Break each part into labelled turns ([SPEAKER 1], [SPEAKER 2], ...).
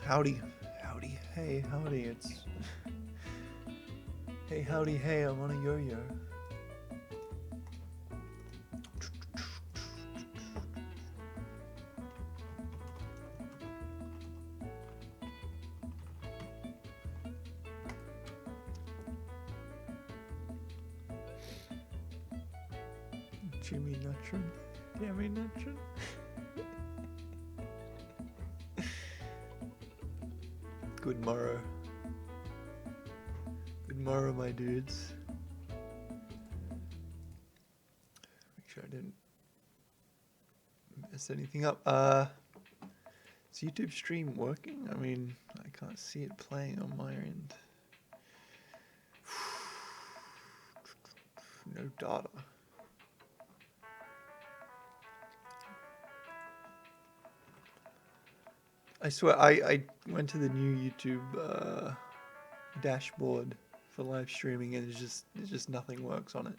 [SPEAKER 1] Howdy, howdy, hey, howdy, it's... Hey, howdy, hey, I'm on a yo-yo. Jimmy Nutrin, Jammy Nutrin. Good morrow. Good morrow, my dudes. Make sure I didn't mess anything up. Is YouTube stream working? I mean, I can't see it playing on my end. No data. I swear, I went to the new YouTube dashboard for live streaming, and it's just nothing works on it.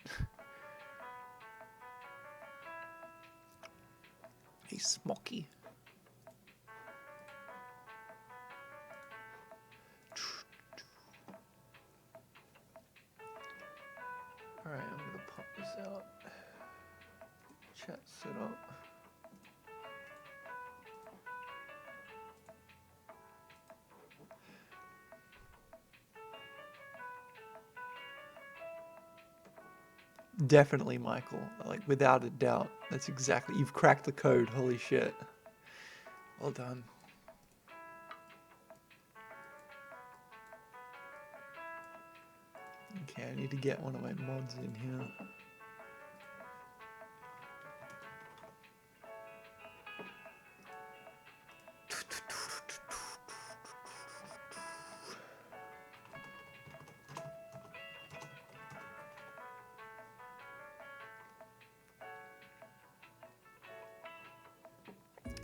[SPEAKER 1] Hey, Smoky. Alright, I'm gonna pop this out. Chat set up. Definitely, Michael. Like, without a doubt. That's exactly... You've cracked the code. Holy shit. Well done. Okay, I need to get one of my mods in here.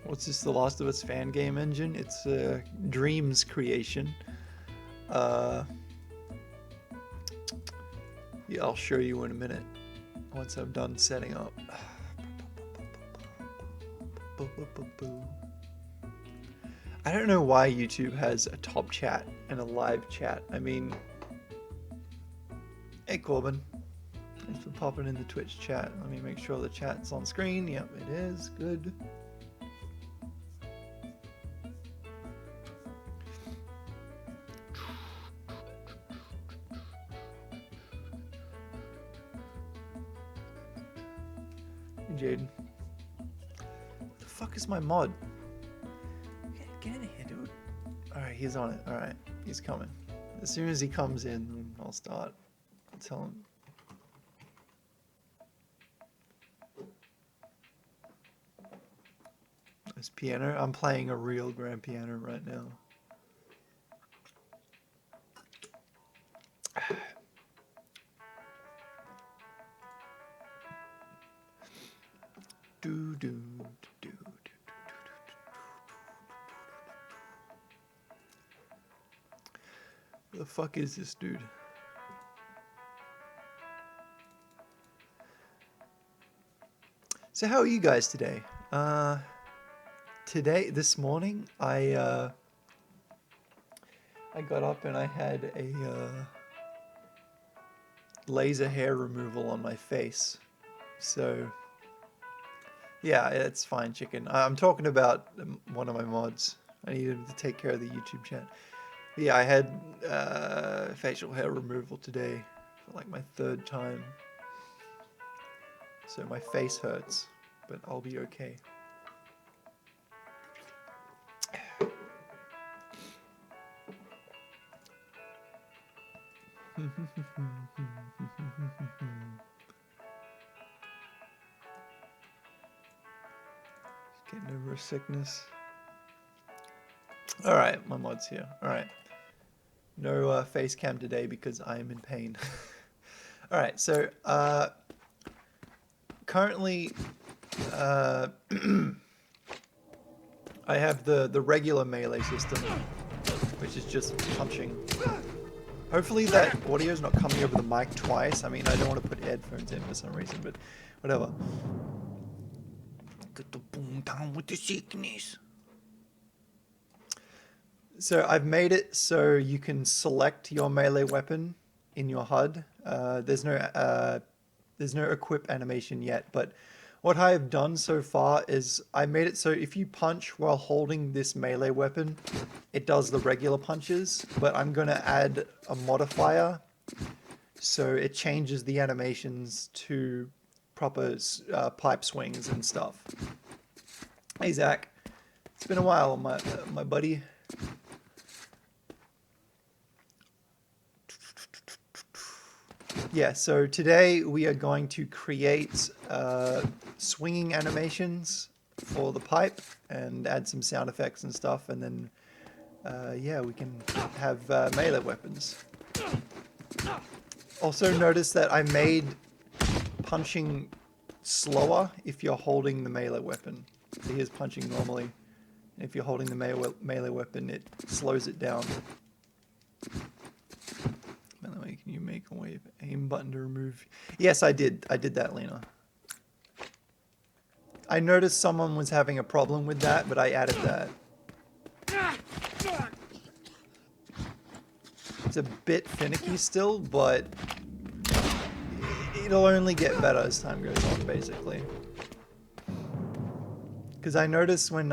[SPEAKER 1] What's this, the Last of Us fan game engine? It's Dream's creation. Yeah, I'll show you in a minute once I'm done setting up. I don't know why YouTube has a top chat and a live chat. I mean, hey Corbin, thanks for popping in the Twitch chat. Let me make sure the chat's on screen. Yep, it is. Good. Jaden. What the fuck is my mod? Get in here, dude. Alright, he's on it. Alright, he's coming. As soon as he comes in, I'll start. I'll tell him. This piano. I'm playing a real grand piano right now. Do do do do. Who the fuck is this dude? So how are you guys today? This morning, I got up and I had a laser hair removal on my face. So yeah, it's fine, chicken. I'm talking about one of my mods. I needed him to take care of the YouTube chat. But yeah, I had facial hair removal today for like my 3rd time. So my face hurts, but I'll be okay. Getting over a sickness. Alright, my mod's here. Alright. No face cam today because I am in pain. Alright, so currently I have the regular melee system, which is just punching. Hopefully that audio is not coming over the mic twice. I mean, I don't want to put headphones in for some reason, but whatever. Get the boom down with the sickness. So I've made it so you can select your melee weapon in your HUD. There's no equip animation yet, but what I have done so far is I made it so if you punch while holding this melee weapon, it does the regular punches, but I'm going to add a modifier so it changes the animations to proper pipe swings and stuff. Hey Zach, it's been a while, my buddy. Yeah, so today we are going to create swinging animations for the pipe and add some sound effects and stuff, and then yeah, we can have melee weapons. Also notice that I made punching slower if you're holding the melee weapon. So here's punching normally. If you're holding the melee weapon, it slows it down. By the way, can you make a wave aim button to remove? Yes, I did. I did that, Lena. I noticed someone was having a problem with that, but I added that. It's a bit finicky still, but it'll only get better as time goes on, basically. Because I noticed when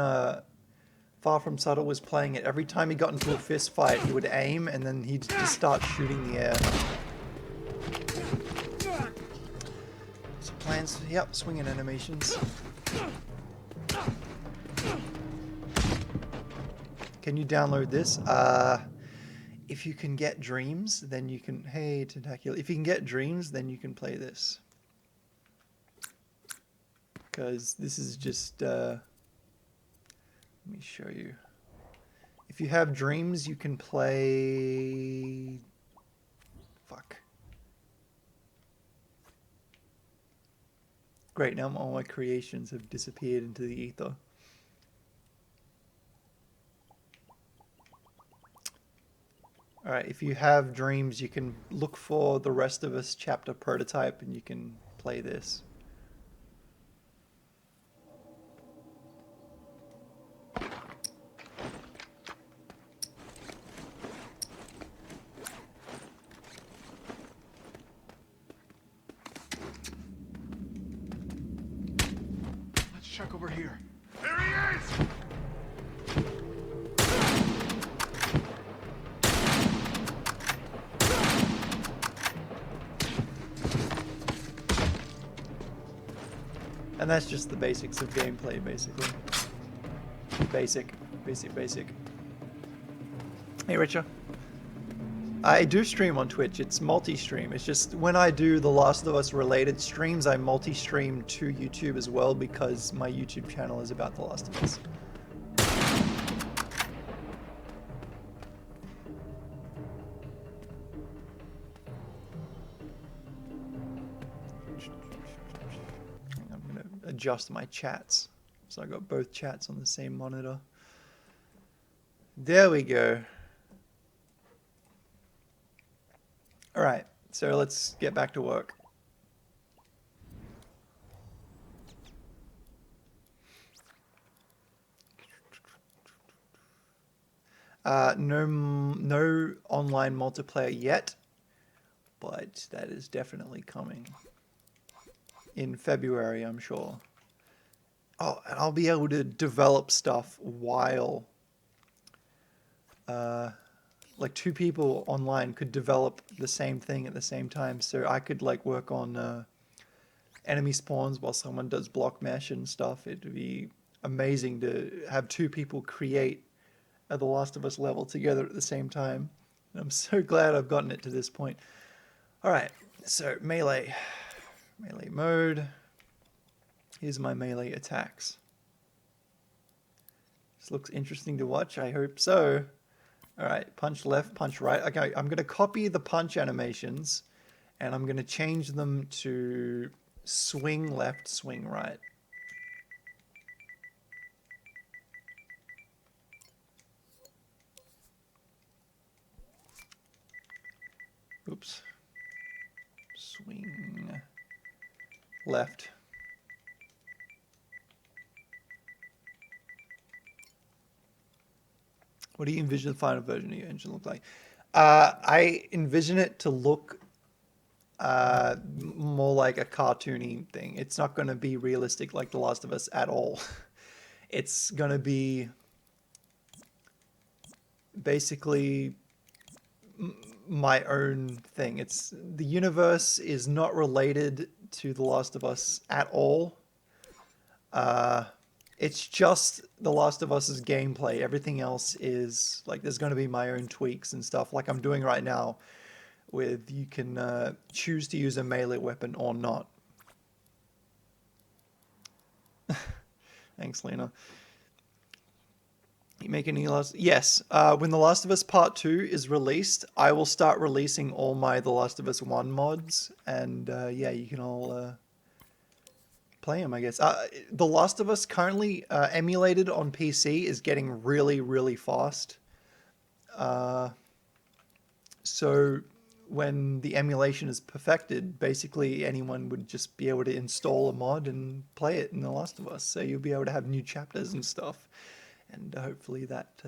[SPEAKER 1] Far From Subtle was playing it, every time he got into a fist fight, he would aim and then he'd just start shooting the air. So plans, yep, swinging animations. Can you download this? If you can get dreams, then you can, hey Tentacular, if you can get dreams, then you can play this. Because this is just, let me show you. If you have dreams, you can play... Fuck. Great, now all my creations have disappeared into the ether. Alright, if you have dreams, you can look for The Rest of Us chapter prototype and you can play this.
[SPEAKER 2] Let's check over here.
[SPEAKER 3] There he is!
[SPEAKER 1] And that's just the basics of gameplay, basically. Basic. Hey, Richa. I do stream on Twitch. It's multi-stream. It's just when I do the Last of Us related streams, I multi-stream to YouTube as well because my YouTube channel is about the Last of Us. I'm going to adjust my chats. So I got both chats on the same monitor. There we go. All right, so let's get back to work. No online multiplayer yet, but that is definitely coming in February, I'm sure. Oh, and I'll be able to develop stuff while, like two people online could develop the same thing at the same time. So I could like work on enemy spawns while someone does block mesh and stuff. It'd be amazing to have two people create a The Last of Us level together at the same time. And I'm so glad I've gotten it to this point. All right, so melee mode. Here's my melee attacks. This looks interesting to watch. I hope so. All right, punch left, punch right. Okay, I'm going to copy the punch animations and I'm going to change them to swing left, swing right. Oops. Swing left. What do you envision the final version of your engine look like? I envision it to look more like a cartoony thing. It's not going to be realistic like The Last of Us at all. It's going to be basically my own thing. It's the universe is not related to The Last of Us at all. It's just The Last of Us's gameplay. Everything else is like there's going to be my own tweaks and stuff, like I'm doing right now. With you can choose to use a melee weapon or not. Thanks, Lena. You make any last? Yes. When The Last of Us Part 2 is released, I will start releasing all my The Last of Us 1 mods, and yeah, you can all play them, I guess. The Last of Us currently emulated on PC is getting really, really fast. So when the emulation is perfected, basically anyone would just be able to install a mod and play it in The Last of Us. So you'll be able to have new chapters and stuff. And hopefully that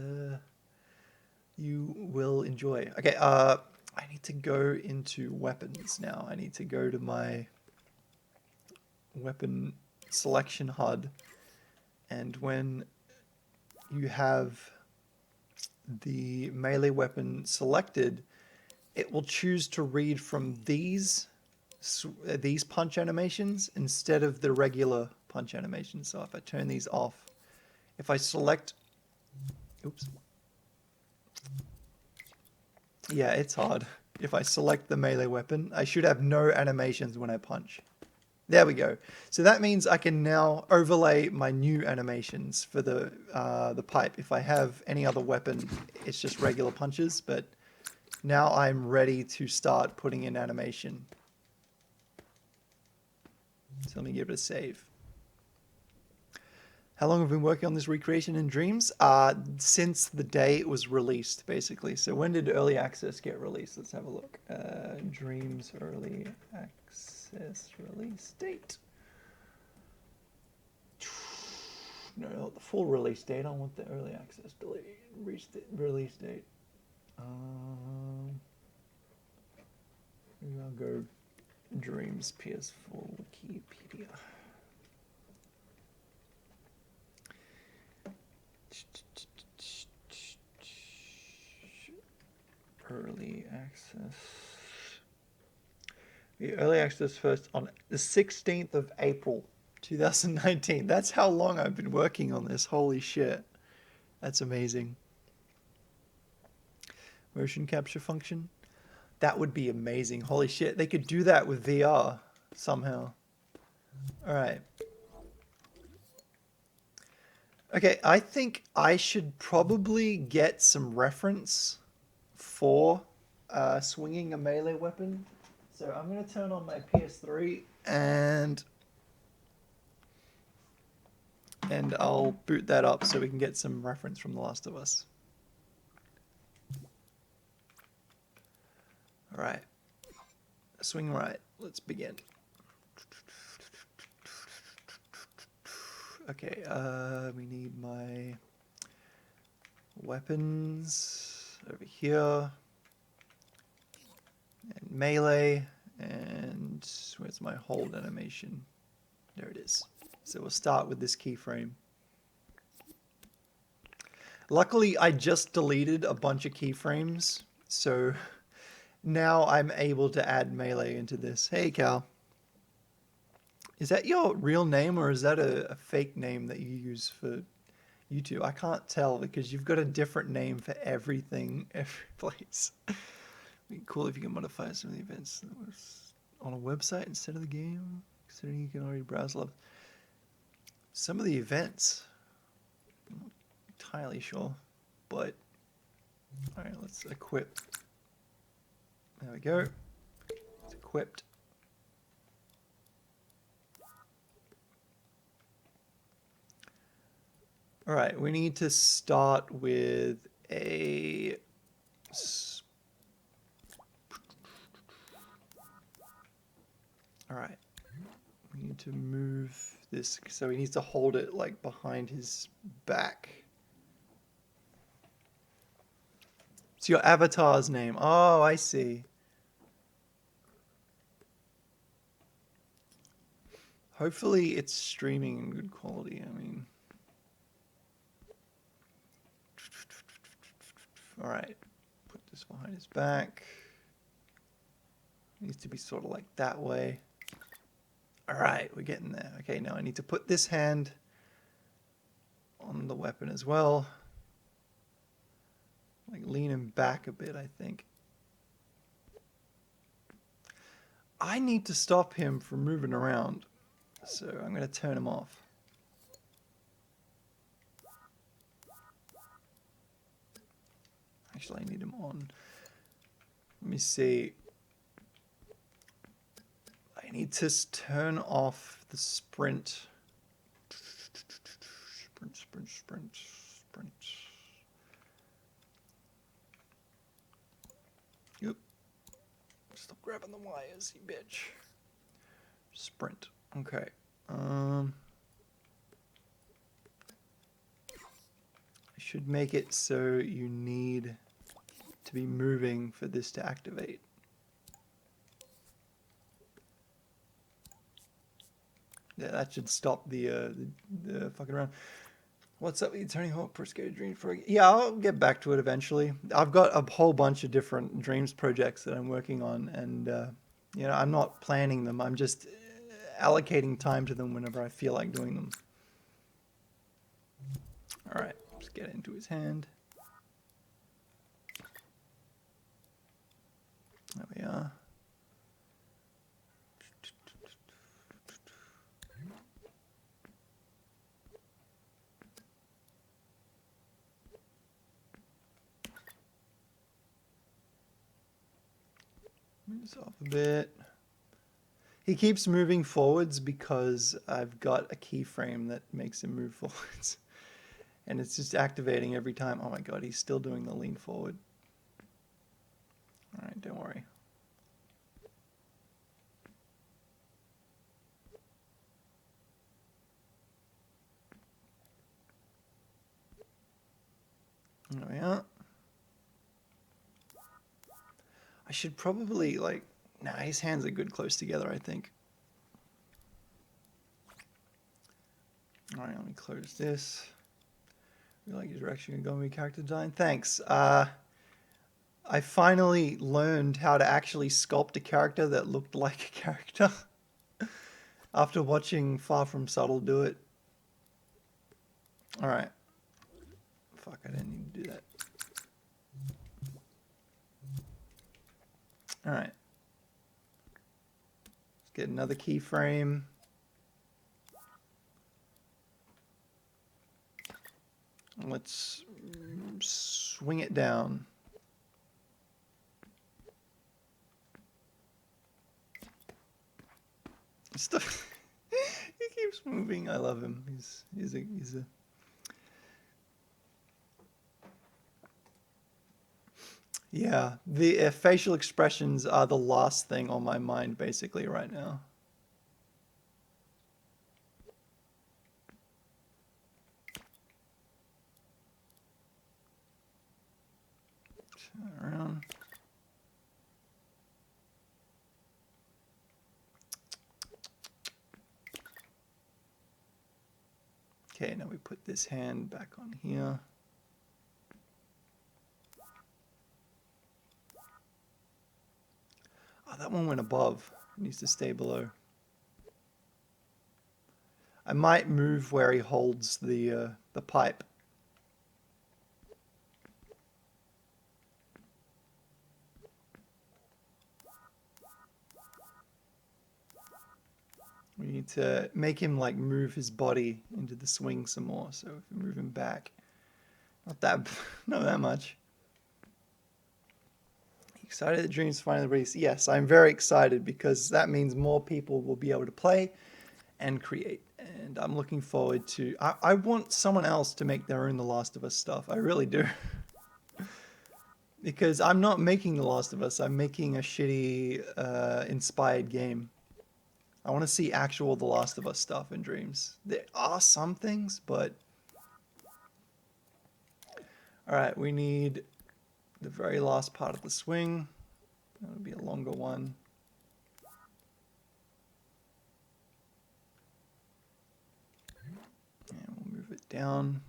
[SPEAKER 1] you will enjoy. Okay, I need to go into weapons now. I need to go to my weapon selection HUD. And when you have the melee weapon selected, it will choose to read from these punch animations instead of the regular punch animations. So if I turn these off, if I select, oops, yeah, it's hard. If I select the melee weapon, I should have no animations when I punch. There we go. So that means I can now overlay my new animations for the pipe. If I have any other weapon, it's just regular punches, but now I'm ready to start putting in animation. So let me give it a save. How long have we been working on this recreation in Dreams? Since the day it was released, basically. So when did Early Access get released? Let's have a look. Dreams Early Access release date. No, not the full release date. I want the Early Access release date. Maybe I'll go Dreams PS4 Wikipedia. Early access. The early access first on the 16th of April 2019. That's how long I've been working on this. Holy shit. That's amazing. Motion capture function. That would be amazing. Holy shit. They could do that with VR somehow. All right. Okay, I think I should probably get some reference for swinging a melee weapon. So I'm going to turn on my PS3 and I'll boot that up so we can get some reference from The Last of Us. All right. Swing right. Let's begin. Okay, we need my weapons over here. And melee. And where's my hold animation? There it is. So we'll start with this keyframe. Luckily, I just deleted a bunch of keyframes, so now I'm able to add melee into this. Hey, Cal. Is that your real name or is that a fake name that you use for YouTube? I can't tell because you've got a different name for everything, every place. It'd be cool if you can modify some of the events that was on a website instead of the game, considering you can already browse love. Some of the events, I'm not entirely sure, but all right, let's equip. There we go. It's equipped. All right, we need to start with a. All right, we need to move this, so he needs to hold it like behind his back. It's your avatar's name. Oh, I see. Hopefully it's streaming in good quality. I mean, all right. Put this behind his back. Needs to be sort of like that way. All right, we're getting there. Okay, now I need to put this hand on the weapon as well. Like lean him back a bit, I think. I need to stop him from moving around, so I'm going to turn him off. Actually, I need him on. Let me see. I need to turn off the sprint. Sprint. Yep. Stop grabbing the wires, you bitch. Sprint. Okay. I should make it so you need to be moving for this to activate. Yeah, that should stop the fucking around. What's up with you, Tony Hawk Pro Skater Dreams? Yeah, I'll get back to it eventually. I've got a whole bunch of different Dreams projects that I'm working on, and you know, I'm not planning them. I'm just allocating time to them whenever I feel like doing them. All right, let's get into his hand. There we are. Move this off a bit. He keeps moving forwards because I've got a keyframe that makes him move forwards. And it's just activating every time. Oh my god, he's still doing the lean forward. Alright, don't worry. There we are. I should probably, like... Nah, his hands are good close together, I think. Alright, let me close this. You like your direction you're going with character design? Thanks. I finally learned how to actually sculpt a character that looked like a character. After watching Far From Subtle do it. Alright. Fuck, I didn't need to do that. Alright. Let's get another keyframe. Let's swing it down. Stuff. He keeps moving. I love him. He's a. Yeah, the facial expressions are the last thing on my mind basically right now. Turn around. Okay, now we put this hand back on here. Oh, that one went above. It needs to stay below. I might move where he holds the pipe. We need to make him like move his body into the swing some more. So if we move him back, not that much. Excited that Dreams finally released? Yes, I'm very excited because that means more people will be able to play and create. And I'm looking forward to... I want someone else to make their own The Last of Us stuff. I really do. Because I'm not making The Last of Us. I'm making a shitty inspired game. I want to see actual The Last of Us stuff in Dreams. There are some things, but... Alright, we need the very last part of the swing. That'll be a longer one. And we'll move it down.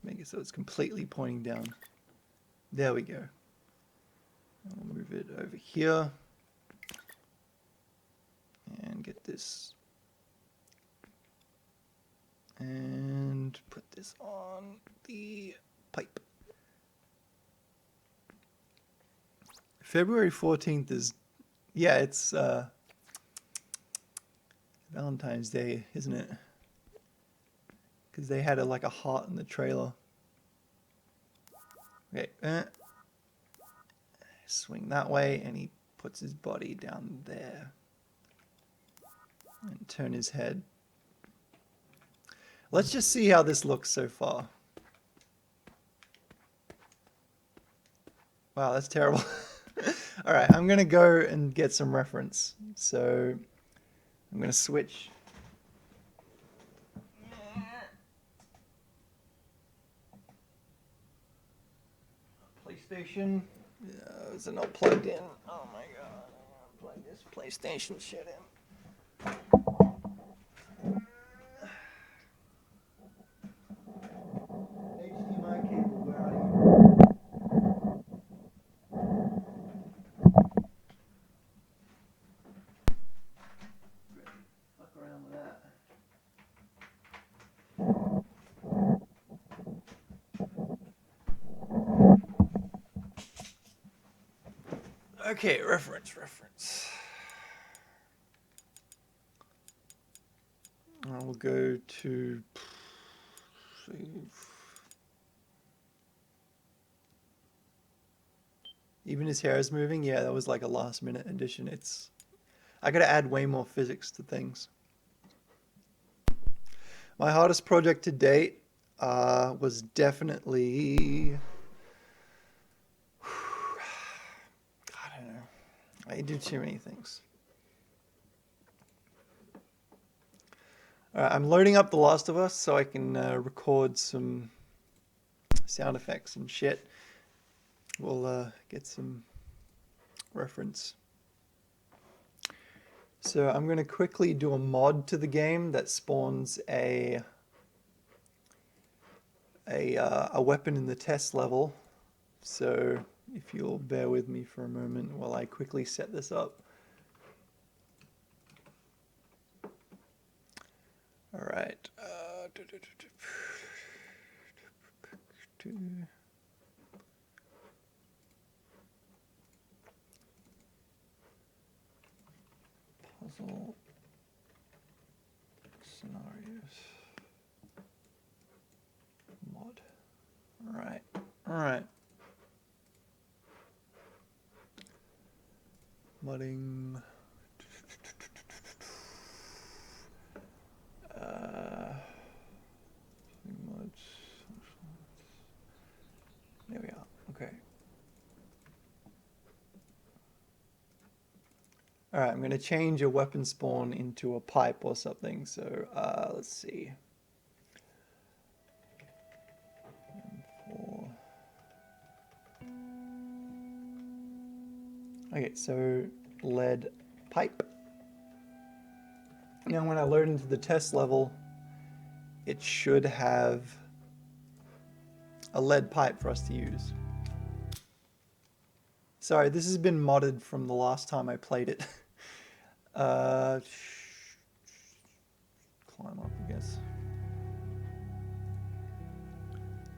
[SPEAKER 1] Make it so it's completely pointing down. There we go. We'll move it over here. And get this. And put this on the pipe. February 14th is, yeah, it's Valentine's Day, isn't it? Because they had like a heart in the trailer. Okay, swing that way, and he puts his body down there. And turn his head. Let's just see how this looks so far. Wow, that's terrible. All right, I'm going to go and get some reference. So I'm going to switch. PlayStation. Is it not plugged in? Oh my god. I'm going to plug this PlayStation shit in. HDMI cable, where are you? Fuck around with that. Okay, reference. I will go to save. Even his hair is moving. Yeah, that was like a last minute addition. I gotta add way more physics to things. My hardest project to date was definitely, I don't know. I do too many things. All right, I'm loading up The Last of Us so I can record some sound effects and shit. We'll get some reference. So I'm going to quickly do a mod to the game that spawns a weapon in the test level. So if you'll bear with me for a moment while I quickly set this up. All right. Puzzle scenarios. Mod. All right. Modding. Mods. There we are. Okay. All right, I'm going to change a weapon spawn into a pipe or something. So let's see. Okay, so lead pipe. Now when I load into the test level, it should have a lead pipe for us to use. Sorry, this has been modded from the last time I played it. Climb up, I guess.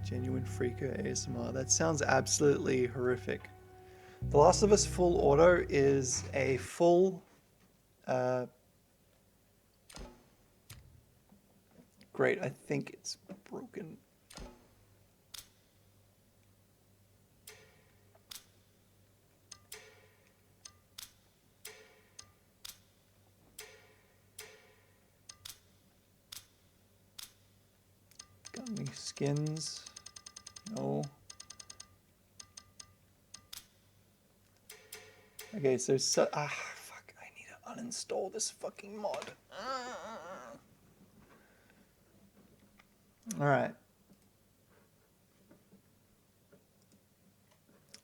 [SPEAKER 1] Genuine Freaker ASMR. That sounds absolutely horrific. The Last of Us Full Auto is a full... Great, I think it's broken. Got any skins? No. Okay, so fuck, I need to uninstall this fucking mod. Alright.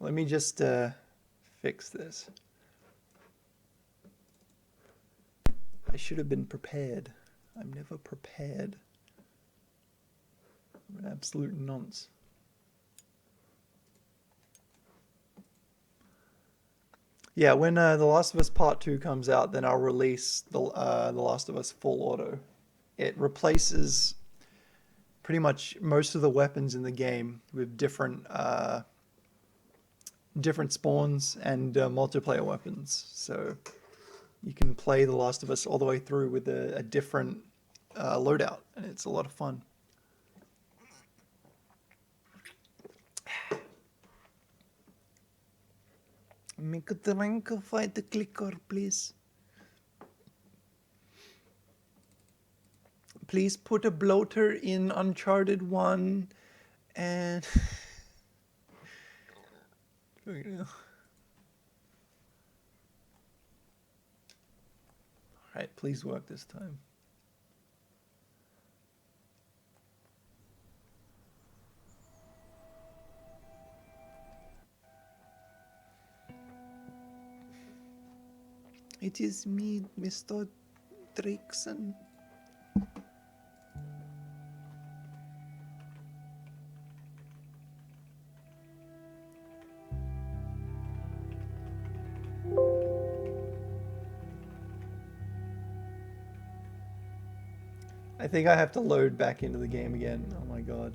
[SPEAKER 1] Let me just fix this. I should have been prepared. I'm never prepared. I'm an absolute nonce. Yeah, when The Last of Us Part 2 comes out, then I'll release The Last of Us Full Auto. It replaces pretty much most of the weapons in the game with different spawns and multiplayer weapons. So you can play The Last of Us all the way through with a different loadout, and it's a lot of fun. Make a drink, fight the clicker, please. Please put a bloater in Uncharted 1 and... Alright, please work this time. It is me, Mr. Drakeson. I think I have to load back into the game again. Oh my god.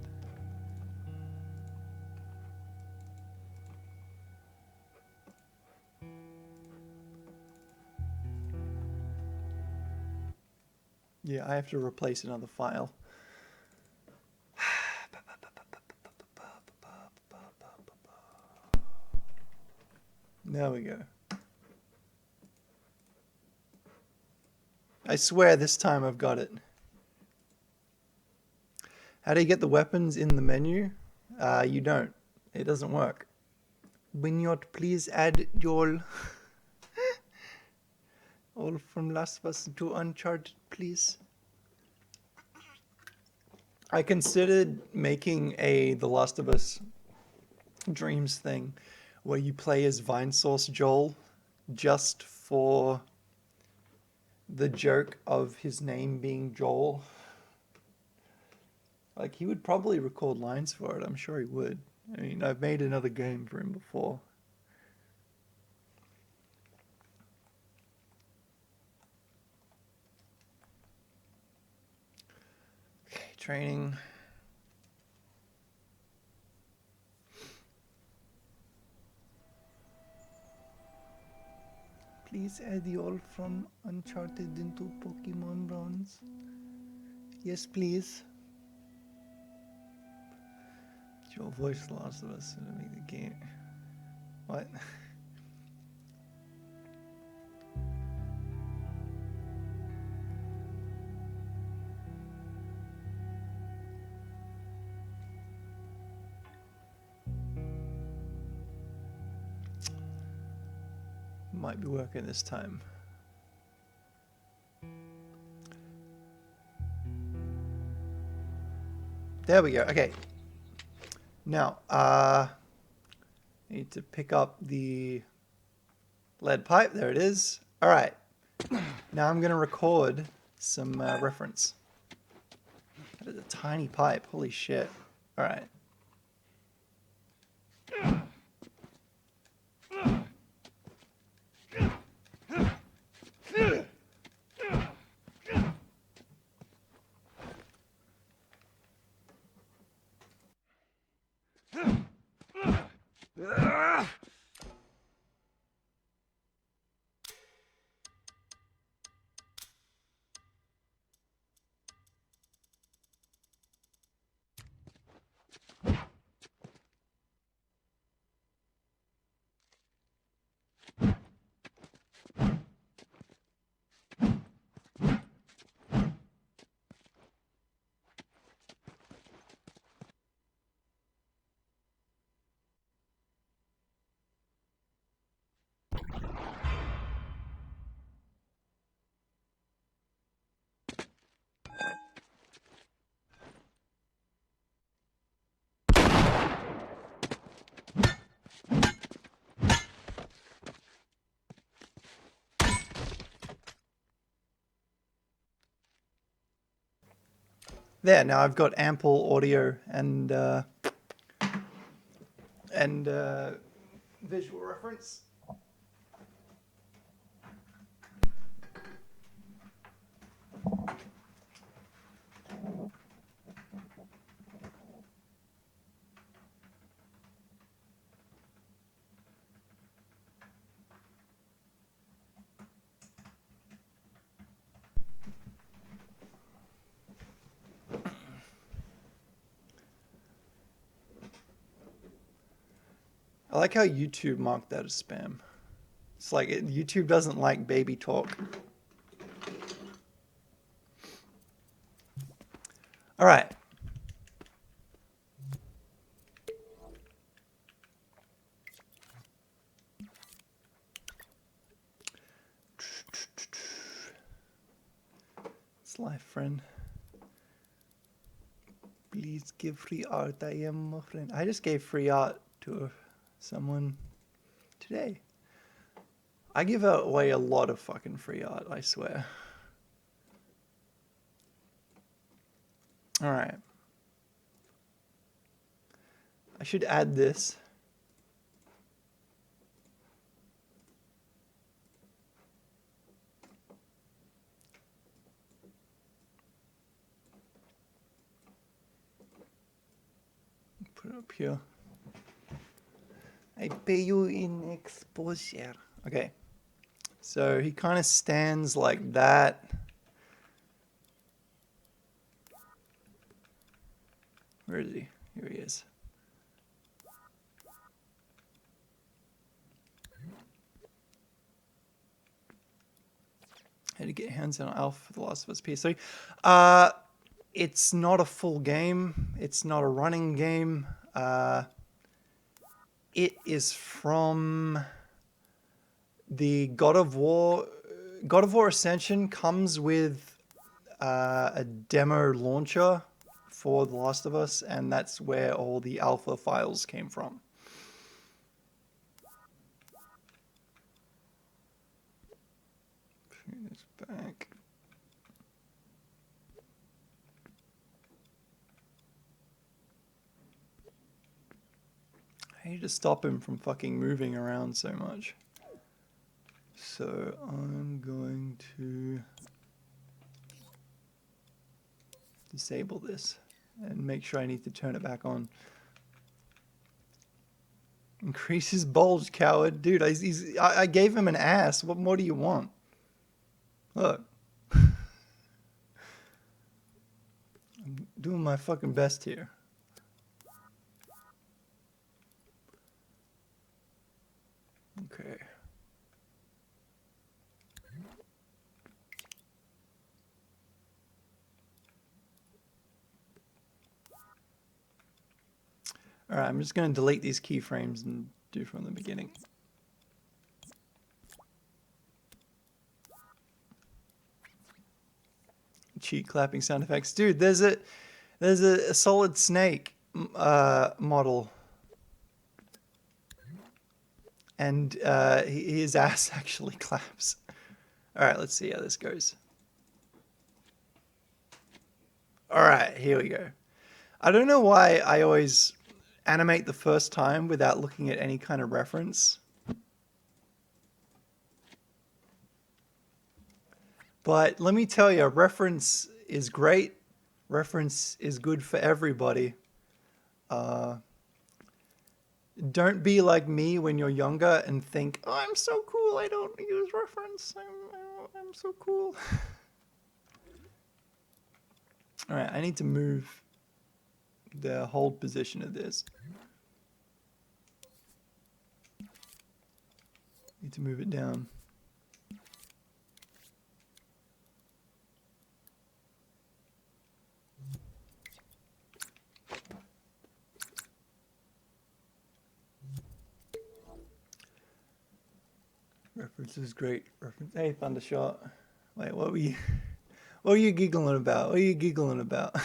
[SPEAKER 1] Yeah, I have to replace another file. There we go. I swear this time I've got it. How do you get the weapons in the menu? You don't. It doesn't work. Winyot, please add Joel. All from Last of Us to Uncharted, please. I considered making The Last of Us Dreams thing where you play as Vinesauce Joel just for the joke of his name being Joel. Like, he would probably record lines for it. I'm sure he would. I mean, I've made another game for him before. Okay, training. Please add the all from Uncharted into Pokemon Bronze. Yes, please. Joel voice The Last of Us to make the game. What? Might be working this time. There we go. Okay. Now, need to pick up the lead pipe. There it is. All right. Now I'm going to record some reference. That is a tiny pipe. Holy shit. All right. There, now I've got ample audio and visual reference. I like how YouTube marked that as spam. It's like YouTube doesn't like baby talk. All right. It's life, friend. Please give free art. I am a friend. I just gave free art to someone today. I give away a lot of fucking free art, I swear. All right. I should add this. Put it up here. I pay you in exposure. Okay. So he kind of stands like that. Where is he? Here he is. How to get hands on Alpha for The Last of Us PS3. It's not a full game. It's not a running game. It is from the God of War. God of War Ascension comes with a demo launcher for The Last of Us, and that's where all the alpha files came from. Bring this back. I need to stop him from fucking moving around so much. So I'm going to disable this and make sure I need to turn it back on. Increase his bulge, coward. Dude, I gave him an ass. What more do you want? Look. I'm doing my fucking best here. Okay. All right, I'm just going to delete these keyframes and do from the beginning. Cheek clapping sound effects. Dude, there's a Solid Snake model. And his ass actually claps. All right, let's see how this goes. All right, here we go. I don't know why I always animate the first time without looking at any kind of reference. But let me tell you, reference is great. Reference is good for everybody. Don't be like me when you're younger and think, oh, I'm so cool, I don't use reference. I'm so cool. All right, I need to move the hold position of this. Need to move it down. Reference is great. Reference. Hey, Thundershot. Wait, what were you giggling about? What are you giggling about?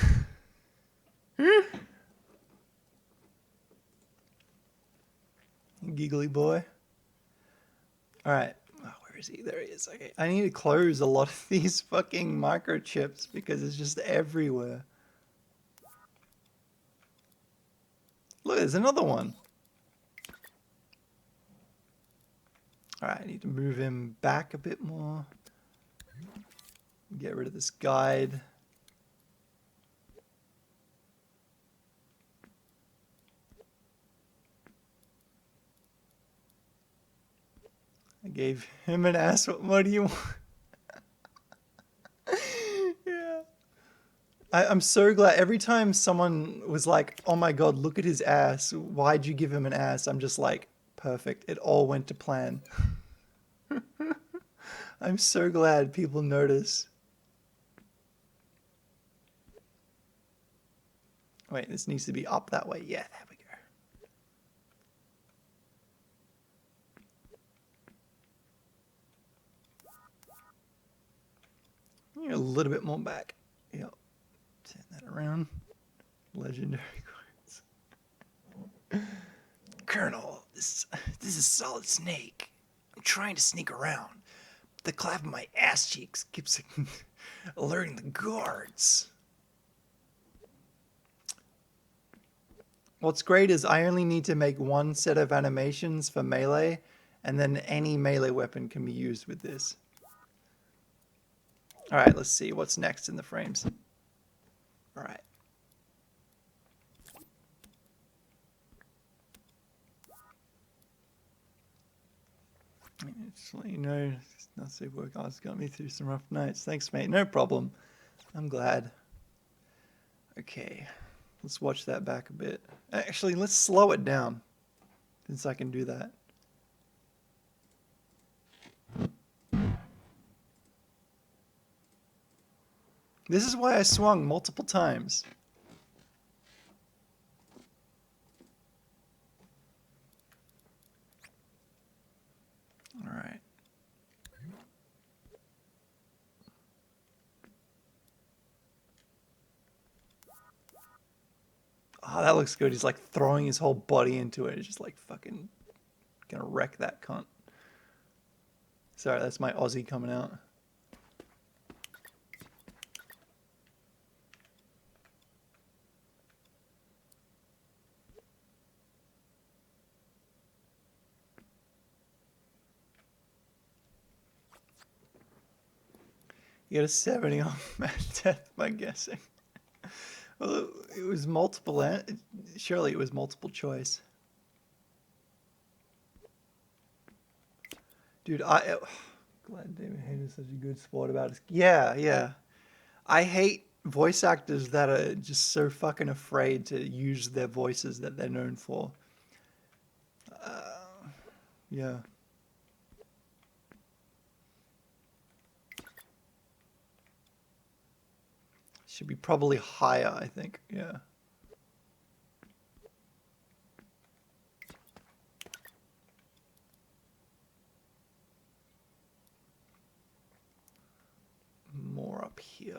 [SPEAKER 1] Giggly boy. All right. Oh, where is he? There he is. Okay. I need to close a lot of these fucking microchips because it's just everywhere. Look, there's another one. Alright, I need to move him back a bit more. Get rid of this guide. I gave him an ass. What more do you want? Yeah. I'm so glad every time someone was like, oh my god, look at his ass. Why'd you give him an ass? I'm just like, perfect. It all went to plan. I'm so glad people notice. Wait, this needs to be up that way. Yeah, there we go. You're a little bit more back. Yep. Turn that around. Legendary coins. Colonel, this is Solid Snake. I'm trying to sneak around. The clap of my ass cheeks keeps alerting the guards. What's great is I only need to make one set of animations for melee, and then any melee weapon can be used with this. Alright, let's see what's next in the frames. Alright. Just to let you know, it's not super work. Oh, it's got me through some rough nights. Thanks, mate. No problem. I'm glad. Okay, let's watch that back a bit. Actually, let's slow it down, since I can do that. This is why I swung multiple times. All right. Oh, that looks good. He's like throwing his whole body into it. It's just like fucking gonna wreck that cunt. Sorry, that's my Aussie coming out. You got a 70 on Matt Death by guessing. Well, it was multiple. Surely it was multiple choice. Dude, glad David Hayter's such a good sport about it. Yeah, yeah. I hate voice actors that are just so fucking afraid to use their voices that they're known for. Yeah. Should be probably higher, I think. Yeah. More up here.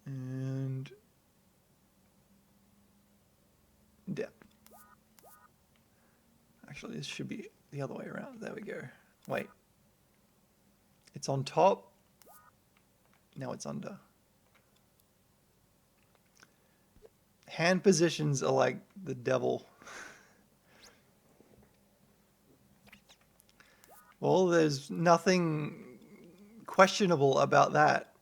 [SPEAKER 1] And yeah. Actually, this should be the other way around. There we go. Wait. It's on top. Now it's under. Hand positions are like the devil. Well, there's nothing questionable about that.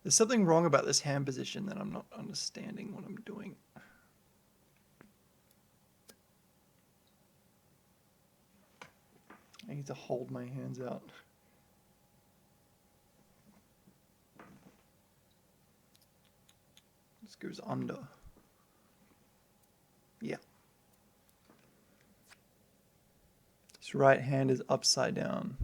[SPEAKER 1] There's something wrong about this hand position that I'm not understanding what I'm doing. I need to hold my hands out. This goes under. Yeah. This right hand is upside down.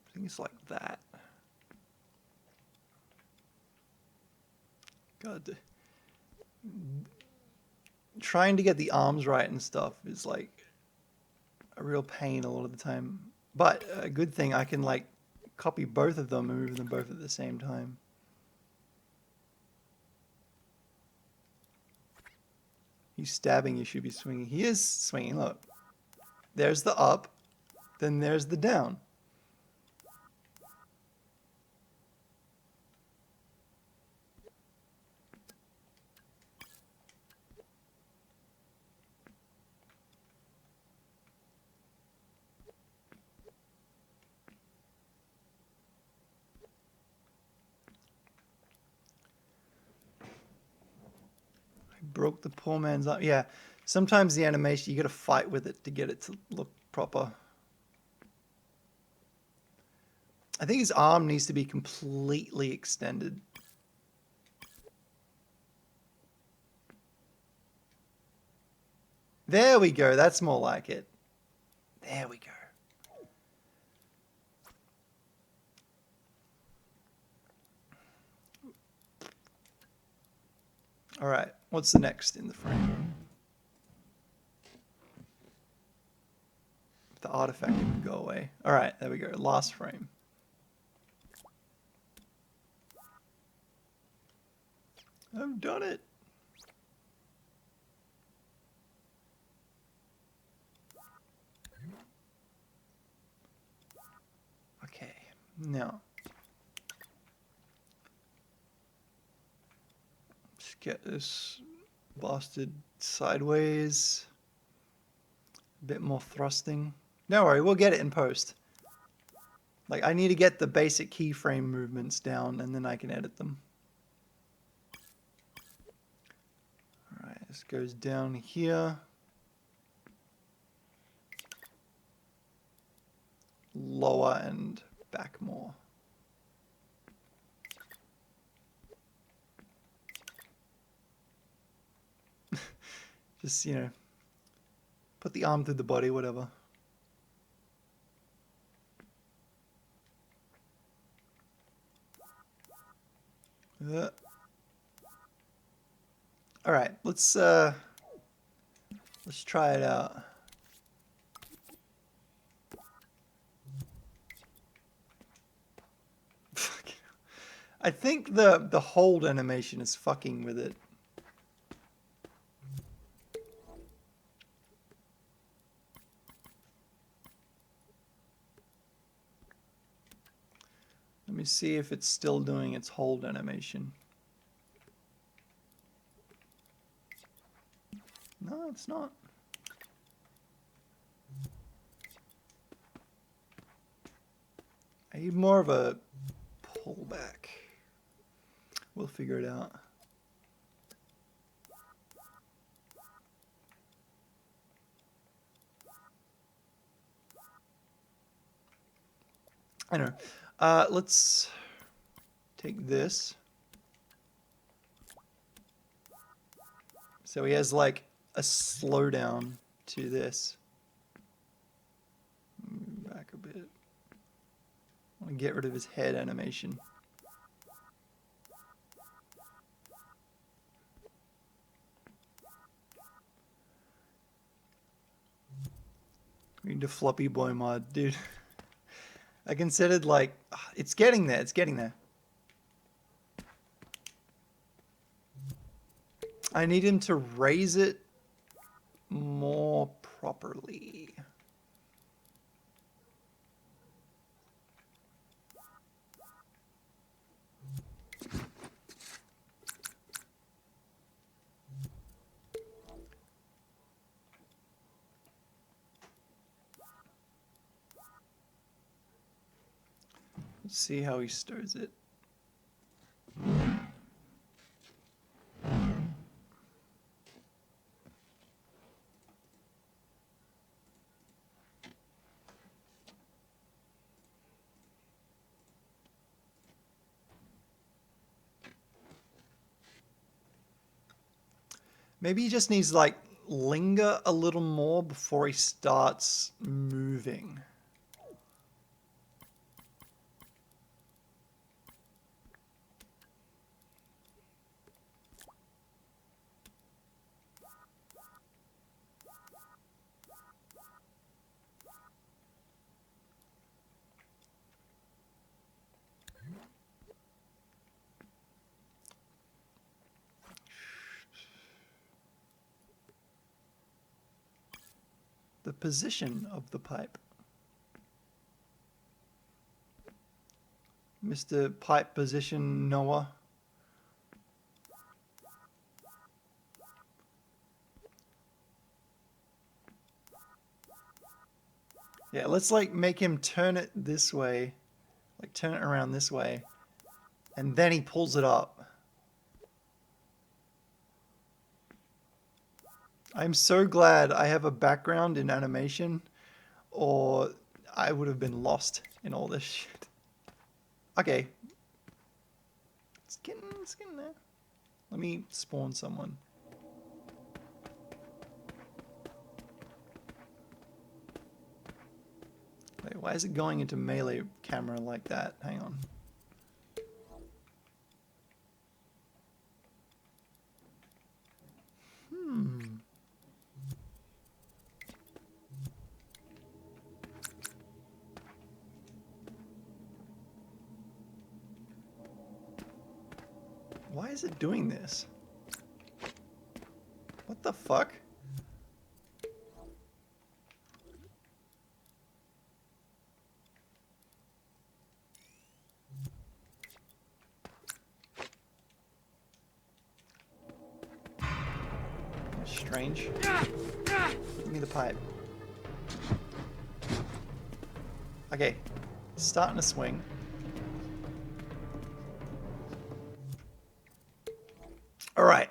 [SPEAKER 1] I think it's like that. God. Trying to get the arms right and stuff is like a real pain a lot of the time. But a good thing, I can like copy both of them and move them both at the same time. He's stabbing, you should be swinging. He is swinging, look. There's the up, then there's the down. Broke the poor man's arm. Yeah, sometimes the animation, you got to fight with it to get it to look proper. I think his arm needs to be completely extended. There we go. That's more like it. There we go. All right. What's the next in the frame? The artifact would go away. All right. There we go. Last frame. I've done it. Okay. Now. Let's get this bastard sideways. A bit more thrusting. Don't worry, we'll get it in post. Like, I need to get the basic keyframe movements down, and then I can edit them. Alright, this goes down here. Lower and back more. Just, you know, put the arm through the body, whatever. All right, let's try it out. I think the hold animation is fucking with it. Let me see if it's still doing its hold animation. No, it's not. I need more of a pullback. We'll figure it out. I know. Let's take this. So he has like a slowdown to this. Move back a bit. I want to get rid of his head animation. We need a floppy boy mod, dude. I considered like, it's getting there, it's getting there. I need him to raise it more properly. Let's see how he stirs it. Maybe he just needs to like linger a little more before he starts moving. the position of the pipe. Mr. Pipe Position Noah. Yeah, let's like make him turn it this way. Like turn it around this way. And then he pulls it up. I'm so glad I have a background in animation, or I would have been lost in all this shit. Okay. It's getting there. Let me spawn someone. Wait, why is it going into melee camera like that? Hang on. Why is it doing this? What the fuck? That's strange. Give me the pipe. Okay, starting to swing. All right.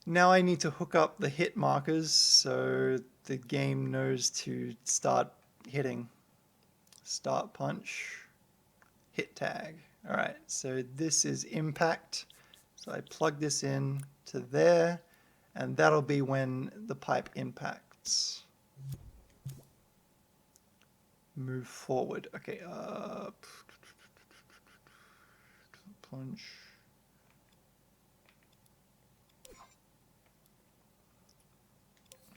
[SPEAKER 1] Now I need to hook up the hit markers so the game knows to start hitting. Start punch, hit tag. All right, so this is impact. So I plug this in to there, and that'll be when the pipe impacts. Move forward. Okay, plunge.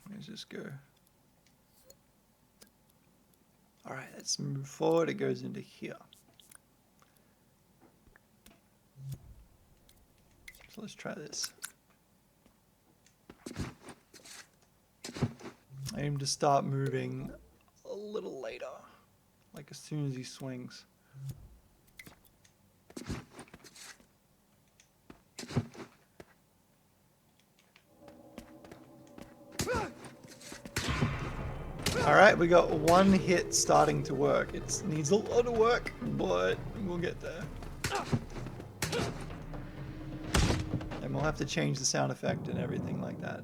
[SPEAKER 1] Where does this go? All right, let's move forward. It goes into here. So let's try this. I aim to start moving a little later, like as soon as he swings. All right, we got one hit starting to work. It needs a lot of work, but we'll get there. And we'll have to change the sound effect and everything like that.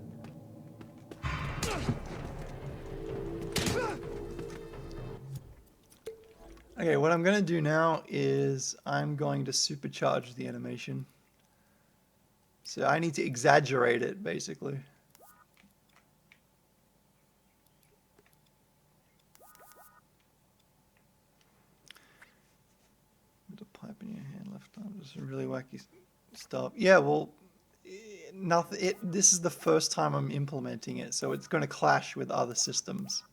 [SPEAKER 1] Okay, what I'm going to do now is I'm going to supercharge the animation. So I need to exaggerate it, basically. With a pipe in your hand, left arm, just a really wacky stuff. Yeah, well, nothing. This is the first time I'm implementing it, so it's going to clash with other systems.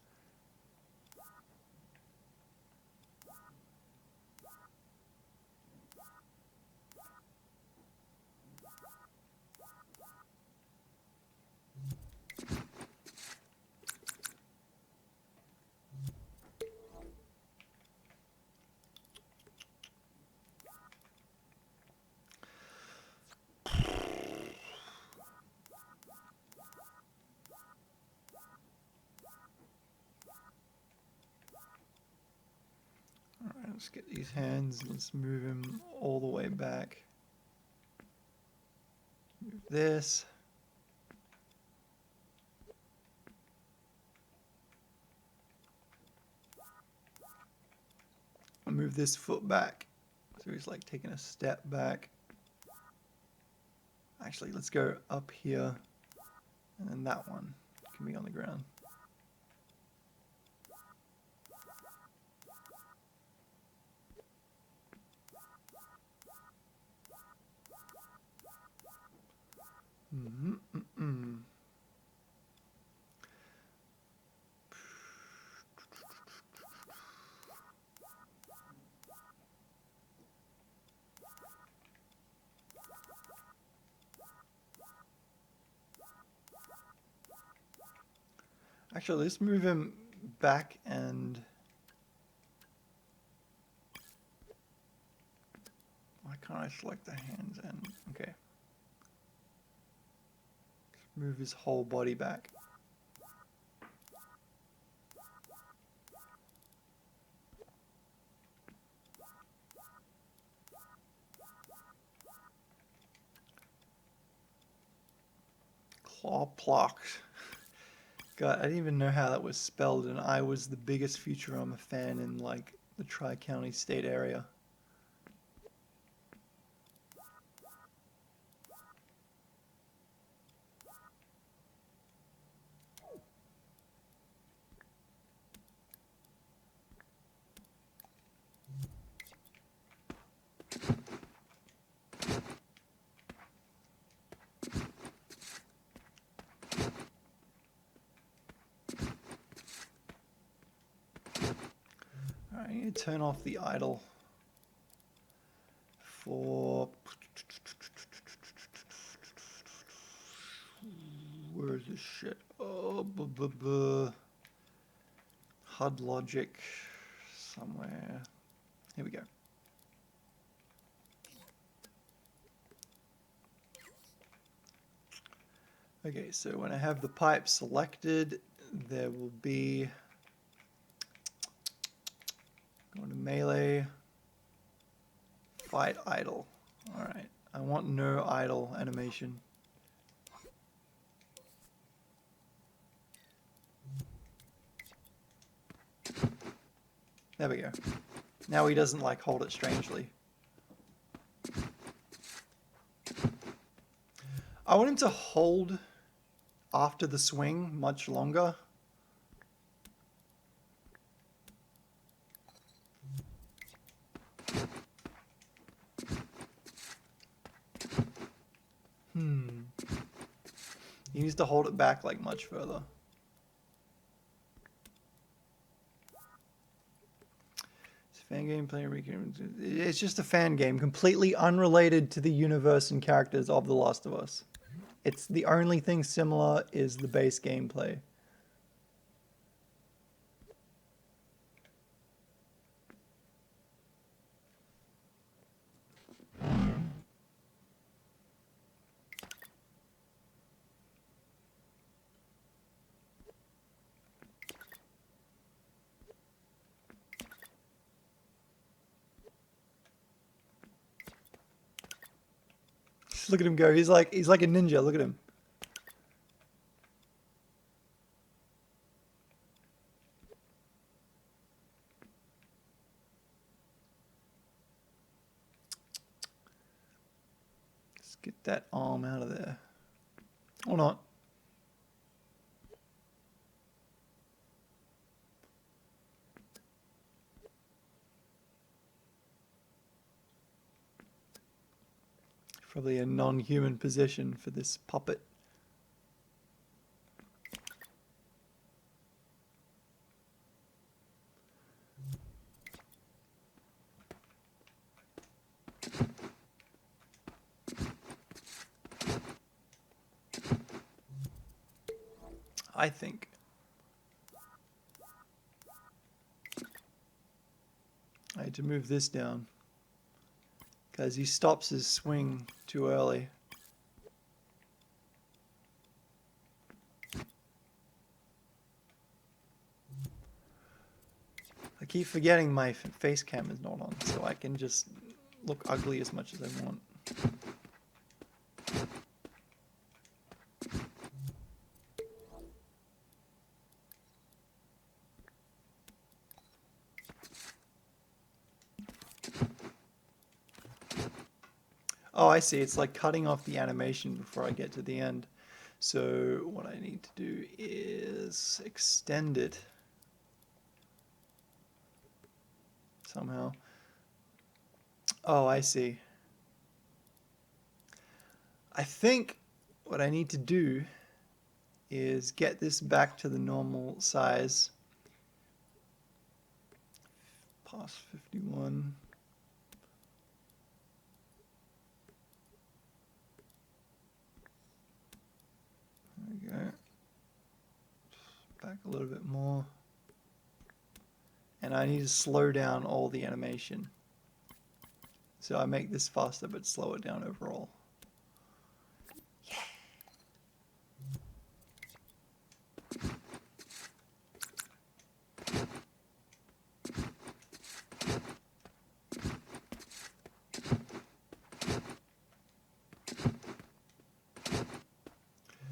[SPEAKER 1] Alright, let's get these hands, let's move him all the way back. Move this. I'll move this foot back. So he's like taking a step back. Actually, let's go up here. And then that one can be on the ground. Actually, let's move him back and... Why can't I select the hands and... Okay. Let's move his whole body back. Claw plucked. God, I didn't even know how that was spelled, and I was the biggest Futurama fan in, like, the Tri-County State area. Alright, I need to turn off the idle for... Where is this shit? Oh, HUD logic somewhere. Here we go. Okay, so when I have the pipe selected, there will be... Going to melee, fight idle. Alright, I want no idle animation. There we go. Now he doesn't like hold it strangely. I want him to hold after the swing much longer. He needs to hold it back like much further. It's a fan game playing. It's just a fan game, completely unrelated to the universe and characters of The Last of Us. It's the only thing similar is the base gameplay. Just look at him go. He's like a ninja. Look at him. Let's get that arm out of there. Or not. Probably a non-human position for this puppet. I think. I had to move this down because he stops his swing too early. I keep forgetting my face cam is not on, so I can just look ugly as much as I want. Oh, I see. It's like cutting off the animation before I get to the end. So what I need to do is extend it somehow. Oh, I see. I think what I need to do is get this back to the normal size. Past 51. There we go. back a little bit more. And I need to slow down all the animation. So I make this faster but slow it down overall. Yeah.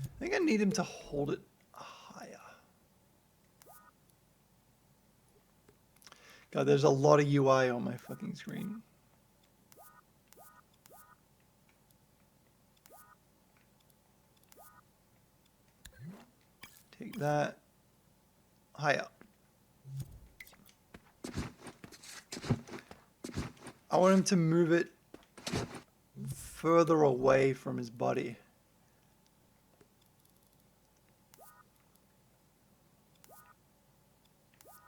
[SPEAKER 1] I think I need him to hold it higher. God, there's a lot of UI on my fucking screen. Take that higher. I want him to move it further away from his body.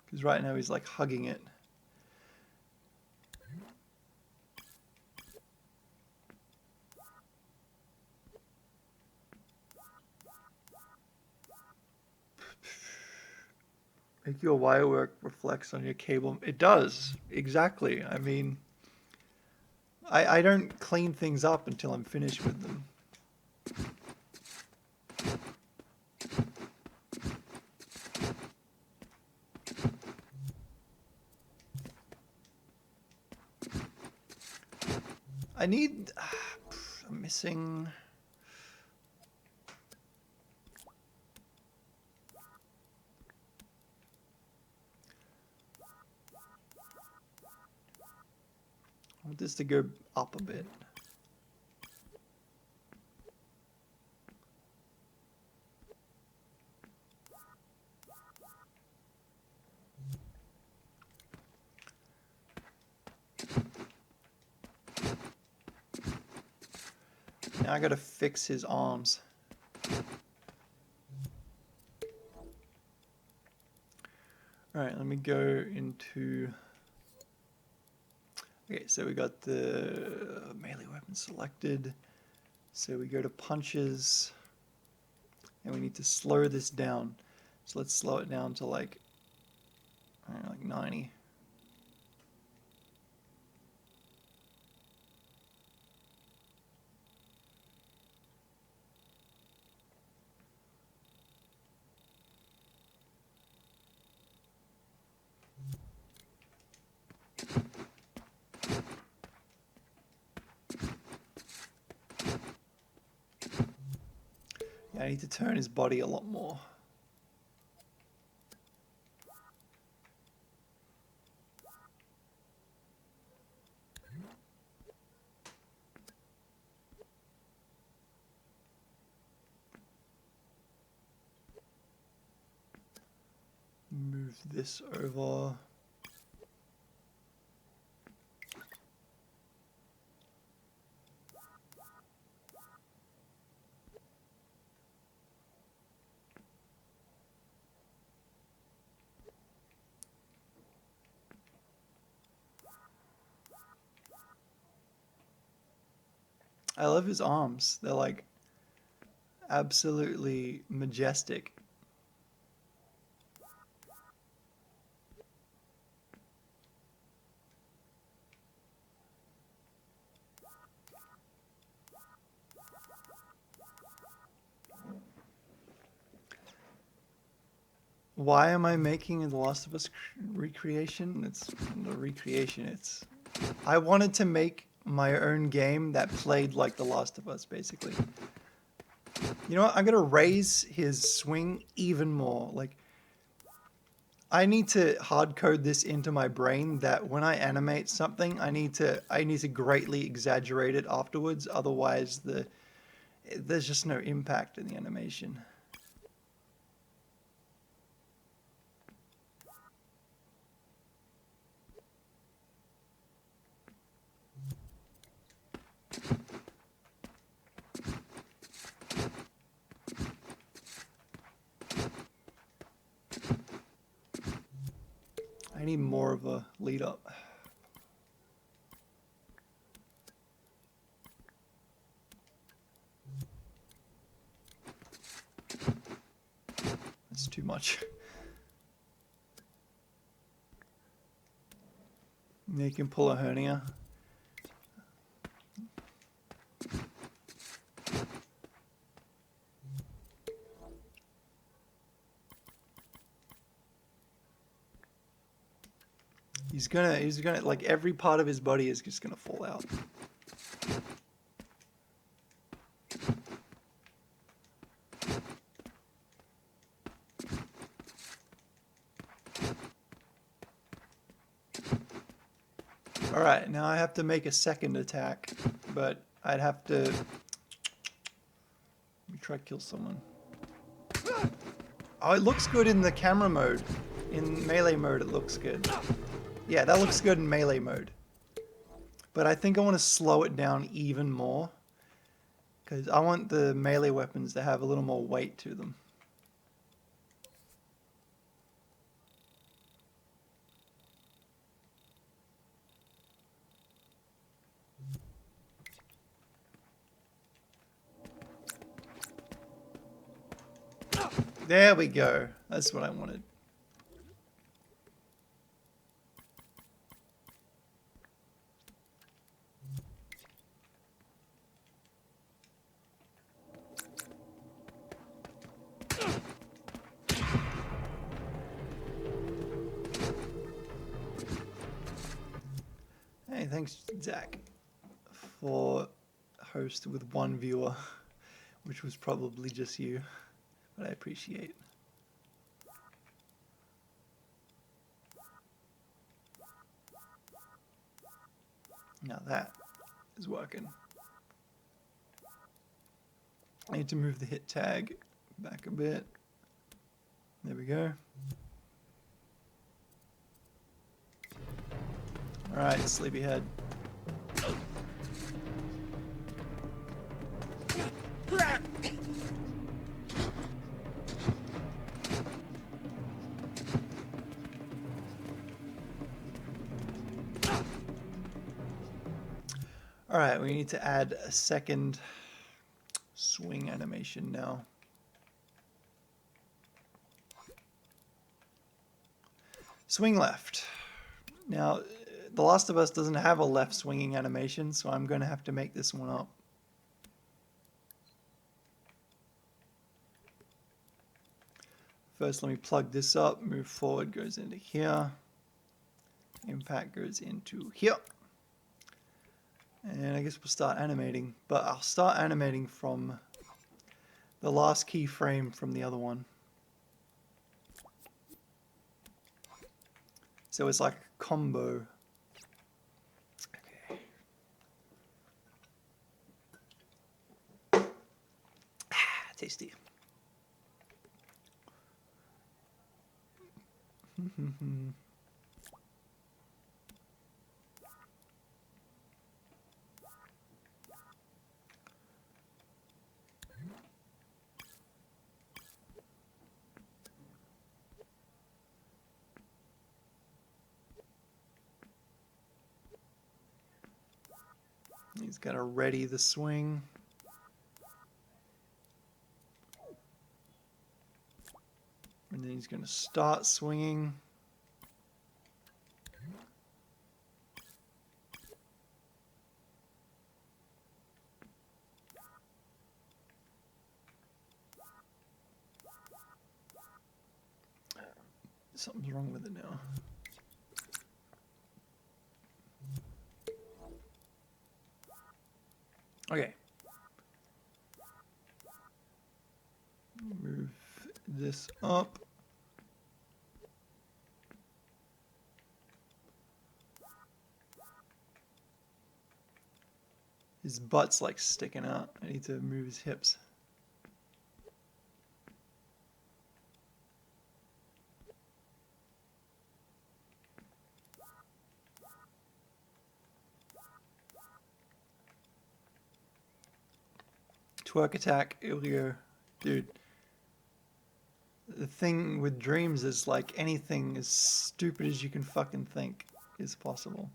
[SPEAKER 1] Because right now he's like hugging it. Make your wire work reflects on your cable. It does, exactly. I mean, I don't clean things up until I'm finished with them. I need... I'm missing... I want this to go up a bit. Now I gotta fix his arms. Alright, let me go into... Okay, so we got the melee weapon selected. So we go to punches. And we need to slow this down. So let's slow it down to like, I don't know, like 90. Yeah, I need to turn his body a lot more. Move this over. I love his arms. They're like absolutely majestic. Why am I making The Last of Us recreation? It's not a recreation. It's I wanted to make my own game that played like The Last of Us, basically. You know what? I'm gonna raise his swing even more. Like, I need to hard code this into my brain that when I animate something, I need to greatly exaggerate it afterwards. Otherwise, there's just no impact in the animation. I need more of a lead up. That's too much. You can pull a hernia. He's gonna, like, every part of his body is just gonna fall out. Alright, now I have to make a second attack, but I'd have to... Let me try to kill someone. Oh, it looks good in the camera mode. In melee mode, it looks good. Yeah, that looks good in melee mode. But I think I want to slow it down even more, because I want the melee weapons to have a little more weight to them. There we go. That's what I wanted. Hey, thanks, Zach, for host with one viewer, which was probably just you, but I appreciate. Now that is working. I need to move the hit tag back a bit. There we go. Alright, sleepyhead. Alright, we need to add a second swing animation now. Swing left. Now, The Last of Us doesn't have a left swinging animation, so I'm going to have to make this one up. First, let me plug this up. Move forward goes into here. Impact goes into here. And I guess we'll start animating, but I'll start animating from the last keyframe from the other one. So it's like a combo. Okay. Tasty. He's got to ready the swing. And then he's going to start swinging. Something's wrong with it now. Okay. Move this up. His butt's like sticking out. I need to move his hips. Twerk attack. Here we go. Dude. The thing with dreams is like anything as stupid as you can fucking think is possible.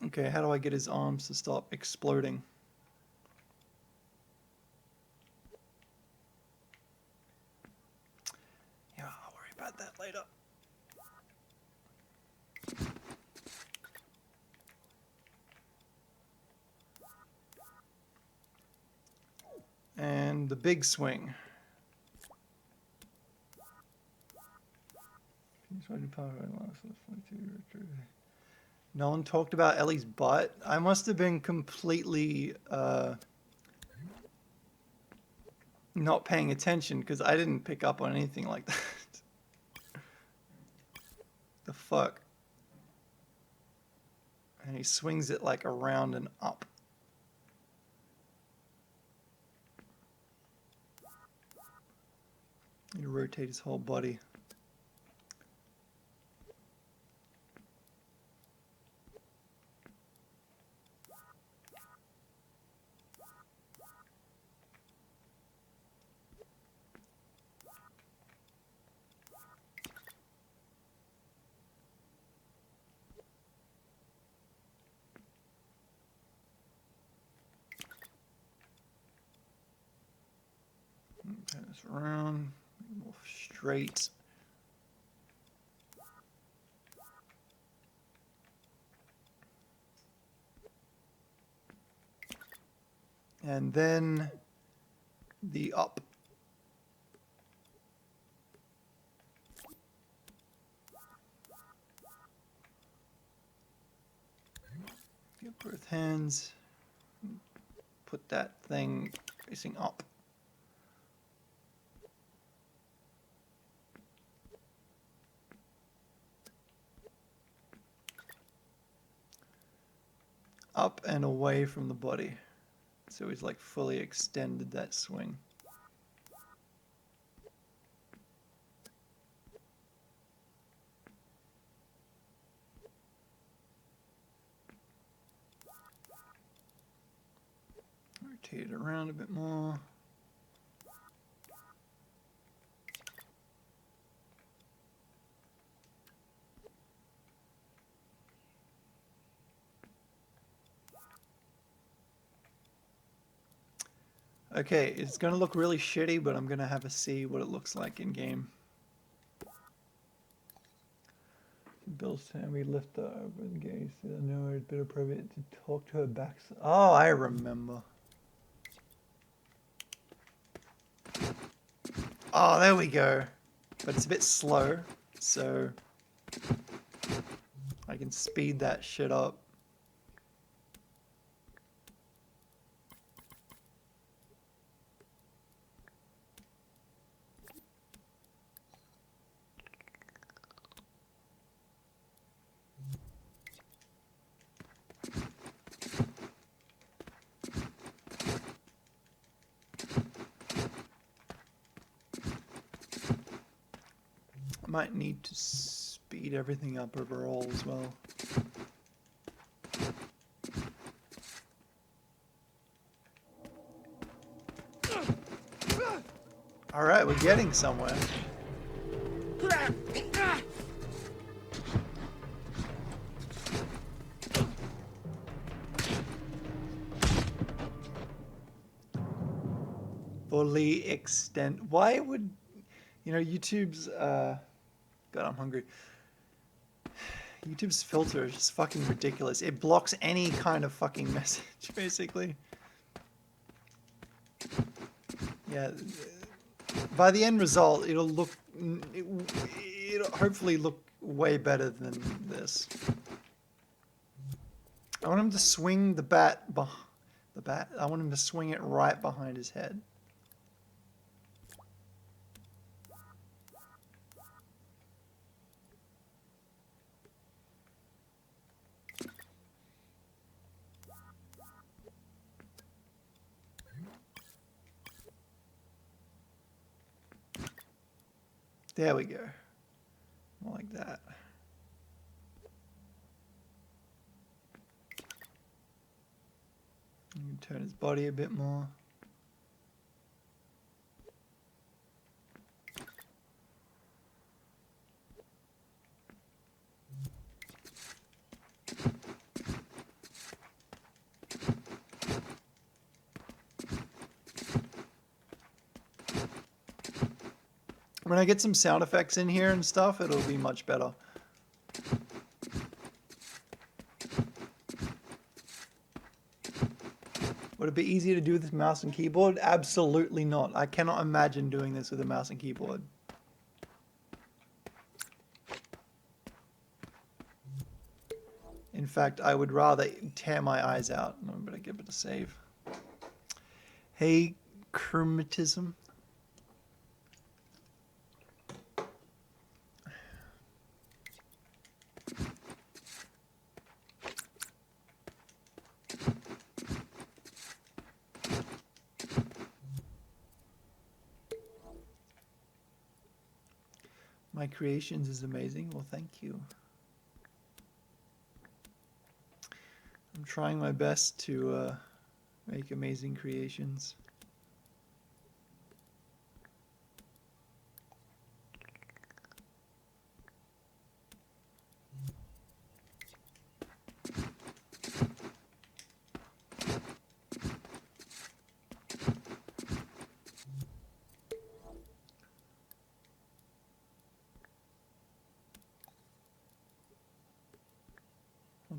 [SPEAKER 1] Okay, how do I get his arms to stop exploding? Yeah, I'll worry about that later. And the big swing. No one talked about Ellie's butt. I must have been completely not paying attention because I didn't pick up on anything like that. The fuck? And he swings it like around and up. You rotate his whole body. Turn this around, more straight. And then the up. Get both hands. Put that thing facing up. Up and away from the body. So he's like fully extended that swing. Rotate it around a bit more. Okay, it's going to look really shitty, but I'm going to have a see what it looks like in game. Bill's saying we lift her over the gaze. I know it's been appropriate to talk to her back. Oh, I remember. Oh, there we go. But it's a bit slow, so I can speed that shit up. Might need to speed everything up overall as well. Alright, we're getting somewhere. Fully extend. Why would, you know, YouTube's, God, I'm hungry. YouTube's filter is just fucking ridiculous. It blocks any kind of fucking message, basically. Yeah. By the end result, it'll look, it'll hopefully look way better than this. I want him to swing the bat, I want him to swing it right behind his head. There we go. More like that. You can turn his body a bit more. When I get some sound effects in here and stuff, it'll be much better. Would it be easier to do with mouse and keyboard? Absolutely not. I cannot imagine doing this with a mouse and keyboard. In fact, I would rather tear my eyes out. I'm going to give it a save. Hey, chromatism. My creations is amazing. Well, thank you. I'm trying my best to make amazing creations.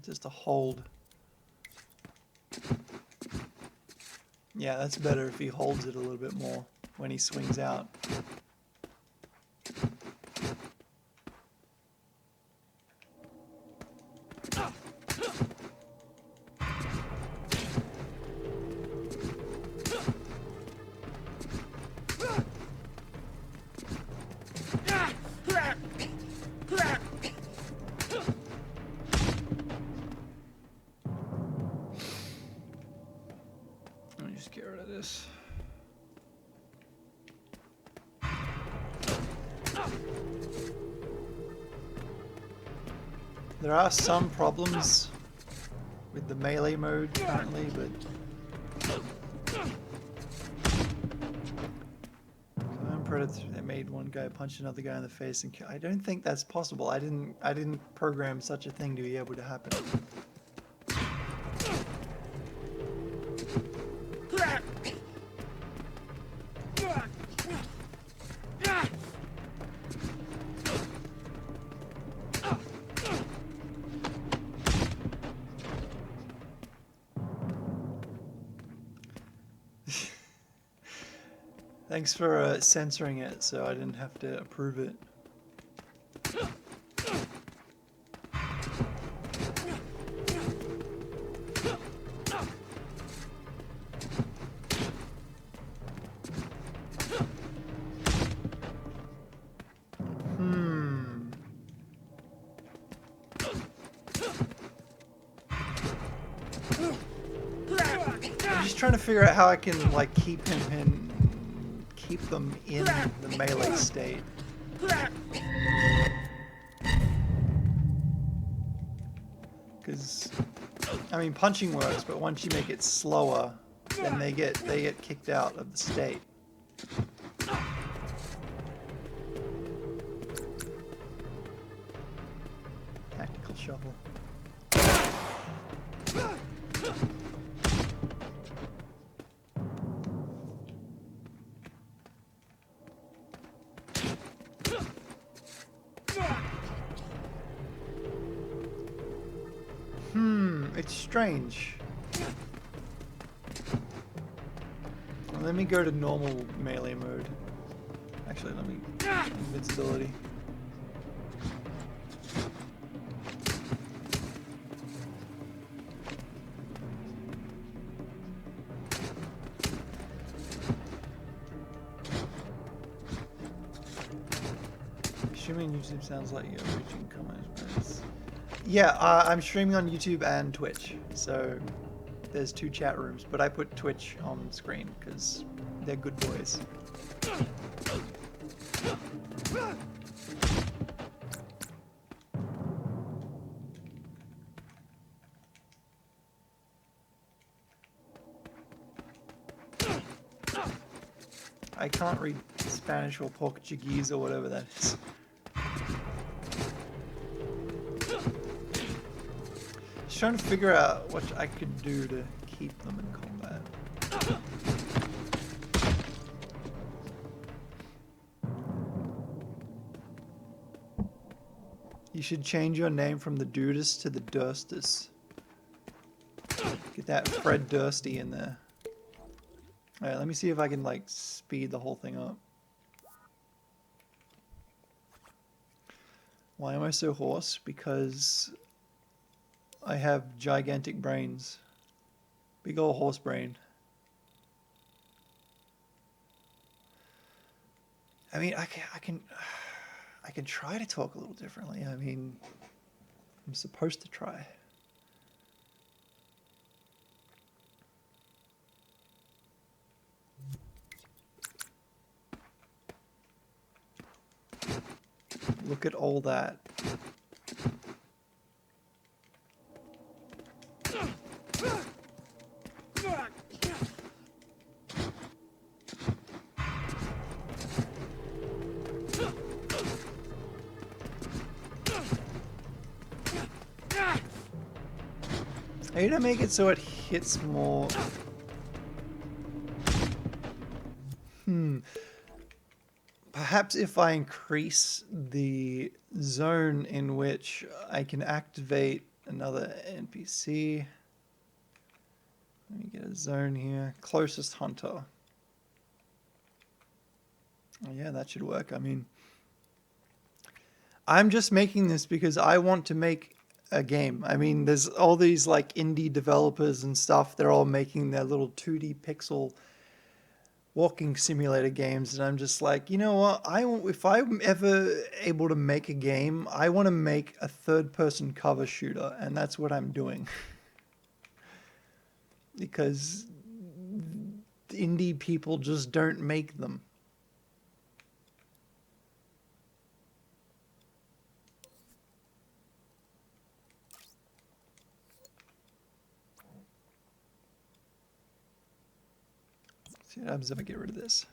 [SPEAKER 1] Just a hold. Yeah, that's better if he holds it a little bit more when he swings out. Let me just get rid of this. There are some problems with the melee mode currently, but Predator, they made one guy punch another guy in the face, and I don't think that's possible. I didn't program such a thing to be able to happen. Thanks for censoring it so I didn't have to approve it. I'm just trying to figure out how I can like keep them in the melee state. Because I mean punching works, but once you make it slower, then they get kicked out of the state. Tactical shovel. It's strange. Well, let me go to normal melee mode. Actually, let me invincibility. Streaming YouTube sounds like you're reaching comments. Yeah, I'm streaming on YouTube and Twitch, so there's 2 chat rooms, but I put Twitch on screen because they're good boys. I can't read Spanish or Portuguese or whatever that is. Trying to figure out what I could do to keep them in combat. You should change your name from the Dudist to the Durstus. Get that Fred Dursty in there. Alright, let me see if I can like speed the whole thing up. Why am I so hoarse? Because I have gigantic brains. Big ol' horse brain. I mean, I can try to talk a little differently. I mean, I'm supposed to try. Look at all that. I need to make it so it hits more. Perhaps if I increase the zone in which I can activate another NPC. Let me get a zone here. Closest hunter. Oh, yeah, that should work. I mean, I'm just making this because I want to make a game. I mean, there's all these like indie developers and stuff. They're all making their little 2D pixel walking simulator games, and I'm just like, you know what? If I'm ever able to make a game, I want to make a third-person cover shooter, and that's what I'm doing. Because indie people just don't make them. See what happens if I get rid of this.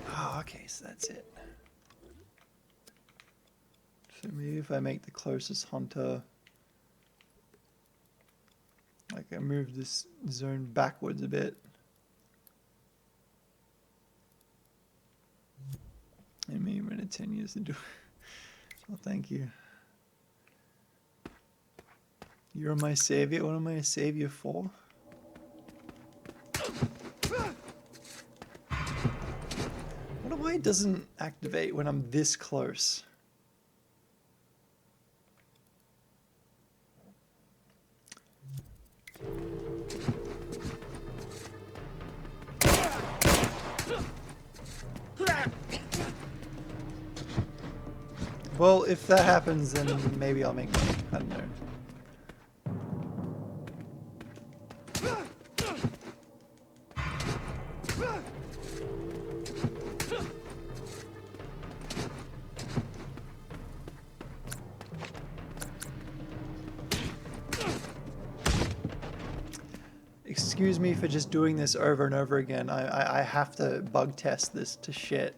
[SPEAKER 1] Oh, okay, so that's it. So maybe if I make the closest hunter, like I move this zone backwards a bit. It may run 10 years to do it. Well, thank you. You're my savior. What am I a savior for? What why it doesn't activate when I'm this close? Well, if that happens, then maybe I'll make money. I don't know. Excuse me for just doing this over and over again. I have to bug test this to shit.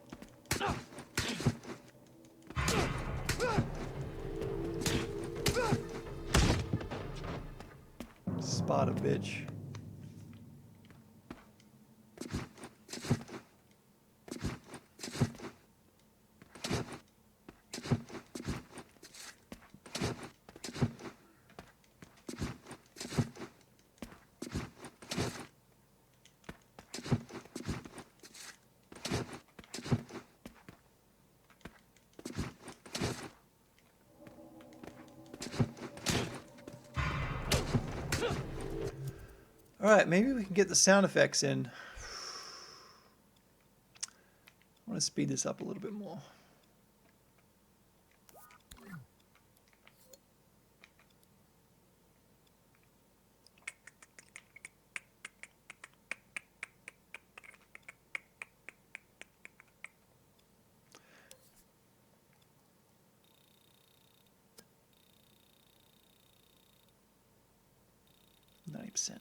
[SPEAKER 1] Sparta bitch. Alright, maybe we can get the sound effects in. I want to speed this up a little bit more. %.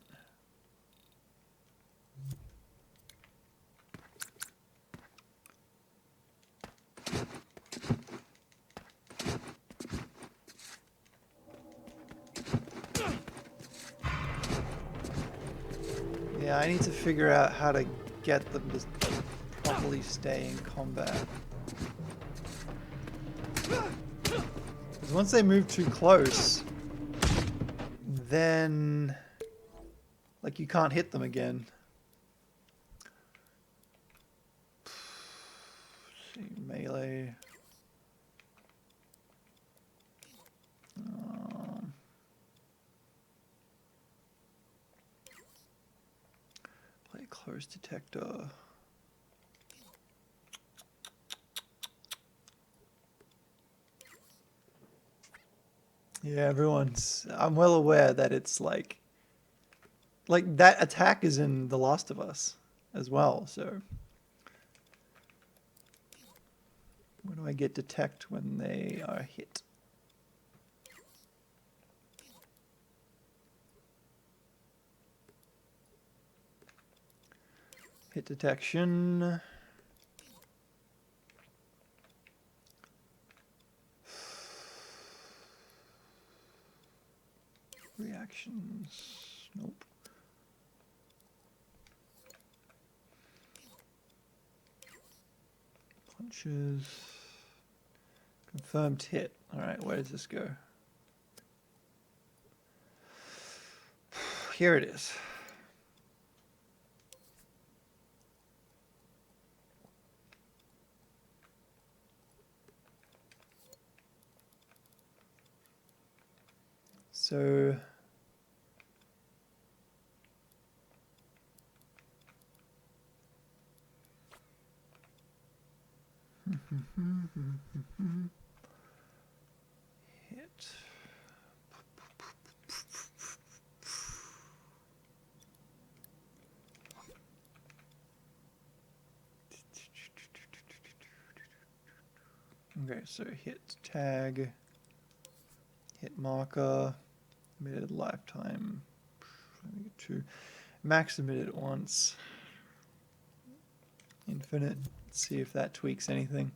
[SPEAKER 1] Yeah, I need to figure out how to get them to properly stay in combat. Because once they move too close, then like you can't hit them again. Let's see, melee. Play close detector. Yeah, everyone's. I'm well aware that it's like that attack is in The Last of Us as well. So, where do I get detect when they are hit? Hit detection. Reactions. Nope. Punches. Confirmed hit. Alright, where does this go? Here it is. So hit. Okay, so hit tag, hit marker, emitted lifetime, two, max emitted once, infinite. Let's see if that tweaks anything.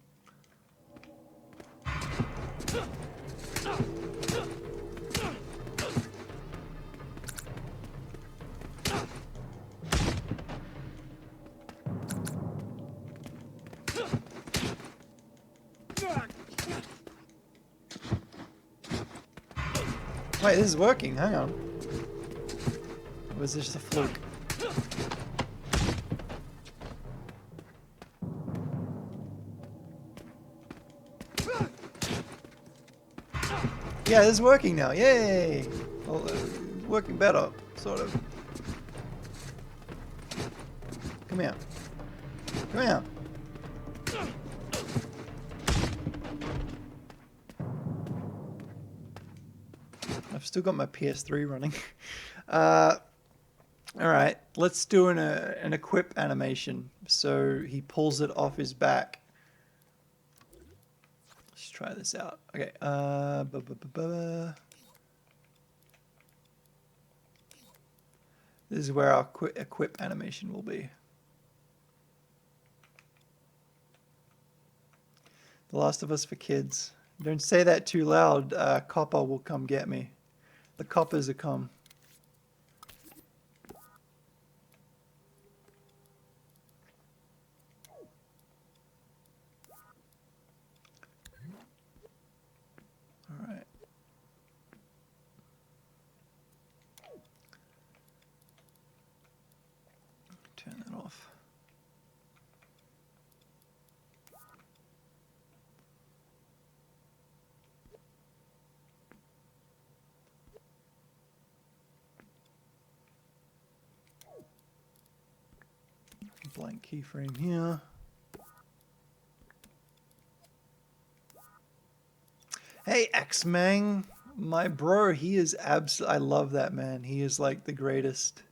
[SPEAKER 1] Wait, this is working, hang on. Or was this just a fluke? Yeah, this is working now, yay! Well, working better, sort of. Come here. Come here. I've still got my PS3 running. Alright, let's do an equip animation. So he pulls it off his back. Let's try this out. Okay, this is where our equip animation will be. The Last of Us for kids. Don't say that too loud. Copper will come get me. The coppers are come. Alright. Turn that off. Blank keyframe here. Hey, X-Mang, my bro, he is I love that man. He is like the greatest.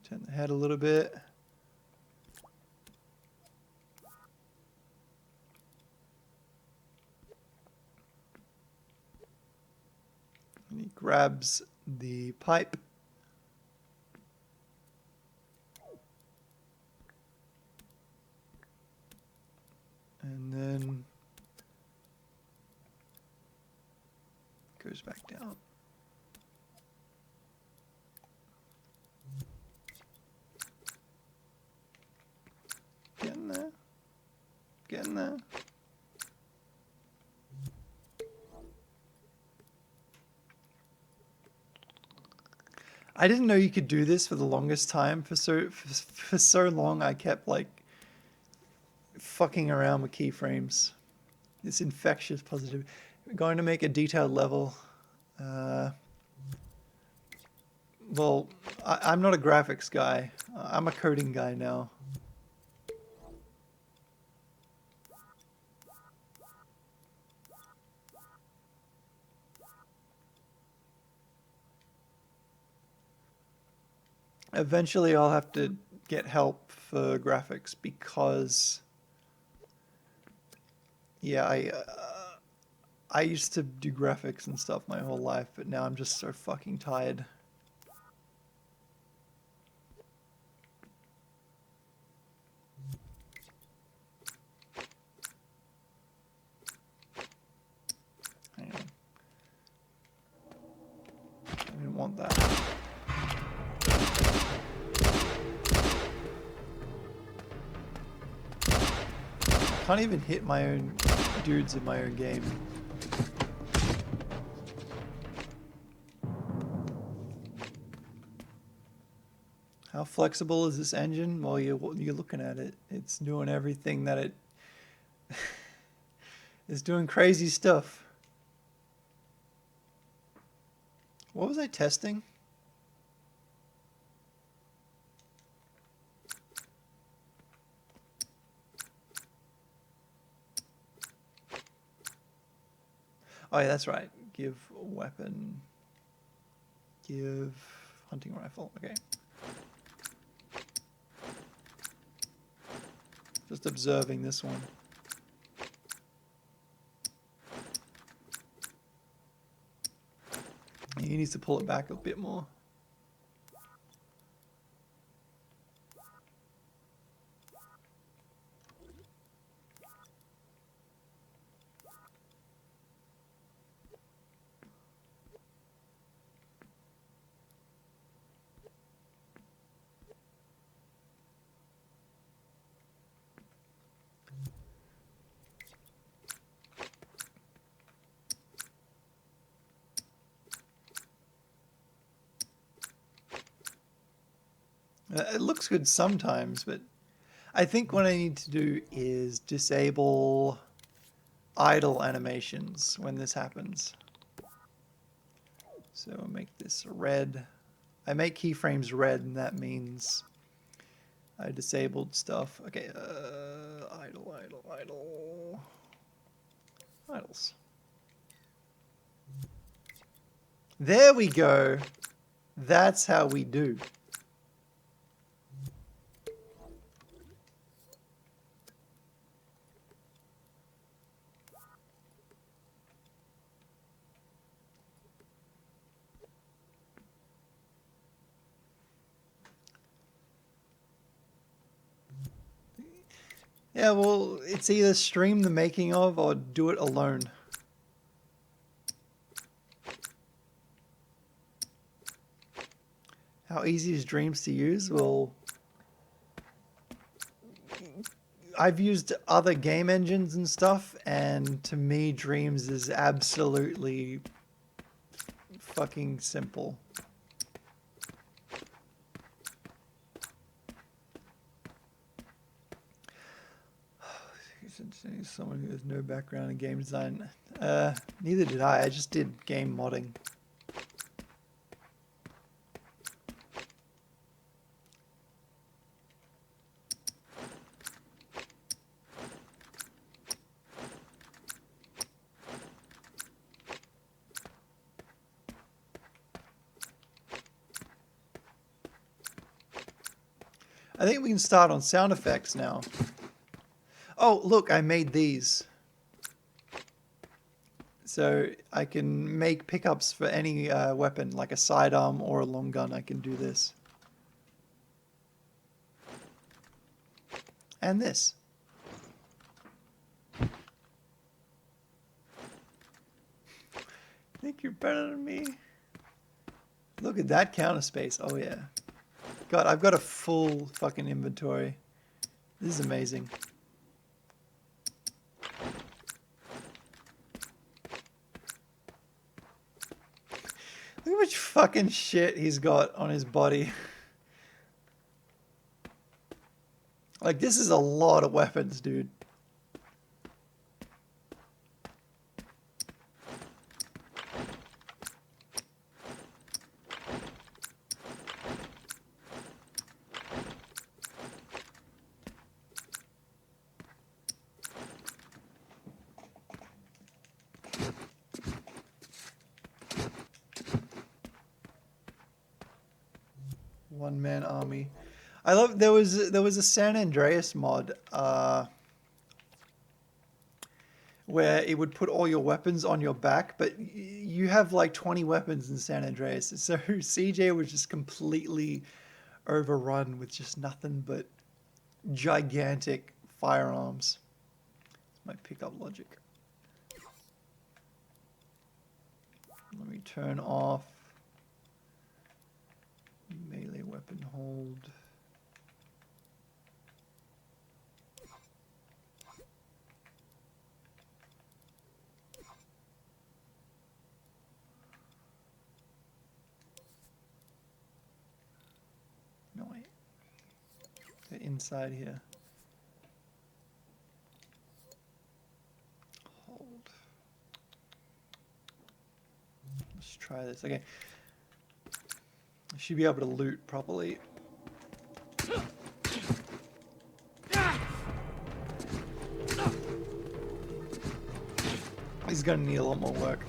[SPEAKER 1] Turn the head a little bit. And he grabs the pipe. And then goes back down. Getting there. Getting there. I didn't know you could do this for the longest time. For so long, I kept like fucking around with keyframes. This infectious positivity. We're going to make a detailed level. Well, I'm not a graphics guy. I'm a coding guy now. Eventually, I'll have to get help for graphics because, yeah, I used to do graphics and stuff my whole life, but now I'm just so fucking tired. Hang on. I didn't want that. I can't even hit my own dudes in my own game. How flexible is this engine? Well, you're looking at it. It's doing everything that it is doing crazy stuff. What was I testing? Oh yeah, that's right. Give weapon. Give hunting rifle. Okay. Just observing this one. He needs to pull it back a bit more. It looks good sometimes, but I think what I need to do is disable idle animations when this happens. So I'll make this red. I make keyframes red, and that means I disabled stuff. Okay, idles. There we go. That's how we do. Yeah, well, it's either stream the making of or do it alone. How easy is Dreams to use? Well, I've used other game engines and stuff, and to me, Dreams is absolutely fucking simple. Someone who has no background in game design. Neither did I just did game modding. I think we can start on sound effects now. Oh, look, I made these. So I can make pickups for any weapon, like a sidearm or a long gun. I can do this. And this. Think you're better than me? Look at that counter space. Oh yeah. God, I've got a full fucking inventory. This is amazing. Look how much fucking shit he's got on his body. Like, this is a lot of weapons, dude. One-man army. I love there was a San Andreas mod where it would put all your weapons on your back, but you have like 20 weapons in San Andreas. So CJ was just completely overrun with just nothing but gigantic firearms. It's my pickup logic. Let me turn off melee weapon hold. No, wait. They're inside here. Hold. Let's try this. Okay. I should be able to loot properly. He's gonna need a lot more work.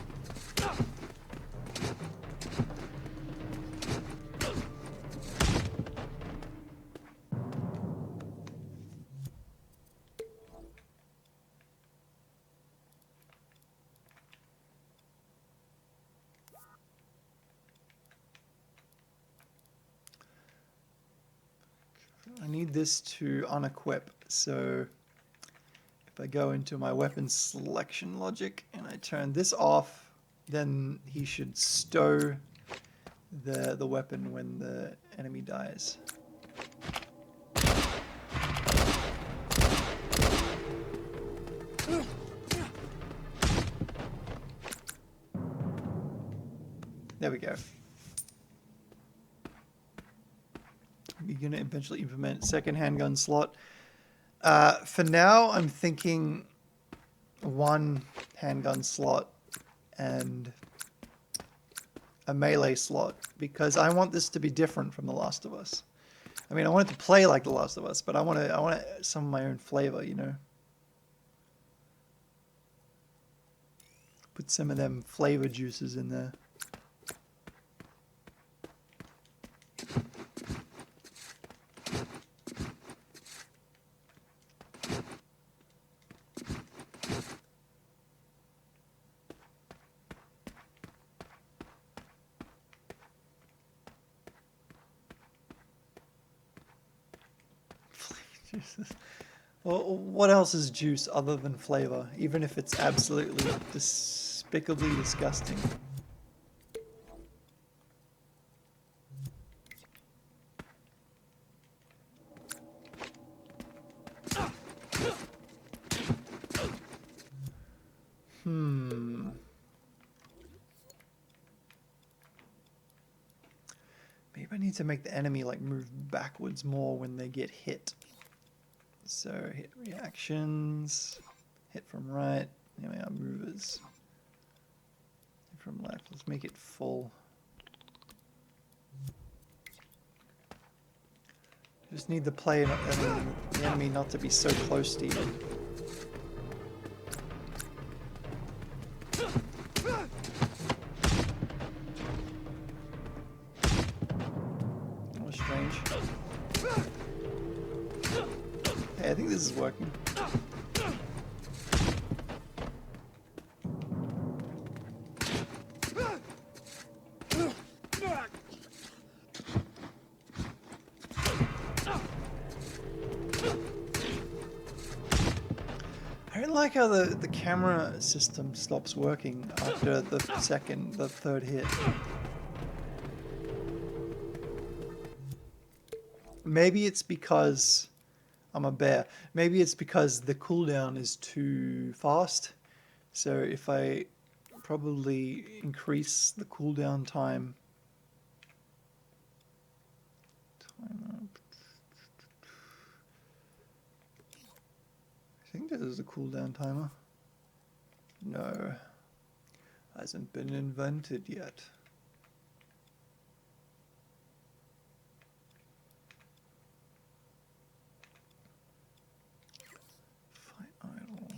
[SPEAKER 1] I need this to unequip, so if I go into my weapon selection logic and I turn this off, then he should stow the weapon when the enemy dies. There we go. We're going to eventually implement second handgun slot. For now, I'm thinking one handgun slot and a melee slot, because I want this to be different from The Last of Us. I mean, I want it to play like The Last of Us, but I want some of my own flavor, you know. Put some of them flavor juices in there. Well, what else is juice other than flavor, even if it's absolutely despicably disgusting? Maybe I need to make the enemy like move backwards more when they get hit. So hit reactions, hit from right, here we are, movers. Hit from left, let's make it full. Just need the player, the enemy not to be so close to you. Oh, strange. Hey, I think this is working. I like how the camera system stops working after the third hit. Maybe it's because I'm a bear. Maybe it's because the cooldown is too fast. So if I probably increase the cooldown time. I think this is a cooldown timer. No, hasn't been invented yet. Fight idle.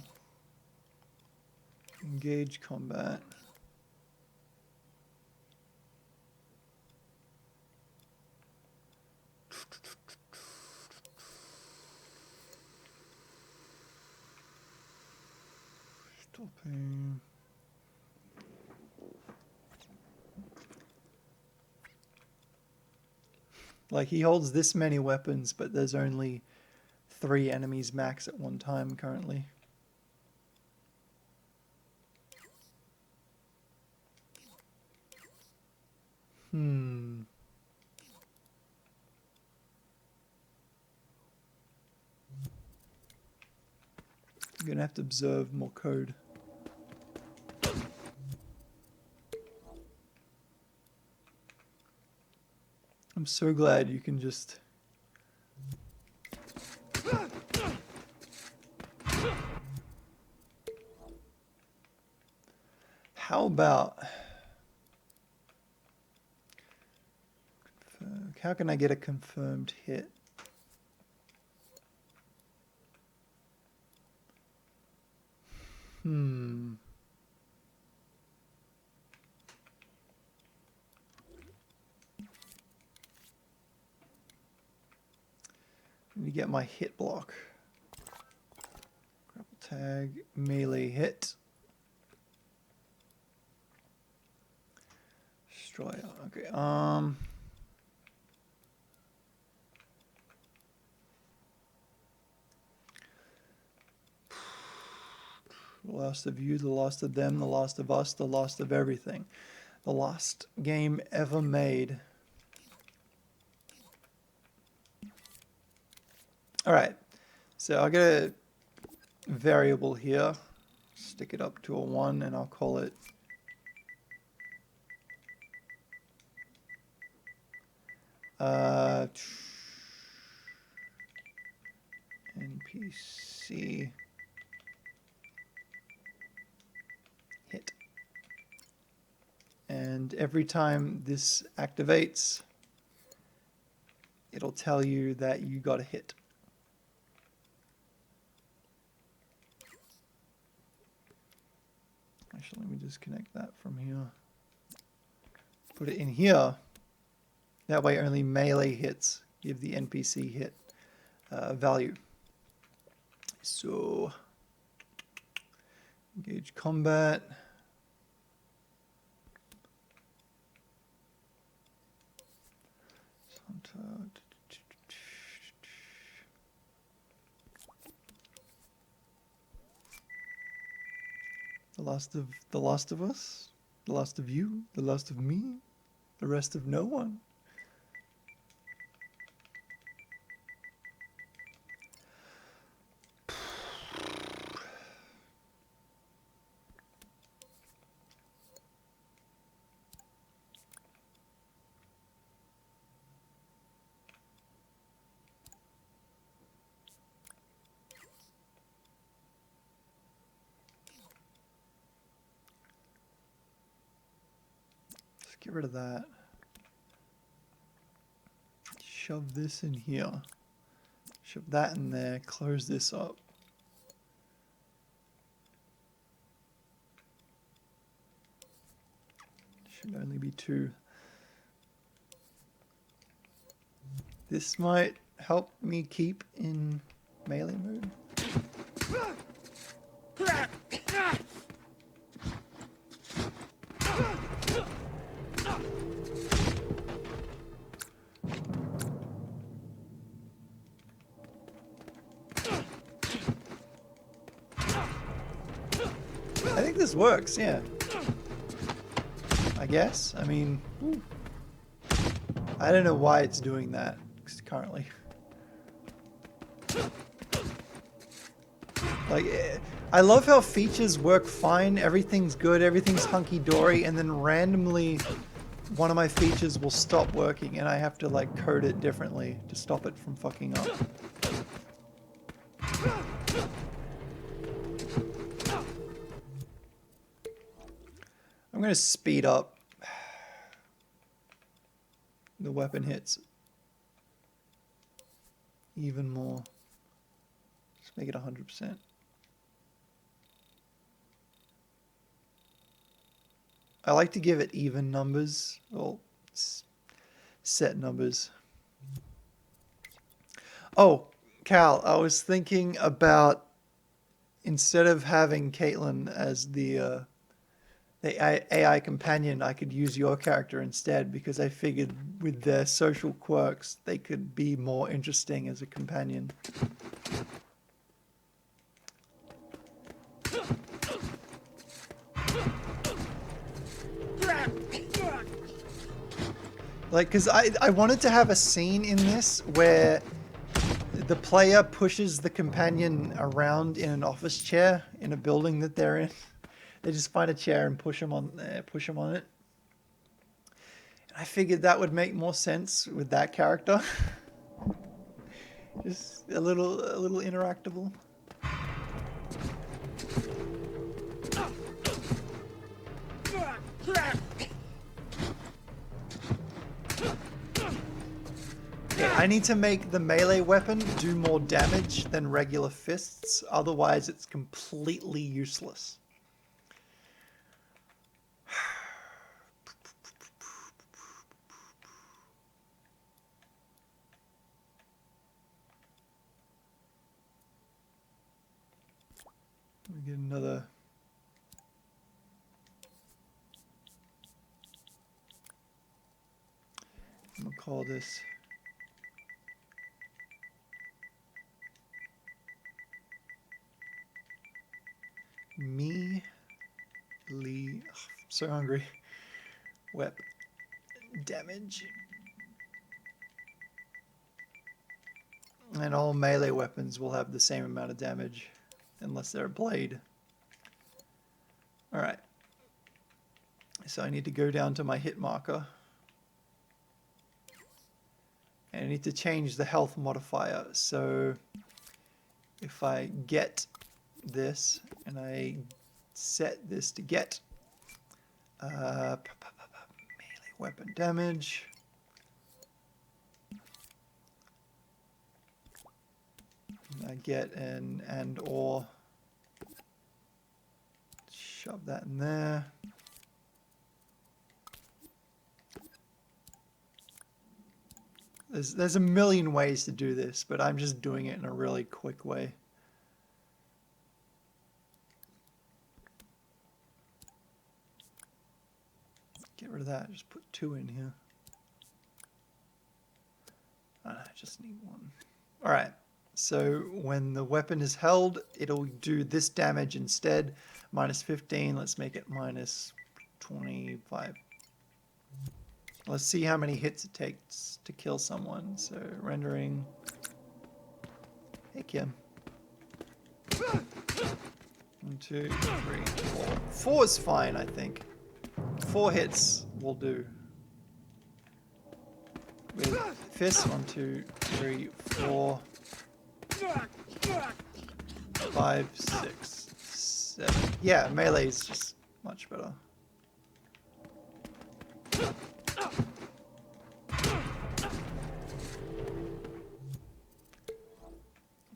[SPEAKER 1] Engage combat. Stopping. Like, he holds this many weapons, but there's only 3 enemies max at one time currently. I'm gonna have to observe more code. I'm so glad you can just... How about... How can I get a confirmed hit? Let me get my hit block. Grapple tag, melee hit. Destroyer, okay, the last of you, the last of them, the last of us, the last of everything. The last game ever made. Alright, so I'll get a variable here, stick it up to a 1, and I'll call it NPC hit. And every time this activates, it'll tell you that you got a hit. Actually, let me disconnect that from here. Put it in here. That way only melee hits give the NPC hit value. So, engage combat. The last of us, the last of you, the last of me, the rest of no one. Get rid of that. Shove this in here. Shove that in there. Close this up. Should only be 2. This might help me keep in melee mode. this works, yeah. I guess. I mean, I don't know why it's doing that currently. Like, I love how features work fine, everything's good, everything's hunky-dory, and then randomly one of my features will stop working and I have to like code it differently to stop it from fucking up. I'm gonna speed up the weapon hits even more. Just make it 100%. I like to give it even numbers, well, set numbers. Oh, Cal, I was thinking about, instead of having Caitlin as the AI companion, I could use your character instead, because I figured with their social quirks, they could be more interesting as a companion. Like, because I wanted to have a scene in this where the player pushes the companion around in an office chair in a building that they're in. They just find a chair and push them on it. And I figured that would make more sense with that character. Just a little interactable. Yeah, I need to make the melee weapon do more damage than regular fists, otherwise it's completely useless. Let me get another. I'm gonna call this me Lee. Oh, I'm so hungry. Wep damage. And all melee weapons will have the same amount of damage unless they're a blade. Alright. So I need to go down to my hit marker. And I need to change the health modifier. So if I get this and I set this to get melee weapon damage. I get an and or. Shove that in there. There's a million ways to do this, but I'm just doing it in a really quick way. Get rid of that, just put 2 in here. I just need 1. Alright, so when the weapon is held, it'll do this damage instead. Minus 15, let's make it minus 25. Let's see how many hits it takes to kill someone. So rendering. Hey Kim. 1, 2, 3, 4. 4 is fine, I think. 4 hits will do. With fists, 1, 2, 3, 4, 5, 6, 7. Yeah, melee is just much better.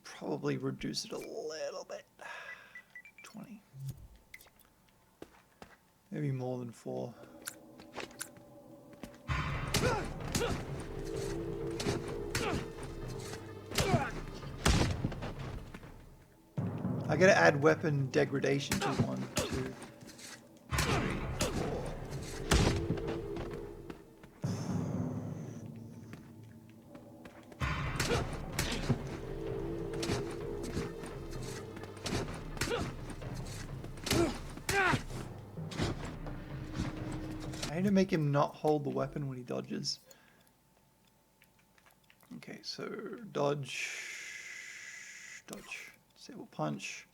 [SPEAKER 1] Probably reduce it a little bit. 20. Maybe more than 4. I gotta add weapon degradation to 1, 2, 3, 4. to make him not hold the weapon when he dodges. Okay, so dodge, dodge, disable punch.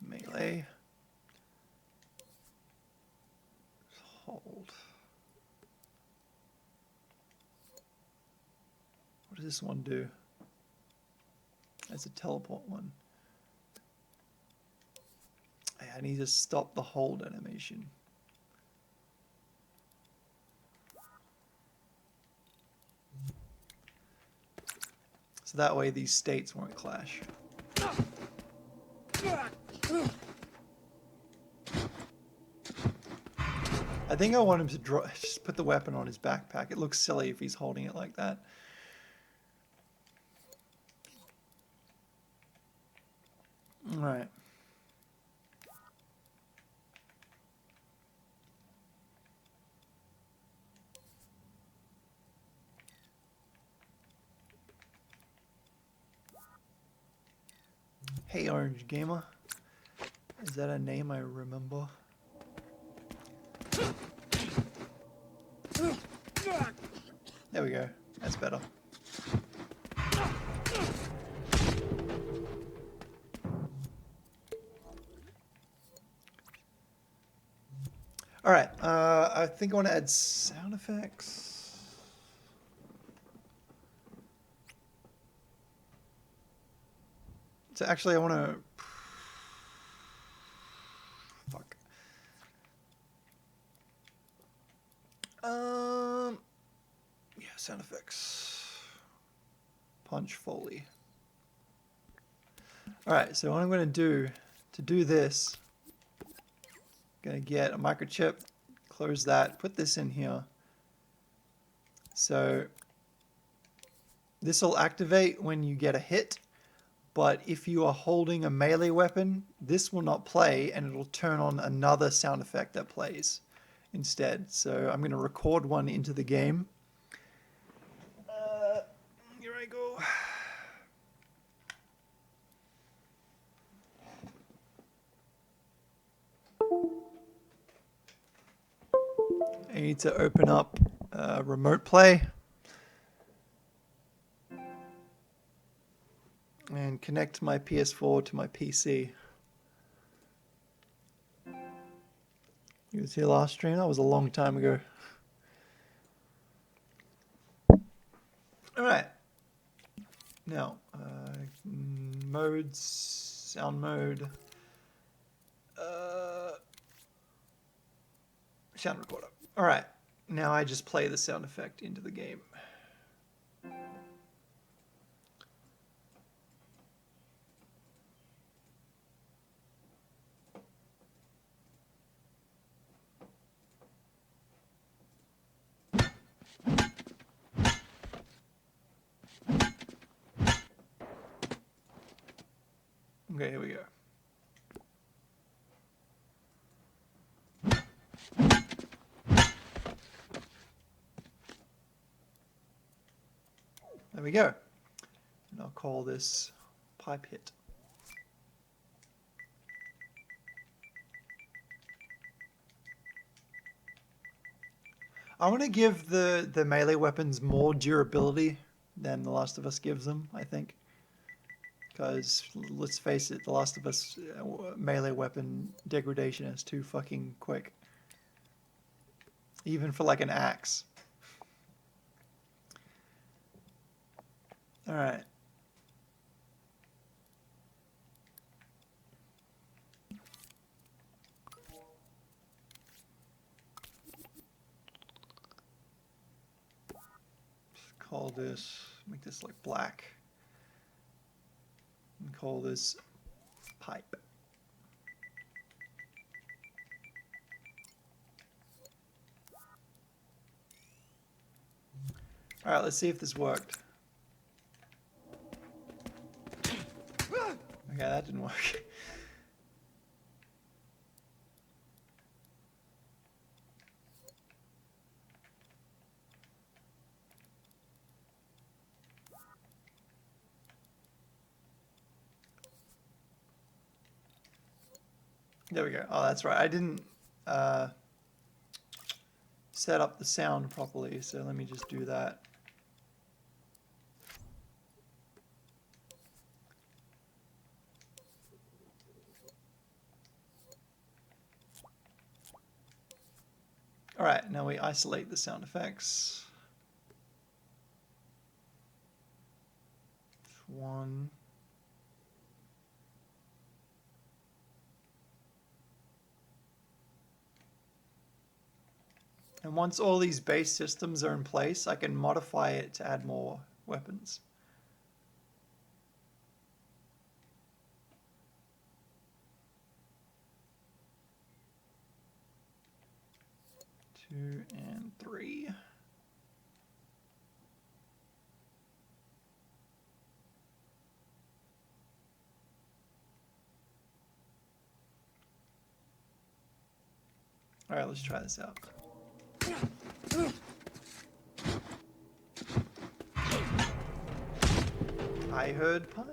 [SPEAKER 1] Melee. Hold. What does this one do? That's a teleport one. I need to stop the hold animation. So that way these states won't clash. I think I want him to just put the weapon on his backpack. It looks silly if he's holding it like that. All right. Hey, Orange Gamer. Is that a name I remember? There we go. That's better. All right. I think I want to add sound effects. So actually, I want to. Fuck. Yeah, sound effects. Punch Foley. All right. So what I'm going to do this, going to get a microchip, close that, put this in here. So this will activate when you get a hit. But if you are holding a melee weapon, this will not play and it'll turn on another sound effect that plays instead. So I'm going to record one into the game. Here I go. I need to open up remote play and connect my PS4 to my PC. You was here last stream? That was a long time ago. All right. Now, modes, sound mode, sound recorder. All right. Now I just play the sound effect into the game. Okay, here we go. There we go. And I'll call this pipe hit. I want to give the melee weapons more durability than The Last of Us gives them, I think. Because, let's face it, The Last of Us melee weapon degradation is too fucking quick. Even for like an axe. Alright. Call this, make this like black. And call this pipe. Alright, let's see if this worked. Okay, that didn't work. There we go. Oh, that's right. I didn't set up the sound properly, so let me just do that. All right, now we isolate the sound effects. One. And once all these base systems are in place, I can modify it to add more weapons. Two and three. All right, let's try this out. I heard pipe.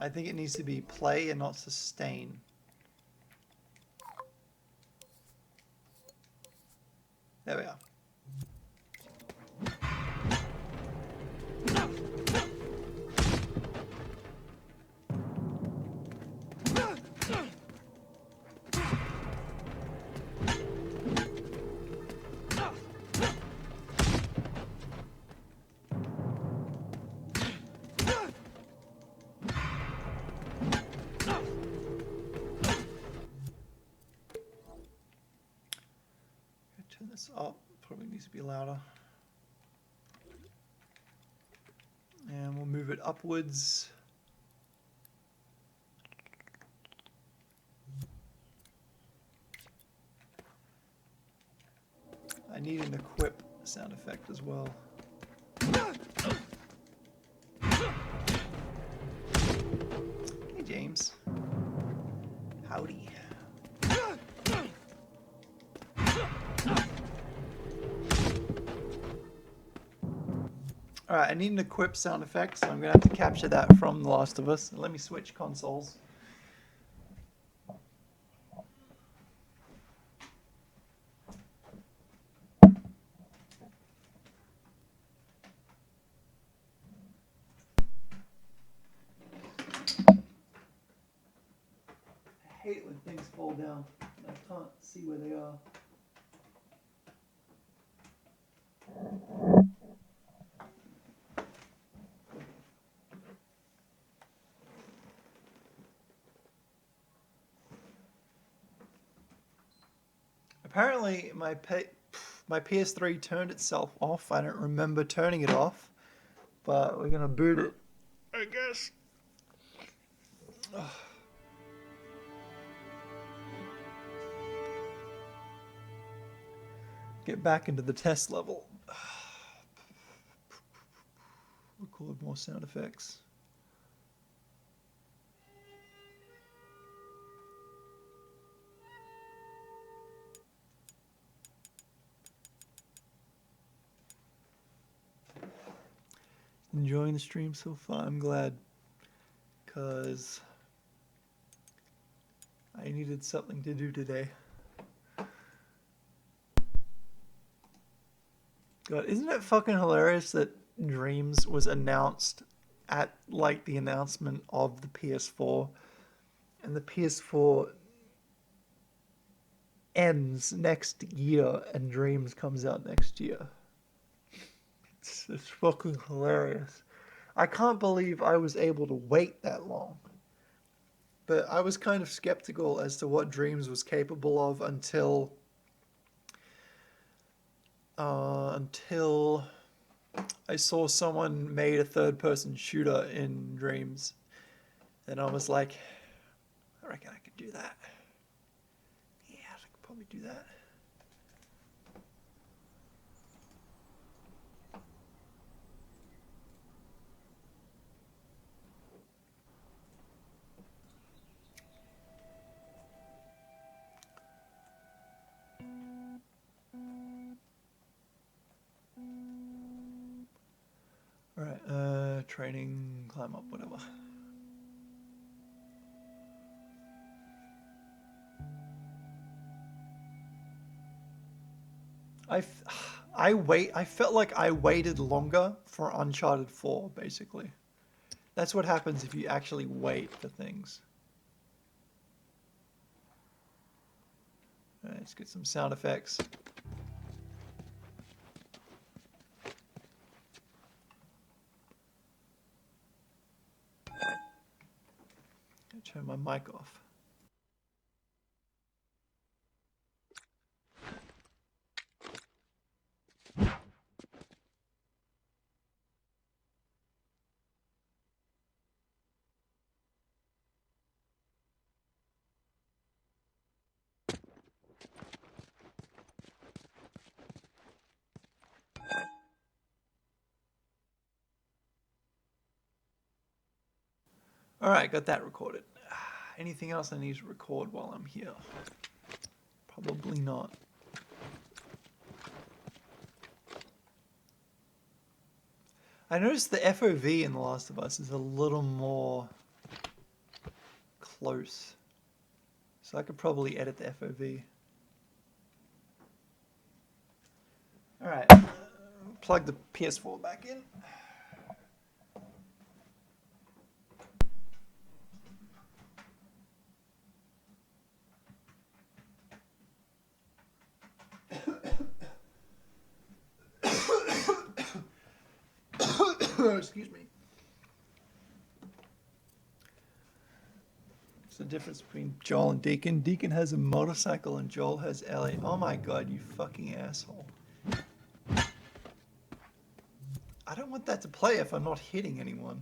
[SPEAKER 1] I think it needs to be play and not sustain. There we are. Turn this up, probably needs to be louder. And we'll move it upwards. I need an equip sound effect as well. Hey James. Howdy. Alright, I need an equip sound effect, so I'm going to have to capture that from The Last of Us. Let me switch consoles. I hate when things fall down and I can't see where they are. Apparently my PS3 turned itself off. I don't remember turning it off, but we're gonna boot it, I guess. Ugh. Get back into the test level. Record more sound effects. Enjoying the stream so far. I'm glad, because I needed something to do today. God, isn't it fucking hilarious that Dreams was announced at like the announcement of the PS4, and the PS4 ends next year and Dreams comes out next year. It's fucking hilarious. I can't believe I was able to wait that long. But I was kind of skeptical as to what Dreams was capable of until I saw someone made a third-person shooter in Dreams, and I was like, I reckon I could do that. Yeah, I could probably do that. Alright, training, climb up, whatever. I felt like I waited longer for Uncharted 4, basically. That's what happens if you actually wait for things. All right, let's get some sound effects. Turn my mic off. All right, got that recorded. Anything else I need to record while I'm here? Probably not. I noticed the FOV in The Last of Us is a little more close. So I could probably edit the FOV. Alright, plug the PS4 back in. Excuse me. What's the difference between Joel and Deacon? Deacon has a motorcycle and Joel has Ellie. Oh my god, you fucking asshole. I don't want that to play if I'm not hitting anyone.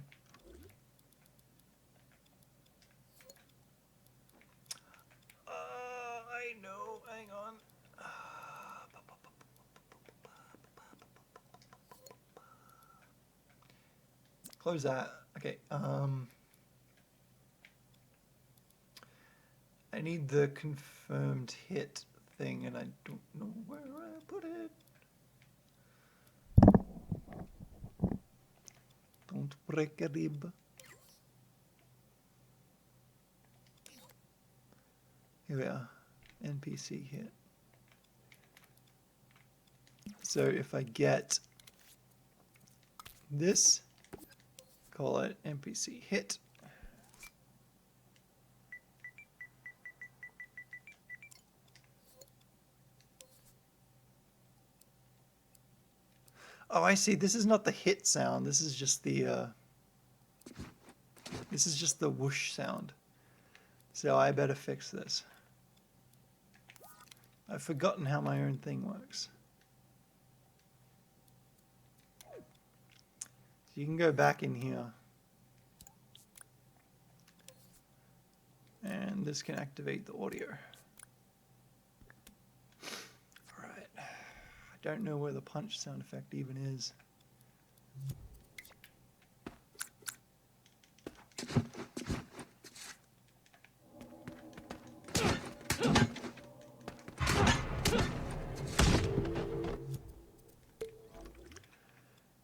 [SPEAKER 1] I know. Hang on. Close that. Okay. I need the confirmed hit thing, and I don't know where I put it. Don't break a rib. Here we are. NPC hit. So if I get this, call it NPC hit. Oh, I see. This is not the hit sound. This is just the whoosh sound. So I better fix this. I've forgotten how my own thing works. So you can go back in here. And this can activate the audio. Alright. I don't know where the punch sound effect even is.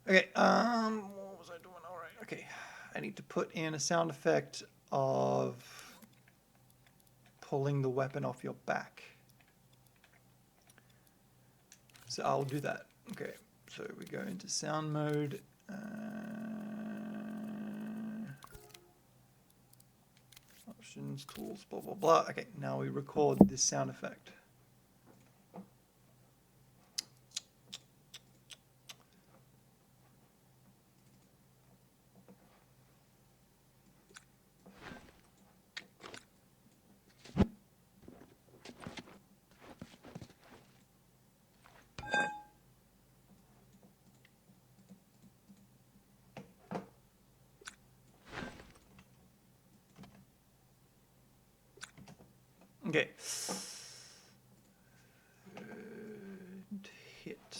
[SPEAKER 1] Okay, what was I doing? All right, okay. I need to put in a sound effect of pulling the weapon off your back. So I'll do that. Okay, so we go into sound mode. Options, tools, blah, blah, blah. Okay, now we record this sound effect. Okay. And hit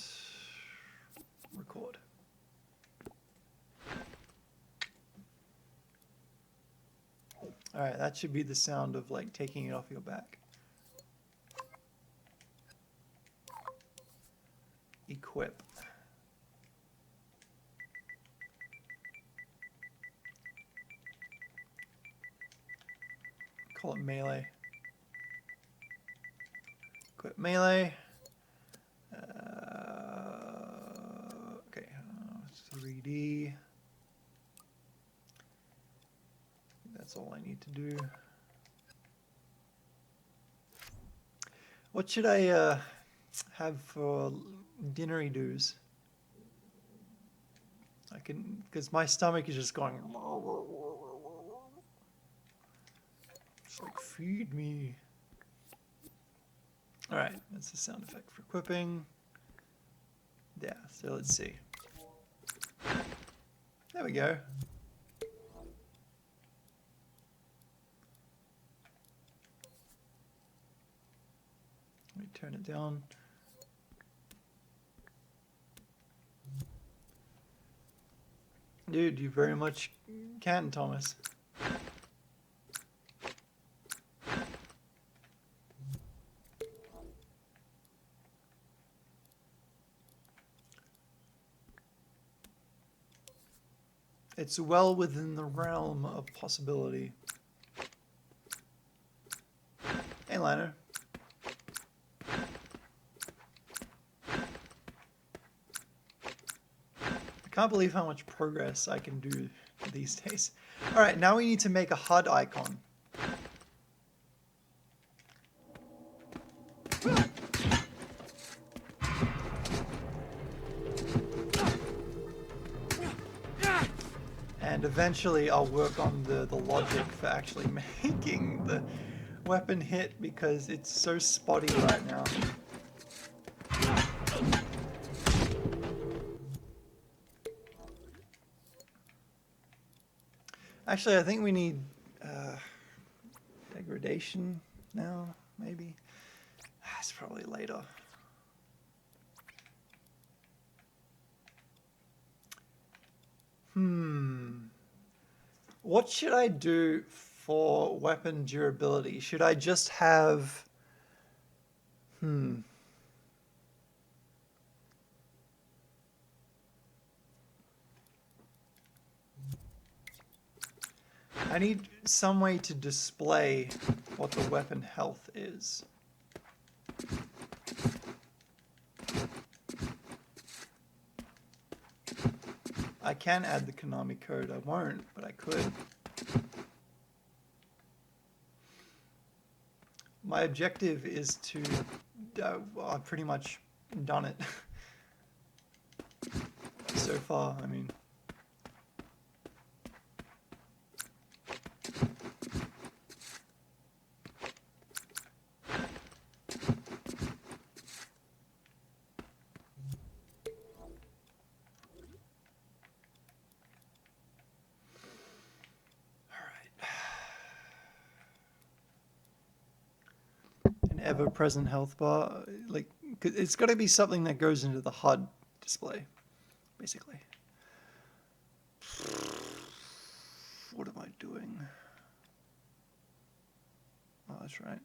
[SPEAKER 1] record. All right, that should be the sound of like taking it off your back. Equip. Call it melee. Equip melee. 3D. That's all I need to do. What should I have for dinnery do's? I can, because my stomach is just going. It's like, feed me. All right, that's the sound effect for equipping. Yeah, so let's see. There we go. Let me turn it down. Dude, you very much can, Thomas. It's well within the realm of possibility. Hey, Liner. I can't believe how much progress I can do these days. All right, now we need to make a HUD icon. And eventually I'll work on the logic for actually making the weapon hit because it's so spotty right now. Actually, I think we need degradation now, maybe. That's probably later. What should I do for weapon durability? Should I just have... I need some way to display what the weapon health is. I can add the Konami code. I won't, but I could. My objective is to... well, I've pretty much done it. So far, I mean... ever-present health bar, like, it's got to be something that goes into the HUD display, basically. What am I doing? Oh, that's right.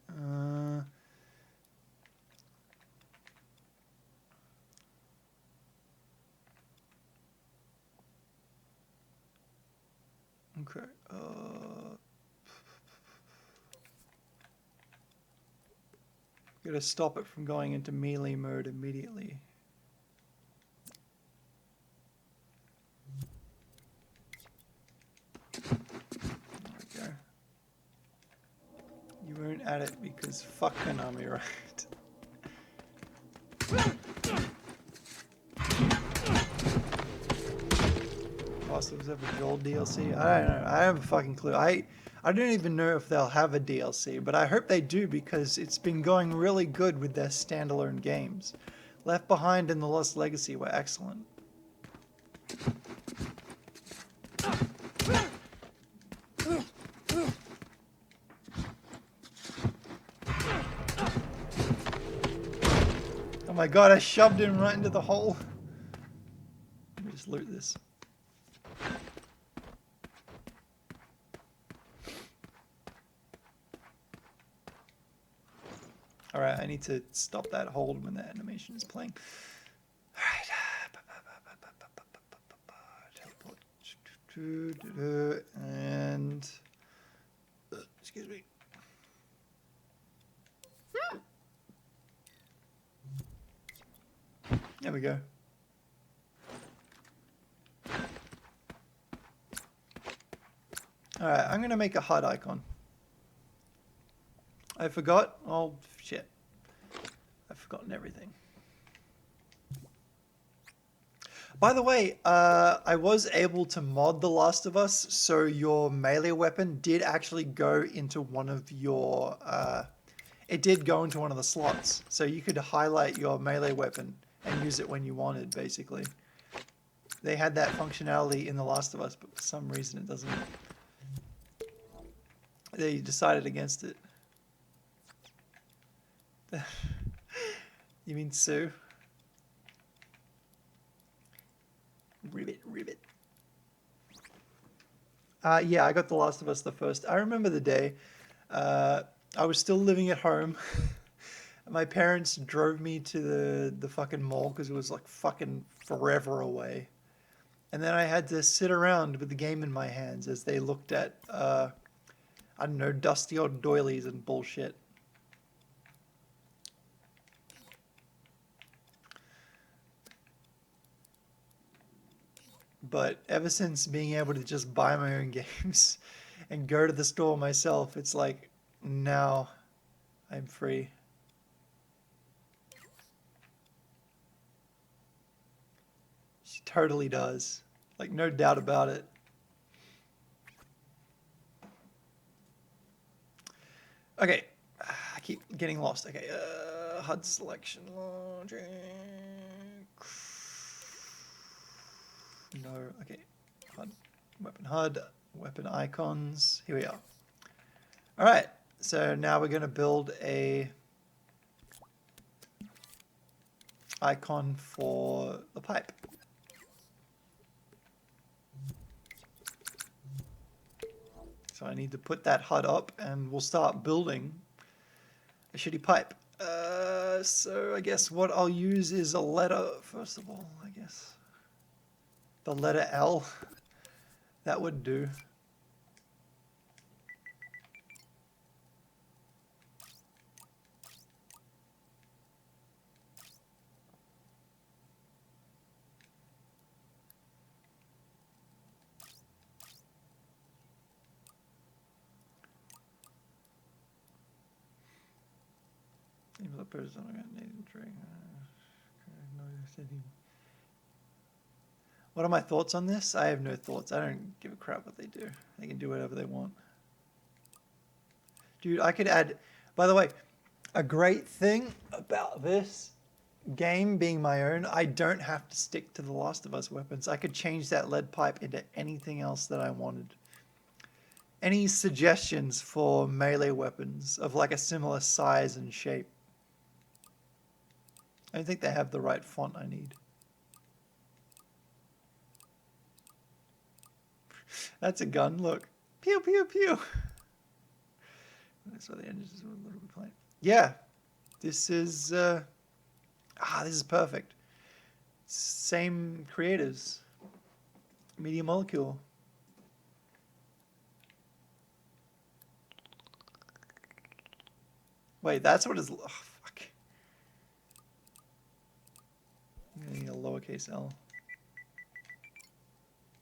[SPEAKER 1] Okay. Gotta stop it from going into melee mode immediately. There we go. You won't add it because fuck Konami, right? Last of Us Ever Joel DLC? I don't know. I have a fucking clue. I don't even know if they'll have a DLC, but I hope they do because it's been going really good with their standalone games. Left Behind and The Lost Legacy were excellent. Oh my god, I shoved him right into the hole. Let me just loot this. Alright, I need to stop that hold when that animation is playing. Alright. Teleport. And... excuse me. There we go. Alright, I'm gonna make a HUD icon. I forgot. Oh, shit. I've forgotten everything. By the way, I was able to mod The Last of Us, so your melee weapon did actually go into one of your... it did go into one of the slots, so you could highlight your melee weapon and use it when you wanted, basically. They had that functionality in The Last of Us, but for some reason it doesn't... They decided against it. You mean Sue? Ribbit, ribbit. Yeah, I got The Last of Us the first. I remember the day. I was still living at home. My parents drove me to the fucking mall because it was like fucking forever away. And then I had to sit around with the game in my hands as they looked at, I don't know, dusty old doilies and bullshit. But ever since being able to just buy my own games and go to the store myself, it's like, now I'm free. She totally does. Like, no doubt about it. Okay. I keep getting lost. Okay. HUD selection logic. No. Okay. HUD. HUD. Weapon icons. Here we are. All right. So now we're going to build a icon for the pipe. So I need to put that HUD up and we'll start building a shitty pipe. So I guess what I'll use is a letter, first of all, I guess. The letter L. That would do. What are my thoughts on this? I have no thoughts. I don't give a crap what they do. They can do whatever they want. Dude, I could add... By the way, a great thing about this game being my own, I don't have to stick to the Last of Us weapons. I could change that lead pipe into anything else that I wanted. Any suggestions for melee weapons of like a similar size and shape? I don't think they have the right font I need. That's a gun, look. Pew, pew, pew. That's why the engines are a little bit plain. Yeah, this is... this is perfect. Same creators. Media Molecule. Wait, that's what is... Oh, fuck. I'm gonna need a lowercase L.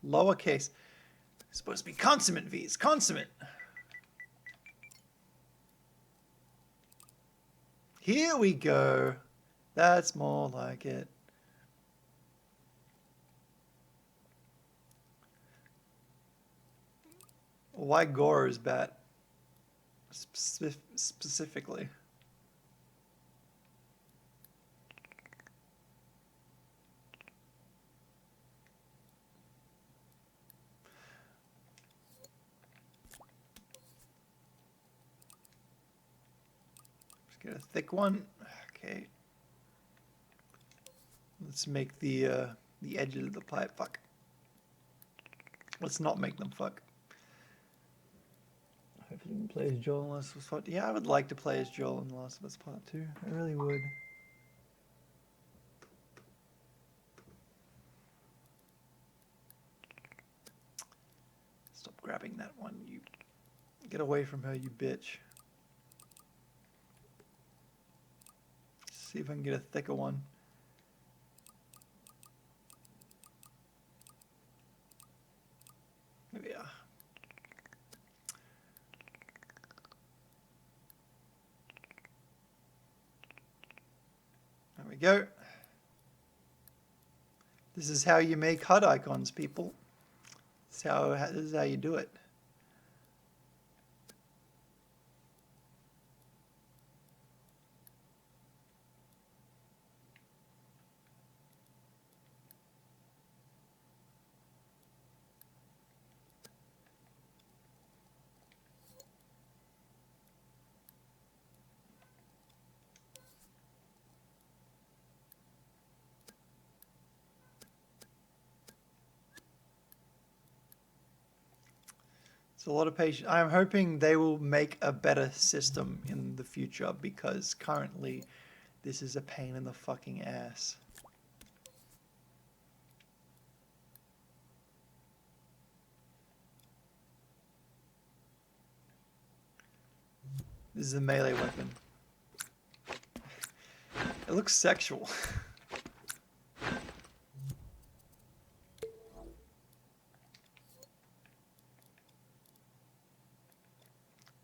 [SPEAKER 1] Lowercase. It's supposed to be consummate V's. Consummate. Here we go. That's more like it. Why Gore's bat? Specifically. Let's get a thick one. Okay. Let's make the edges of the pipe fuck. Let's not make them fuck. Hopefully we can play as Joel in Last of Us Part 2. Yeah, I would like to play as Joel in The Last of Us Part 2. I really would. Stop grabbing that one, you... Get away from her, you bitch. See if I can get a thicker one. There we are. we go. This is how you make HUD icons, people. This is how you do it. It's a lot of patience. I'm hoping they will make a better system in the future because currently this is a pain in the fucking ass. This is a melee weapon. It looks sexual.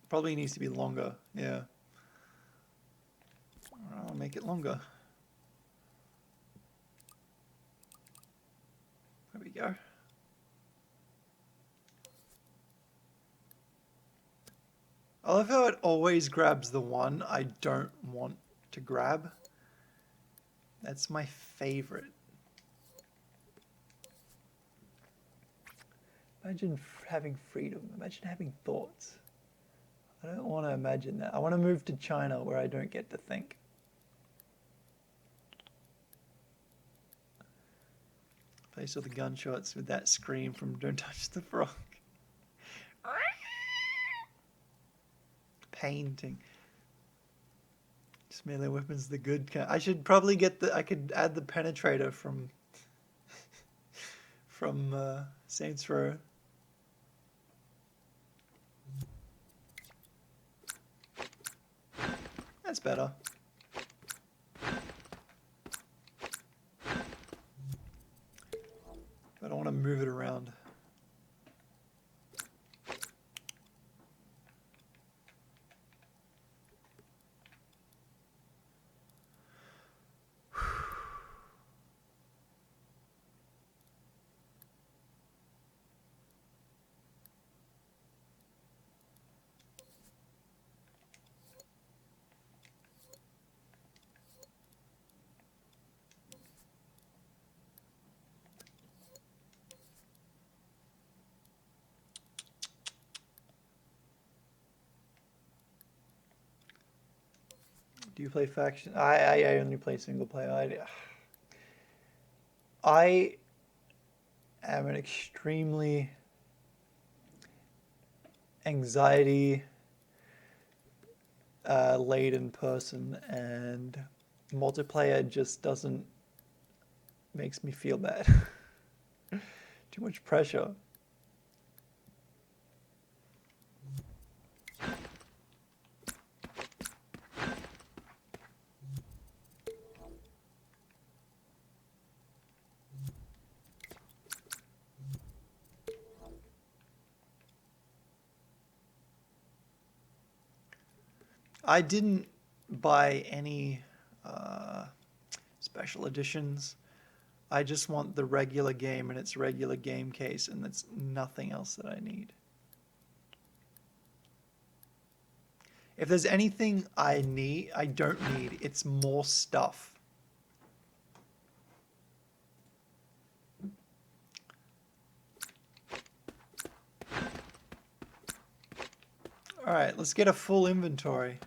[SPEAKER 1] Probably needs to be longer, yeah. I'll make it longer. There we go. I love how it always grabs the one I don't want to grab. That's my favorite. Imagine having freedom. Imagine having thoughts. I don't want to imagine that. I want to move to China where I don't get to think. Place all the gunshots with that scream from Don't Touch the Frog. Painting. Just melee weapons, the good kind. I should probably get the. I could add the penetrator from Saints Row. That's better. But I want to move it around. Do you play faction? I only play single player. I am an extremely anxiety laden person, and multiplayer just doesn't makes me feel bad. Too much pressure. I didn't buy any special editions. I just want the regular game and its regular game case, and that's nothing else that I need. If there's anything I don't need, it's more stuff. All right, let's get a full inventory.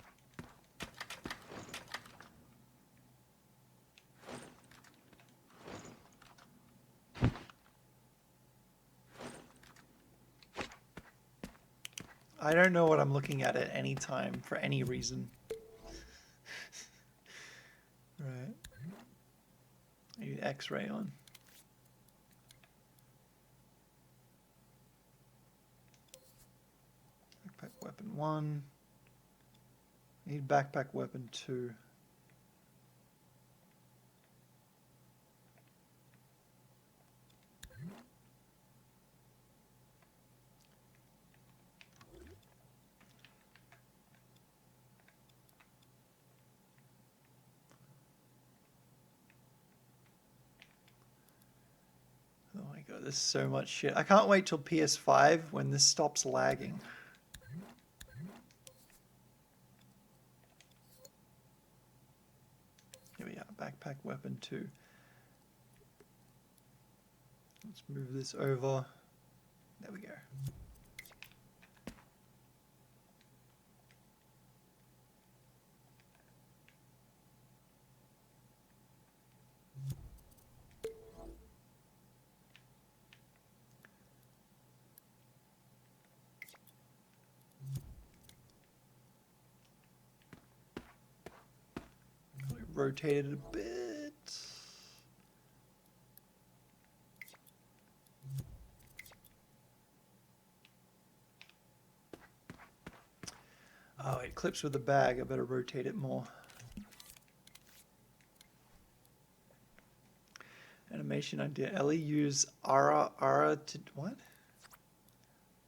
[SPEAKER 1] I don't know what I'm looking at any time for any reason. Right. I need X-ray on. Backpack weapon 1. I need backpack weapon 2. there's so much shit. I can't wait till PS5 when this stops lagging. Here we are, backpack weapon 2. Let's move this over. There we go. Rotate it a bit. Oh, it clips with the bag. I better rotate it more. Animation idea. Ellie use Ara to what?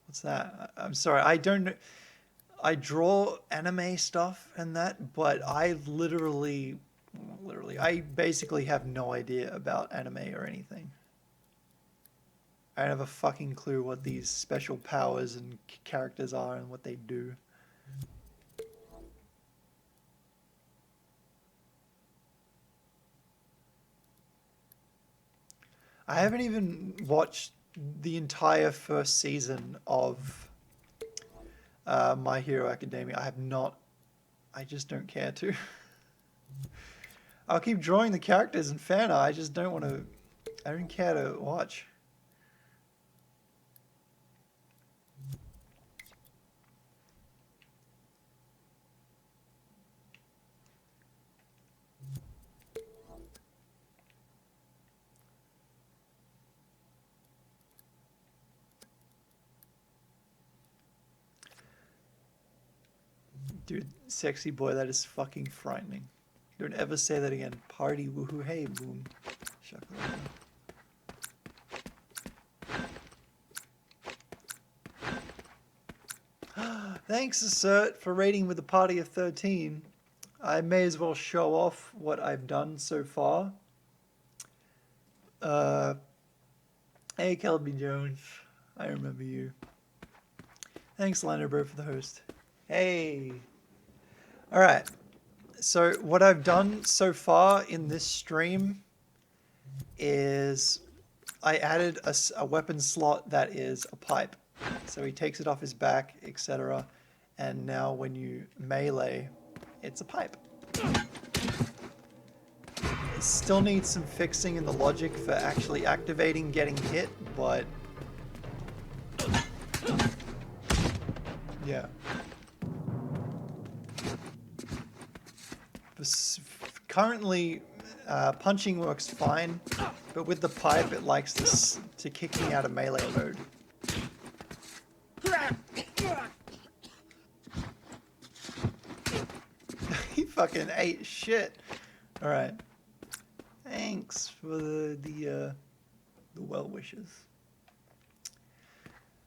[SPEAKER 1] What's that? I'm sorry. I don't know. I draw anime stuff and that, but I I basically have no idea about anime or anything. I don't have a fucking clue what these special powers and characters are and what they do. I haven't even watched the entire first season of My Hero Academia. I have not. I just don't care to. I'll keep drawing the characters and fan art. I just don't want to. I don't care to watch. Dude, sexy boy, that is fucking frightening. Don't ever say that again. Party, woohoo, hey, boom. Shakalaka. Thanks, Assert, for rating with a party of 13. I may as well show off what I've done so far. Hey, Kelby Jones. I remember you. Thanks, Landerbird, for the host. Hey. Alright. So, what I've done so far in this stream is I added a weapon slot that is a pipe. So he takes it off his back, etc. And now when you melee, it's a pipe. It still needs some fixing in the logic for actually activating getting hit, but yeah. Currently, punching works fine, but with the pipe it likes to kick me out of melee mode. He fucking ate shit. All right. Thanks for the well wishes.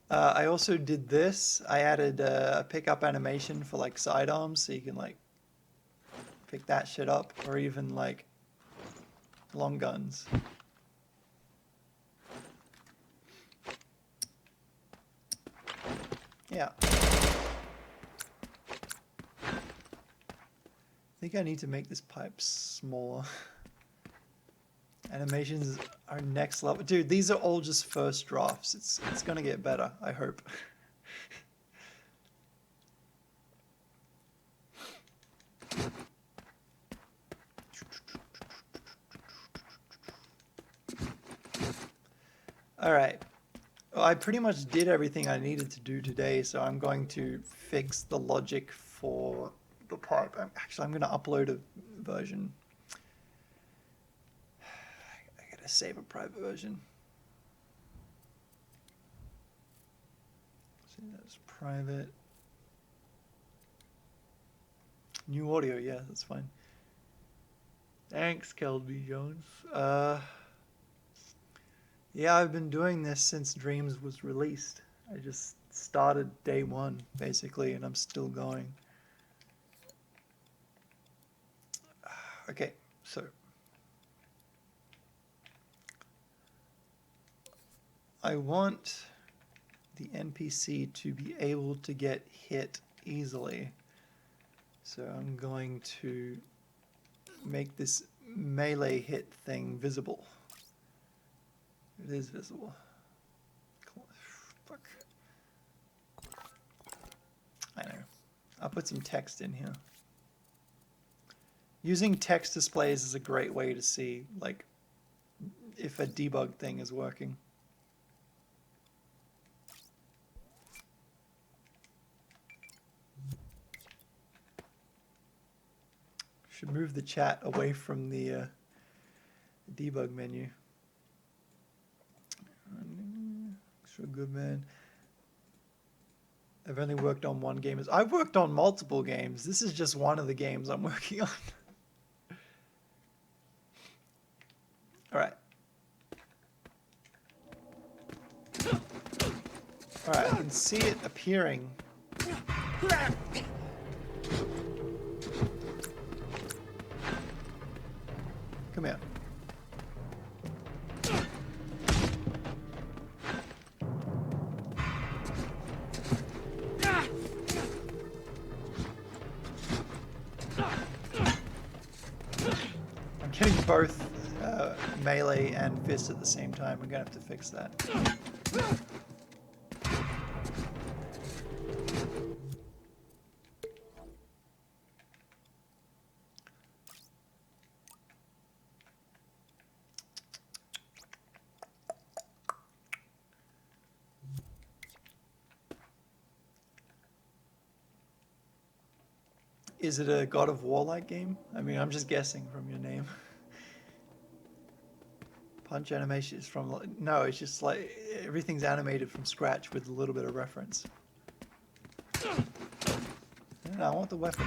[SPEAKER 1] I also did this. I added a pickup animation for like sidearms, so you can like pick that shit up, or even like long guns. Yeah. I think I need to make this pipe smaller. Animations are next level. Dude, these are all just first drafts. It's gonna get better, I hope. Alright. Well, I pretty much did everything I needed to do today, so I'm going to fix the logic for the pipe. Actually, I'm going to upload a version. I gotta save a private version. See, that's private. New audio, yeah, that's fine. Thanks, Kelby Jones. Yeah, I've been doing this since Dreams was released. I just started day one, basically, and I'm still going. Okay, so I want the NPC to be able to get hit easily. So I'm going to make this melee hit thing visible. It is visible. Fuck. I know. I'll put some text in here. Using text displays is a great way to see, like, if a debug thing is working. Should move the chat away from the debug menu. Extra good, man. I've only worked on one game. I've worked on multiple games. This is just one of the games I'm working on. All right. All right, I can see it appearing. Come here. I'm getting both melee and fist at the same time. We're gonna have to fix that. Is it a God of War-like game? I mean, I'm just guessing from your name. Punch animation is from... No, it's just like everything's animated from scratch with a little bit of reference. No, I want the weapon.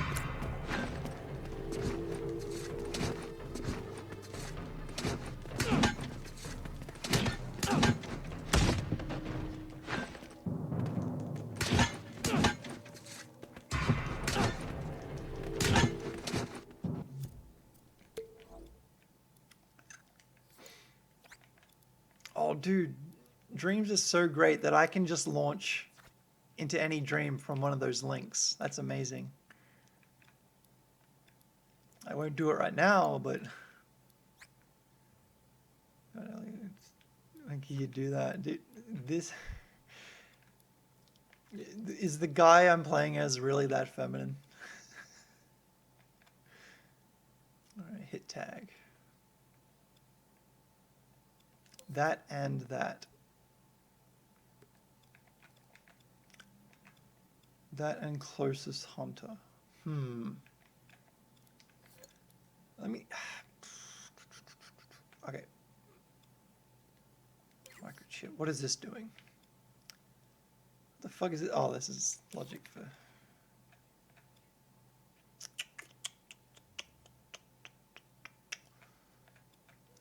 [SPEAKER 1] Oh, dude, dreams are so great that I can just launch into any dream from one of those links. That's amazing. I won't do it right now, but I think you do that. Dude, this is the guy I'm playing as really that feminine? All right, hit tag. That and that. That and closest hunter. Let me... Okay. Microchip. What is this doing? What the fuck is it? Oh, this is logic for...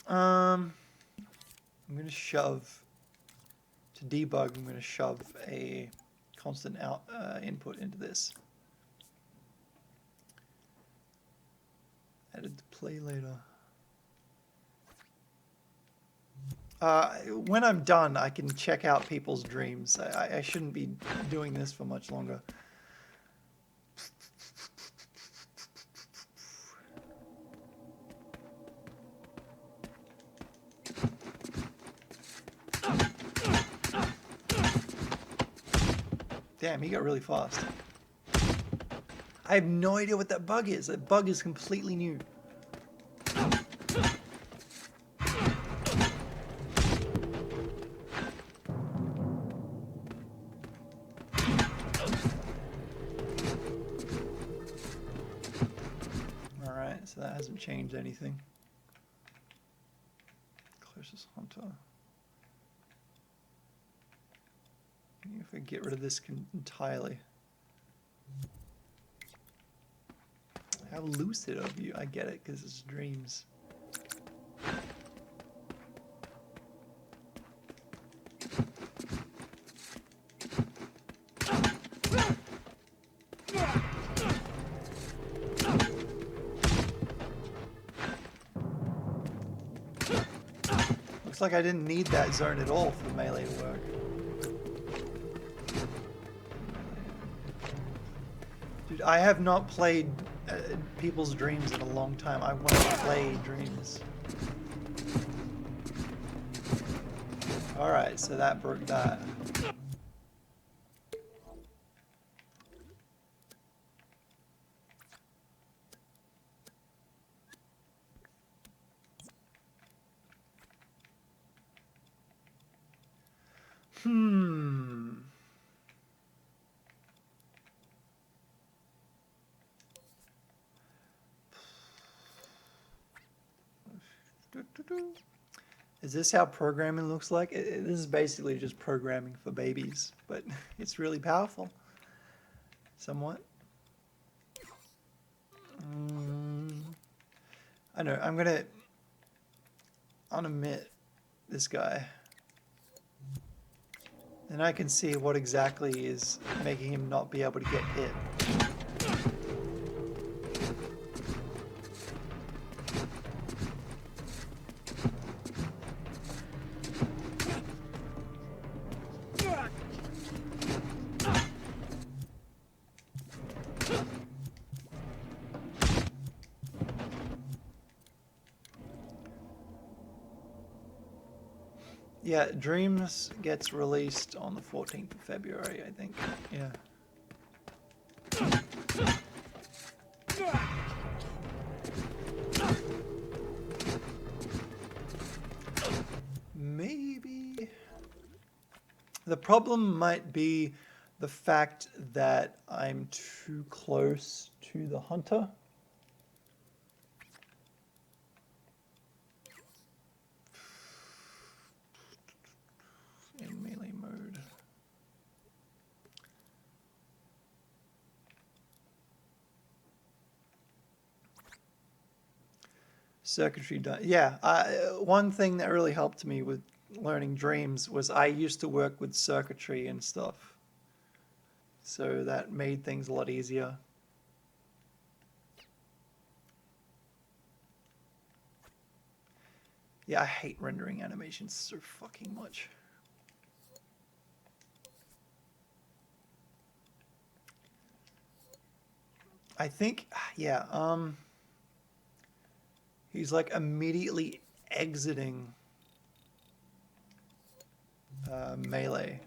[SPEAKER 1] I'm going to shove... To debug, I'm going to shove a constant input into this. Added to play later. When I'm done, I can check out people's dreams. I shouldn't be doing this for much longer. Damn, he got really fast. I have no idea what that bug is. That bug is completely new. Alright, so that hasn't changed anything. Closest hunter. If I get rid of this entirely. How lucid of you. I get it, because it's dreams. Looks like I didn't need that zone at all for melee to work. Dude, I have not played People's Dreams in a long time. I want to play Dreams. Alright, so that broke that. Is this how programming looks like? This is basically just programming for babies, but it's really powerful. Somewhat. I know, I'm gonna unemit this guy. And I can see what exactly is making him not be able to get hit. Yeah, Dreams gets released on the 14th of February, I think. Yeah. Maybe. The problem might be the fact that I'm too close to the hunter. In melee mode. Circuitry done. Yeah, one thing that really helped me with learning Dreams was I used to work with circuitry and stuff. So that made things a lot easier. Yeah, I hate rendering animations so fucking much. I think, yeah, he's like immediately exiting melee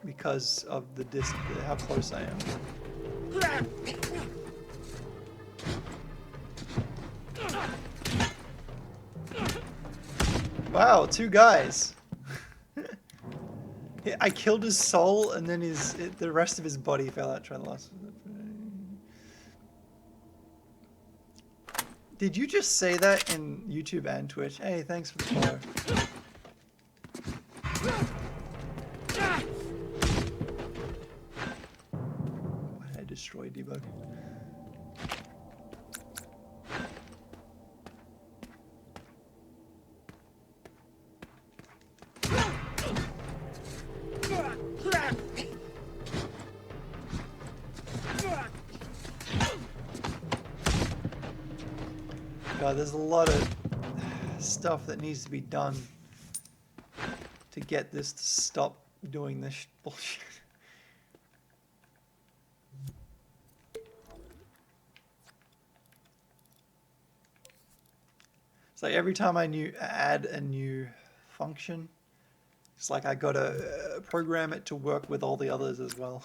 [SPEAKER 1] because of the how close I am. Wow, two guys. I killed his soul, and then the rest of his body fell out trying to last. Did you just say that in YouTube and Twitch? Hey, thanks for the follow. Why did I destroy Debug? God, there's a lot of stuff that needs to be done to get this to stop doing this bullshit. It's like every time I add a new function, it's like I gotta program it to work with all the others as well.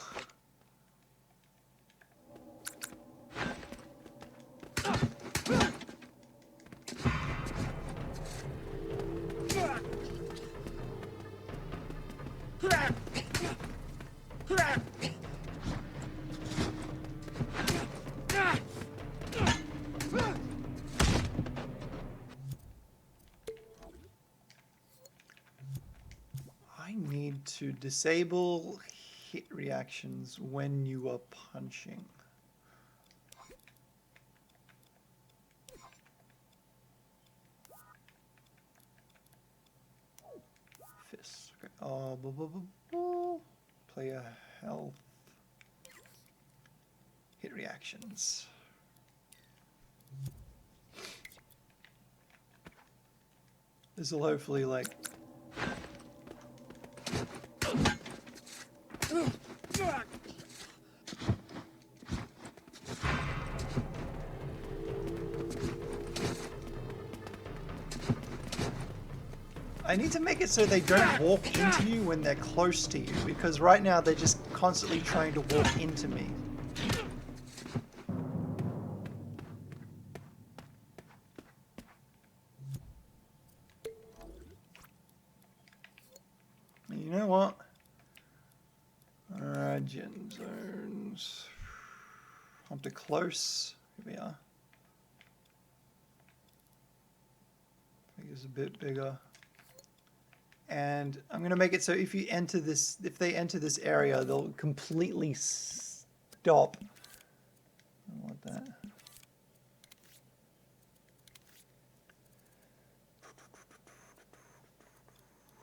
[SPEAKER 1] I need to disable hit reactions when you are punching. Fists. Okay. Oh, player health. Hit reactions. This will hopefully like... I need to make it so they don't walk into you when they're close to you, because right now they're just constantly trying to walk into me. You know what? Gen zones. Hunter close. Here we are. I think it's a bit bigger. And I'm going to make it so if you enter this, if they enter this area, they'll completely stop. I want that.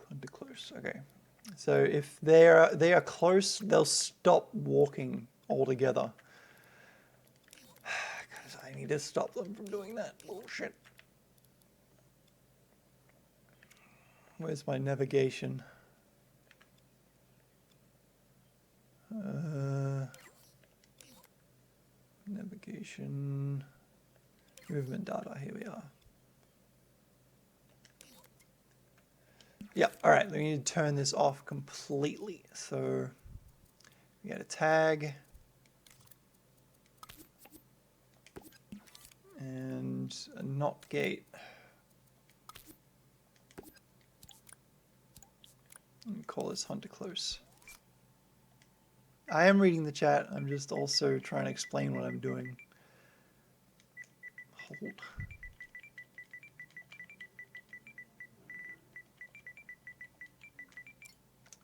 [SPEAKER 1] Hunter close. Okay. So if they are close, they'll stop walking altogether. I need to stop them from doing that bullshit. Where's my navigation? Navigation, movement data, here we are. Yep, all right, we need to turn this off completely. So we got a tag and a not gate. And call this Hunter Close. I am reading the chat. I'm just also trying to explain what I'm doing. Hold.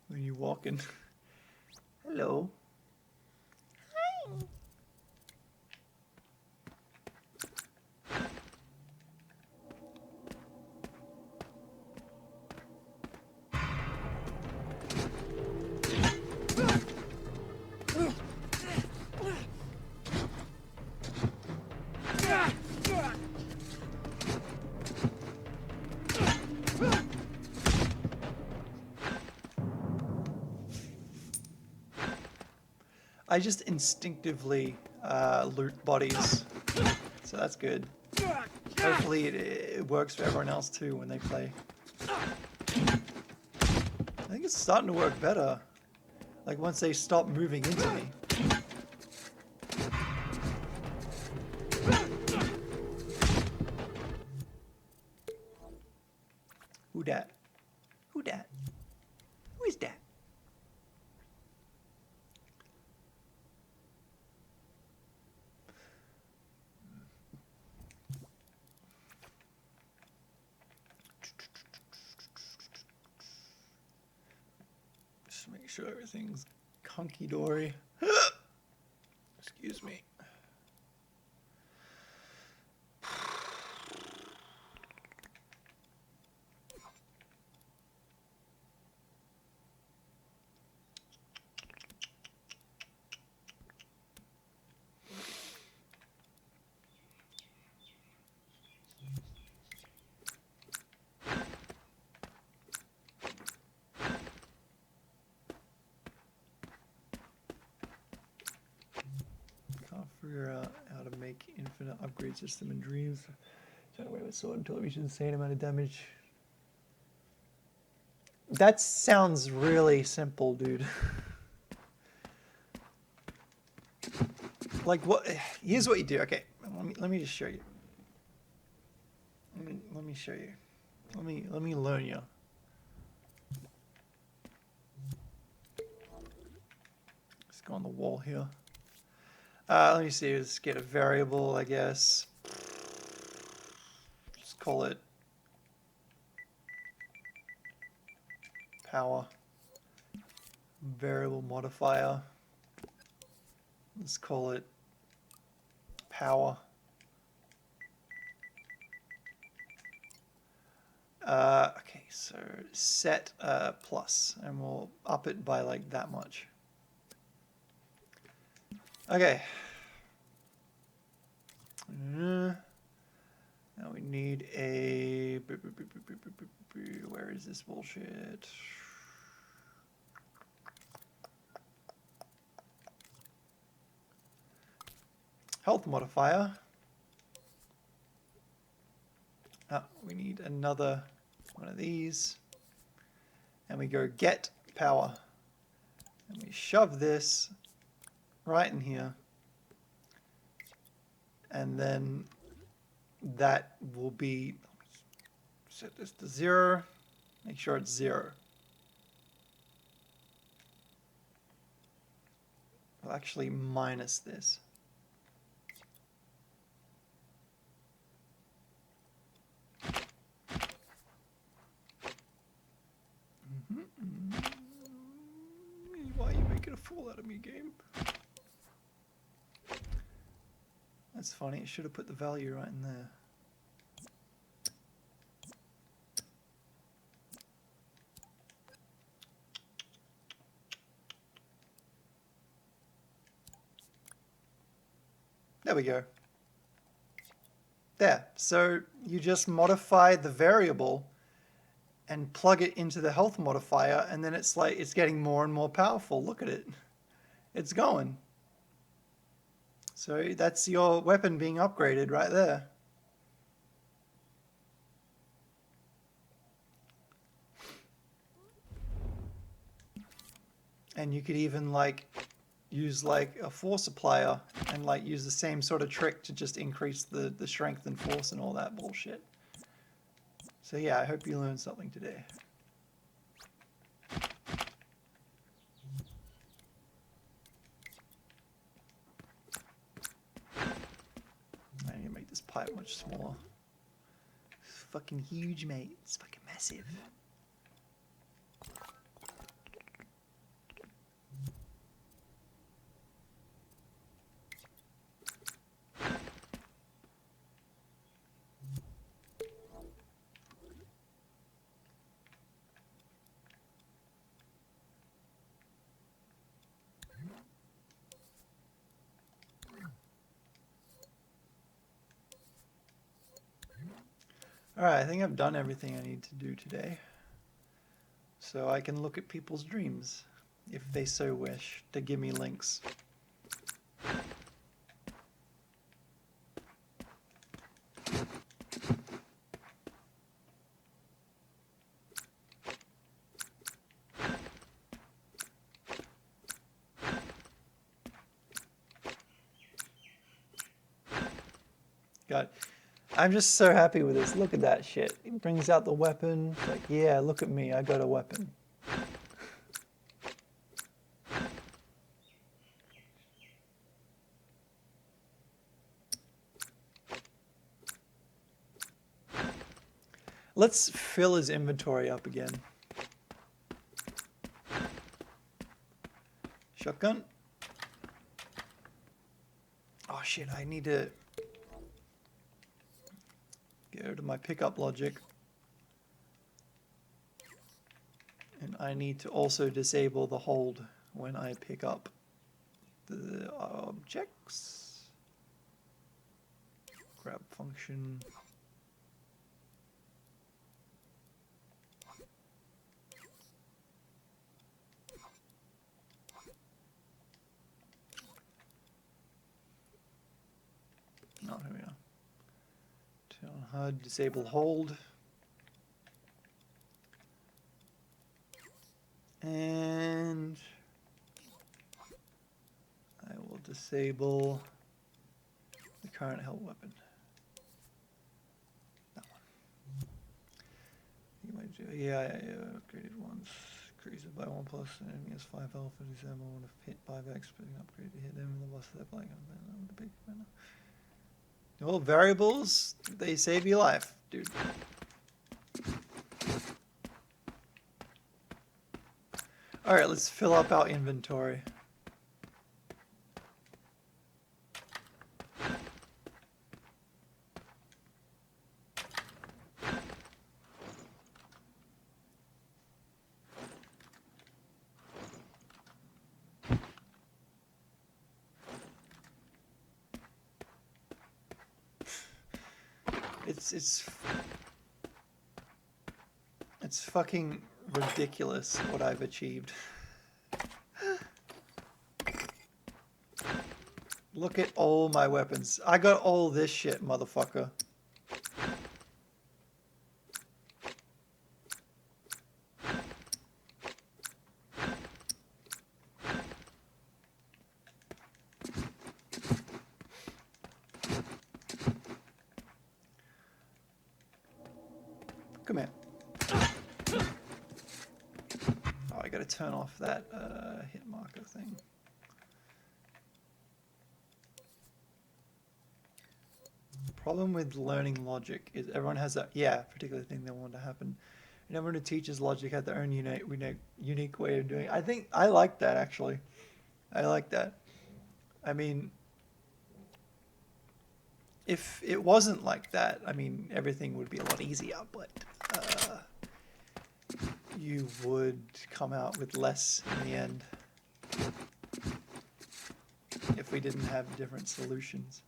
[SPEAKER 1] When you walk in. Hello. Hi. I just instinctively loot bodies, so that's good. Hopefully it works for everyone else too when they play. I think it's starting to work better, like once they stop moving into me. Who dat? Who dat? Who is that? Just make sure everything's hunky-dory. Excuse me. Figure out how to make infinite upgrade system in dreams. Trying to wear with sword until it reaches the insane amount of damage. That sounds really simple, dude. Like what? Here's what you do. Okay, let me just show you. Let me show you. Let me learn you. Let's go on the wall here. Let me see, let's get a variable, I guess. Let's call it power. Variable modifier. Let's call it power. Okay, so set plus, and we'll up it by like that much. Okay. Now we need a Where is this bullshit? Health modifier. Oh, we need another one of these. And we go get power. And we shove this right in here. And then that will be, set this to 0. Make sure it's 0. We'll actually minus this. Why are you making a fool out of me, game? That's funny, it should have put the value right in there. There we go. There. So you just modify the variable and plug it into the health modifier, and then it's like it's getting more and more powerful. Look at it. It's going. So that's your weapon being upgraded right there. And you could even like use like a force applier and like use the same sort of trick to just increase the strength and force and all that bullshit. So yeah, I hope you learned something today. I need to make this pipe much smaller. It's fucking huge, mate. It's fucking massive. Alright, I think I've done everything I need to do today. So I can look at people's dreams, if they so wish, to give me links. God, I'm just so happy with this. Look at that shit. It brings out the weapon. It's like, yeah, look at me. I got a weapon. Let's fill his inventory up again. Shotgun. Oh shit, I need to go to my pickup logic. And I need to also disable the hold when I pick up the objects. Grab function. Oh, here we are. Turn on HUD, disable hold. And I will disable the current held weapon. That one. Yeah, upgraded once. Increases by 1 plus enemy has 5 health, 57 when hit 5x, but upgrade to hit them in the boss step like the big winner. Well, variables, they save your life, dude. Alright, let's fill up our inventory. It's It's fucking ridiculous what I've achieved. Look at all my weapons. I got all this shit, motherfucker. Come here. Oh, I gotta turn off that hit marker thing. Problem with learning logic is everyone has that, particular thing they want to happen. And everyone who teaches logic has their own unique way of doing it. I think I like that, actually. I like that. I mean, if it wasn't like that, I mean, everything would be a lot easier, but you would come out with less in the end if we didn't have different solutions.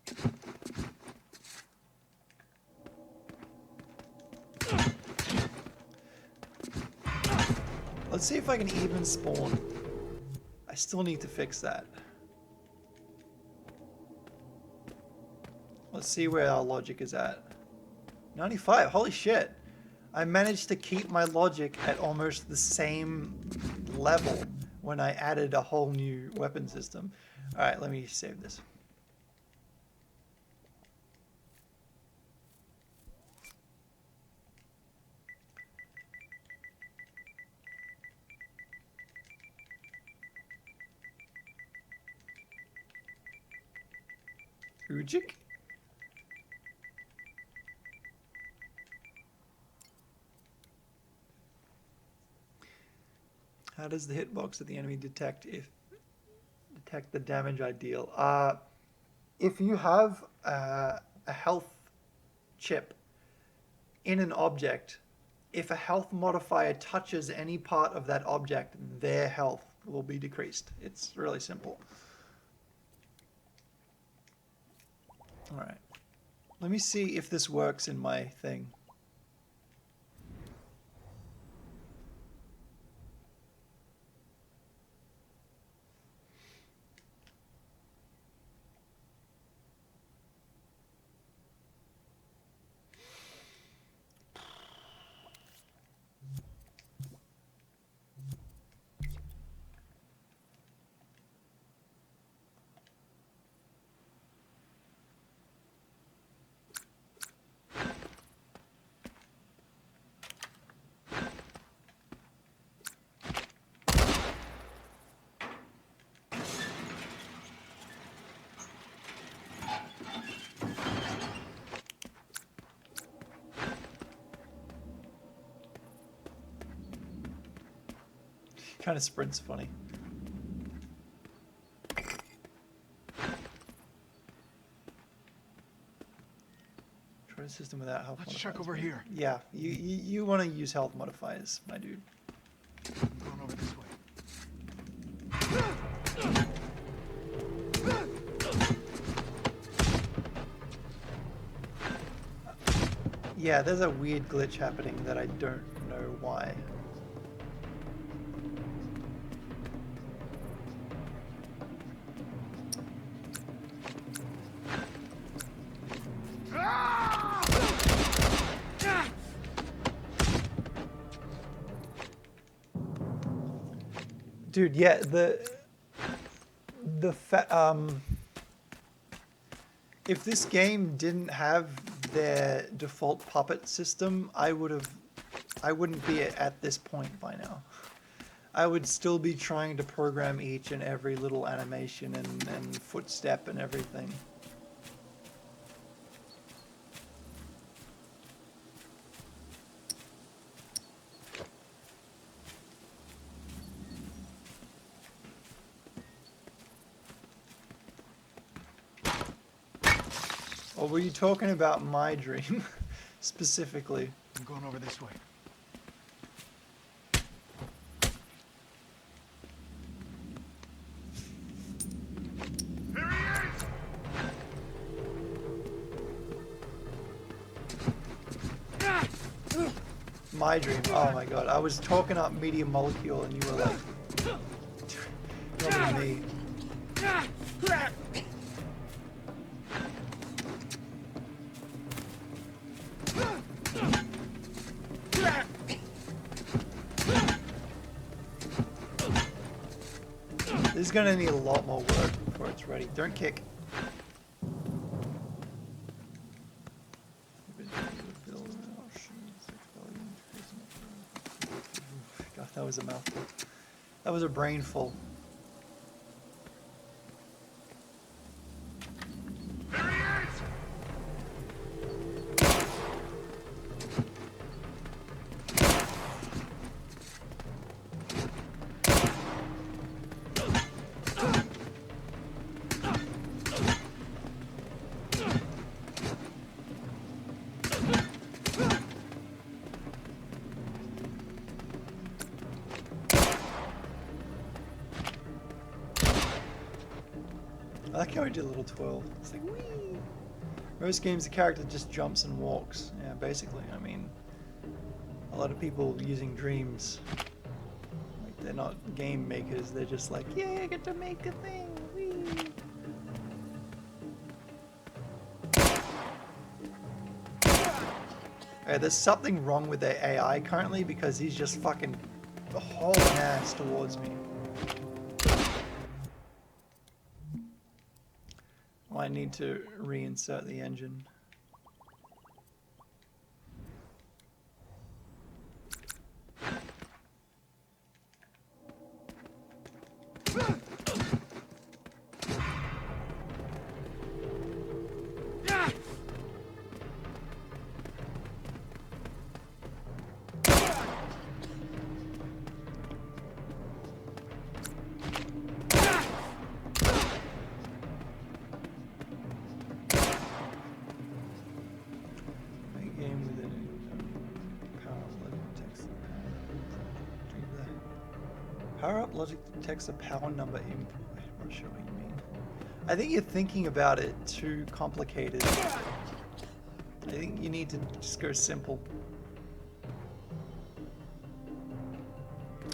[SPEAKER 1] Let's see if I can even spawn. I still need to fix that. Let's see where our logic is at. 95, holy shit. I managed to keep my logic at almost the same level when I added a whole new weapon system. Alright, let me save this. Ujik? How does the hitbox of the enemy detect the damage I deal? If you have a health chip in an object, if a health modifier touches any part of that object, their health will be decreased. It's really simple. Alright. Let me see if this works in my thing. Kind of sprints funny. Try a system without health
[SPEAKER 2] Let's
[SPEAKER 1] modifiers.
[SPEAKER 2] check over here.
[SPEAKER 1] Yeah, you want to use health modifiers, my dude.
[SPEAKER 2] I'm going over this way.
[SPEAKER 1] Yeah, there's a weird glitch happening that I don't know why. Dude, yeah, if this game didn't have their default puppet system, I wouldn't be at this point by now. I would still be trying to program each and every little animation and footstep and everything. Or were you talking about my dream, specifically?
[SPEAKER 2] I'm going over this way. Here he is!
[SPEAKER 1] my dream. Oh my god, I was talking up Medium Molecule and you were like, talking to me. This is gonna need a lot more work before it's ready. Don't kick. God, that was a mouthful. That was a brainful. I like how he did a little twirl. It's like, whee! Most games, the character just jumps and walks. Yeah, basically. I mean, a lot of people using dreams, like they're not game makers. They're just like, yeah, I get to make a thing. Whee! Okay, there's something wrong with their AI currently because he's just fucking hauling ass towards me. I need to reinsert the engine. Power up logic detects a power number input. I'm not sure what you mean. I think you're thinking about it too complicated. I think you need to just go simple.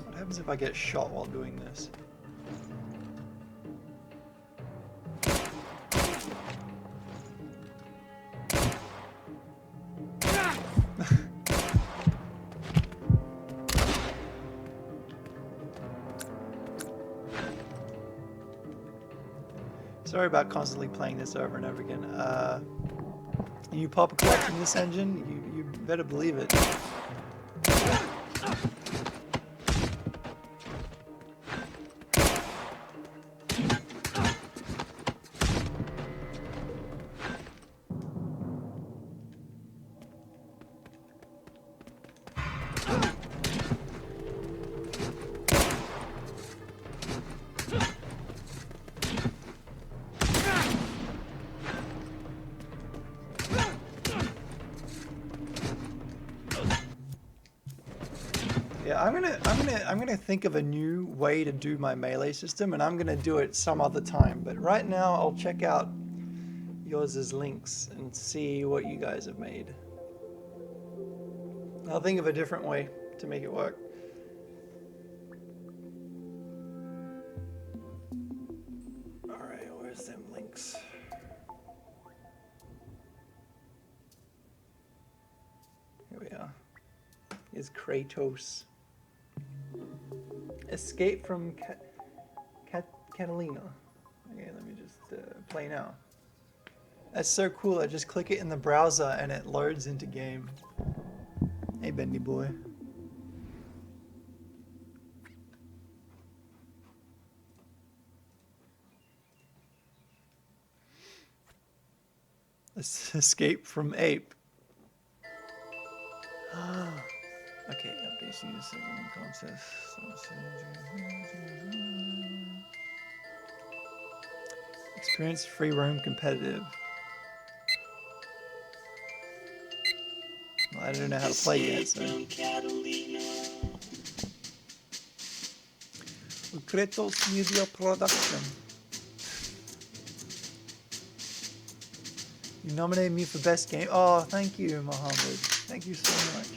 [SPEAKER 1] What happens if I get shot while doing this? Sorry about constantly playing this over and over again. You pop a collection this engine, you better believe it. Yeah, I'm gonna think of a new way to do my melee system, and I'm gonna do it some other time. But right now, I'll check out yours' links and see what you guys have made. I'll think of a different way to make it work. All right, where's them links? Here we are. Here's Kratos. Escape from Catalina. Okay, let me just play now. That's so cool. I just click it in the browser and it loads into game. Hey, Bendy boy. Escape from ape. Okay, updates need a second concept. Experience free roam competitive. Well, I don't know how to play yet, so. Kratos Media Production. You nominated me for best game. Oh, thank you, Mohammed. Thank you so much.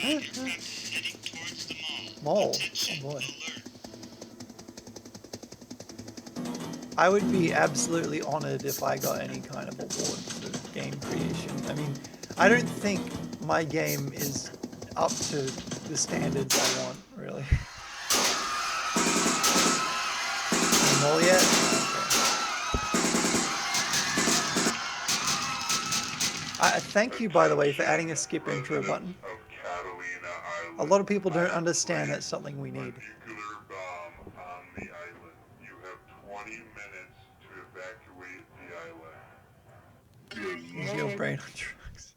[SPEAKER 3] heading towards the mall.
[SPEAKER 1] Mall.
[SPEAKER 3] Attention,
[SPEAKER 1] Oh boy.
[SPEAKER 3] alert.
[SPEAKER 1] I would be absolutely honored if I got any kind of award for game creation. I mean, I don't think my game is up to the standards I want, really. Mall yet? Okay. Thank you, by the way, for adding a skip intro button. A lot of people don't understand that's something we need.
[SPEAKER 4] Nuclear bomb on the island. You have 20 minutes to evacuate the island.
[SPEAKER 1] Use your brain on drugs.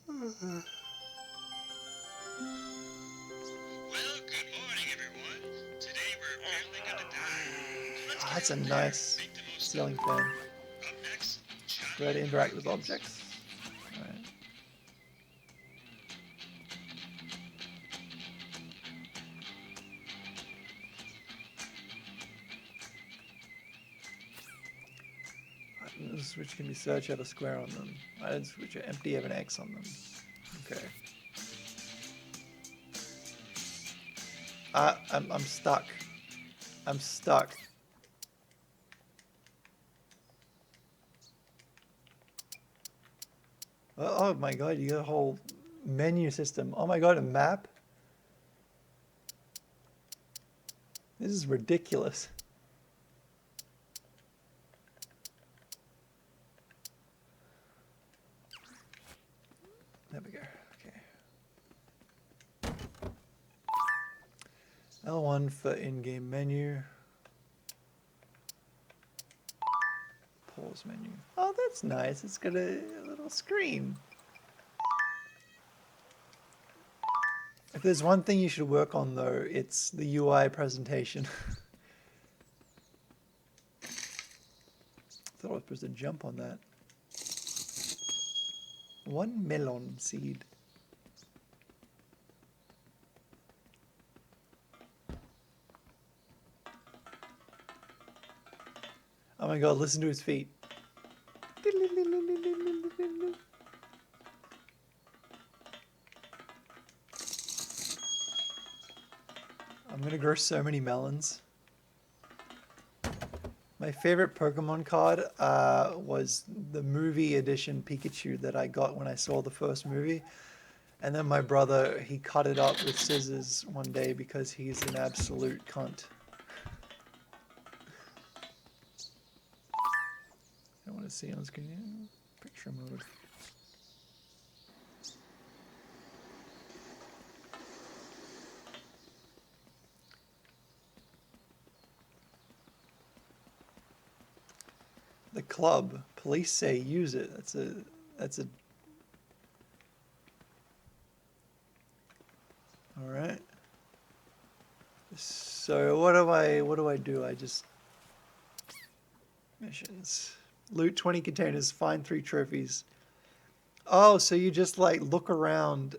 [SPEAKER 3] Well, good morning, everyone. Today we're barely gonna die. Let's
[SPEAKER 1] That's a
[SPEAKER 3] get
[SPEAKER 1] nice
[SPEAKER 3] make the most
[SPEAKER 1] ceiling
[SPEAKER 3] of
[SPEAKER 1] fan.
[SPEAKER 3] it. Up next,
[SPEAKER 1] Do I interact with objects? Alright. This switch can be searched, have a square on them. Items switch are empty, have an X on them. Okay. I'm stuck. I'm stuck. Oh my god, you got a whole menu system. Oh my god, a map? This is ridiculous. There we go. Okay. L1 for in-game menu. Pause menu. Oh, that's nice. It's got a little screen. If there's one thing you should work on, though, it's the UI presentation. Thought I was supposed to jump on that. 1 melon seed. Oh my god, listen to his feet. I'm gonna grow so many melons. My favorite Pokemon card was the movie edition Pikachu that I got when I saw the first movie. And then my brother, he cut it up with scissors one day because he's an absolute cunt. I want to see on screen. Picture mode. The club. Police say use it. That's a. All right. So what do I do? I just missions. Loot 20 containers, find 3 trophies. Oh, so you just like look around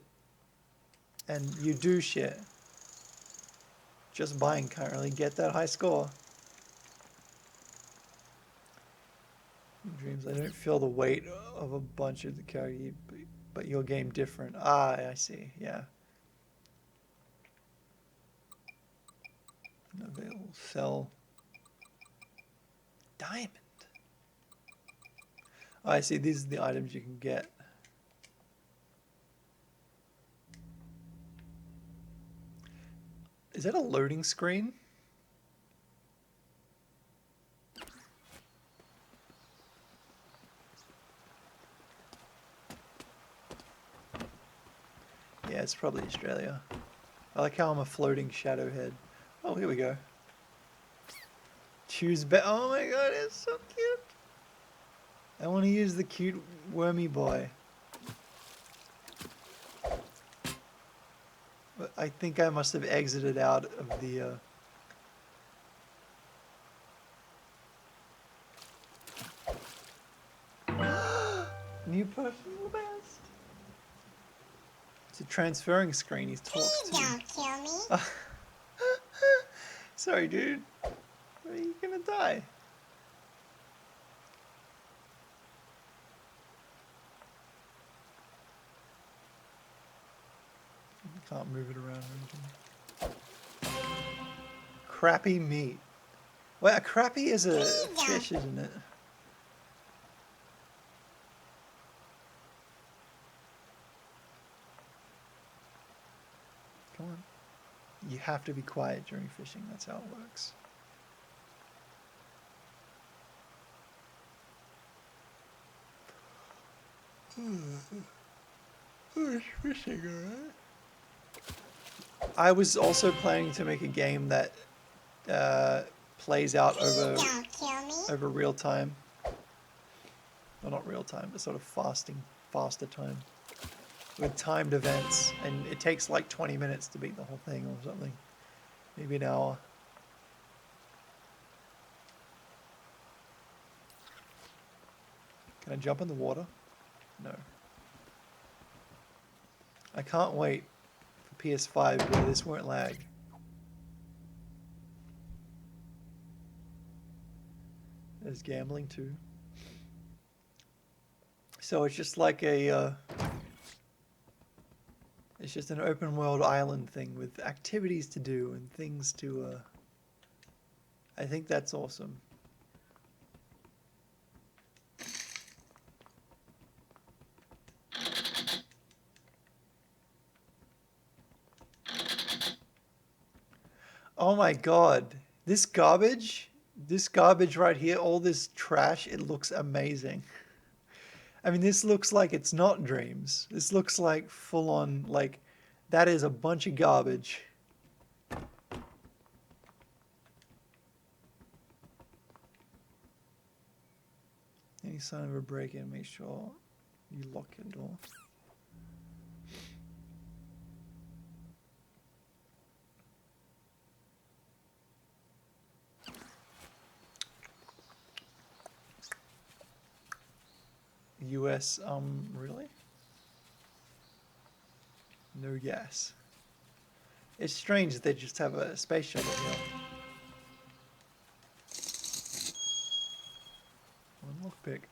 [SPEAKER 1] and you do shit. Just buying currently, get that high score. Dreams, I don't feel the weight of a bunch of the character, but your game different. Ah, I see, yeah. Available, sell. Diamond. Oh, I see, these are the items you can get. Is that a loading screen? Yeah, it's probably Australia. I like how I'm a floating shadow head. Oh, here we go. Choose bet. Oh my god, it's so cute. I want to use the cute wormy boy. But I think I must have exited out of the... New personal best. It's a transferring screen. He talks to me.
[SPEAKER 5] Don't kill me.
[SPEAKER 1] Sorry, dude. Are you gonna die? can't move it around or anything. Crappy meat. Well, a crappie is a fish, isn't it? Come on. You have to be quiet during fishing. That's how it works. It's fishing, alright. I was also planning to make a game that plays out over real time. Well, not real time, but sort of faster time. With timed events, and it takes like 20 minutes to beat the whole thing or something. Maybe an hour. Can I jump in the water? No. I can't wait for PS5 where this won't lag. There's gambling too. So it's just like a it's just an open world island thing with activities to do and things to I think that's awesome. Oh my god. This garbage right here, all this trash, it looks amazing. I mean, this looks like it's not Dreams. This looks like full on, like, that is a bunch of garbage. Any sign of a break-in, make sure you lock your door. US, really? No gas. It's strange that they just have a space shuttle here. One lockpick.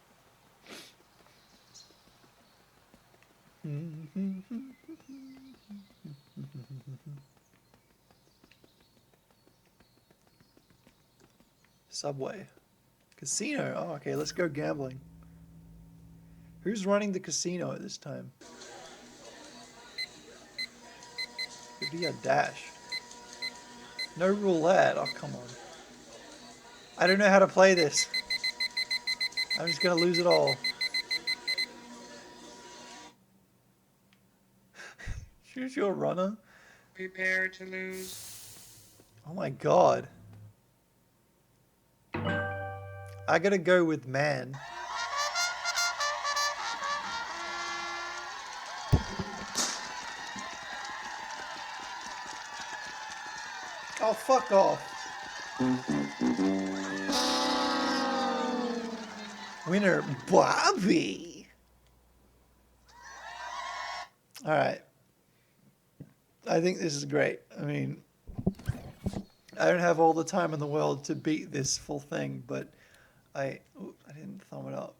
[SPEAKER 1] Subway. Casino. Oh, okay, let's go gambling. Who's running the casino at this time? Could be a dash. No roulette. Oh, come on. I don't know how to play this. I'm just gonna lose it all. Choose your runner.
[SPEAKER 5] Prepare to lose.
[SPEAKER 1] Oh my god. I gotta go with man. Oh, fuck off. Winner, Bobby. Alright. I think this is great. I mean, I don't have all the time in the world to beat this full thing, but I didn't thumb it up.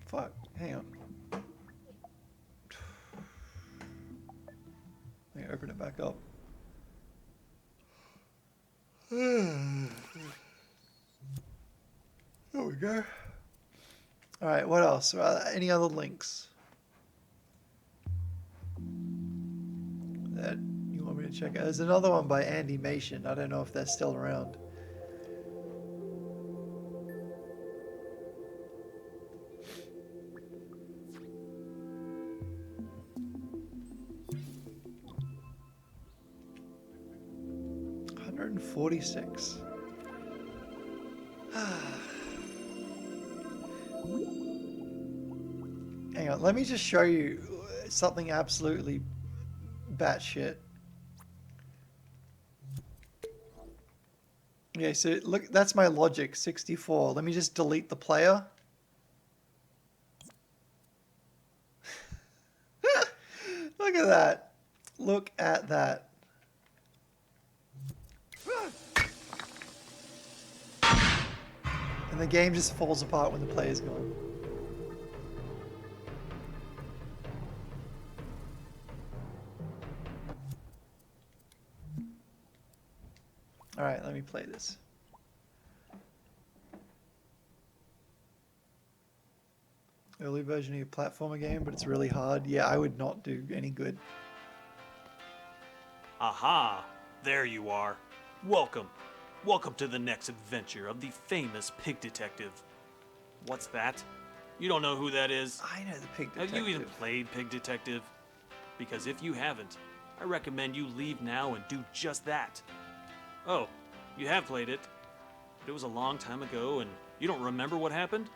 [SPEAKER 1] Fuck, hang on. Let me open it back up. There we go. Alright, what else? Any other links that you want me to check out? There's another one by Andy Mation. I don't know if that's still around. $146. Hang on, let me just show you something absolutely batshit. Okay, so look, that's my logic, 64. Let me just delete the player. Look at that. Look at that. And the game just falls apart when the player's gone. Alright, let me play this. Early version of your platformer game, but it's really hard. Yeah, I would not do any good.
[SPEAKER 6] Aha! There you are. Welcome. Welcome to the next adventure of the famous pig detective. What's that? You don't know who that is?
[SPEAKER 1] I know the pig
[SPEAKER 6] Have
[SPEAKER 1] detective.
[SPEAKER 6] you even played Pig Detective? Because if you haven't, I recommend you leave now and do just that. Oh, you have played it, but it was a long time ago and you don't remember what happened?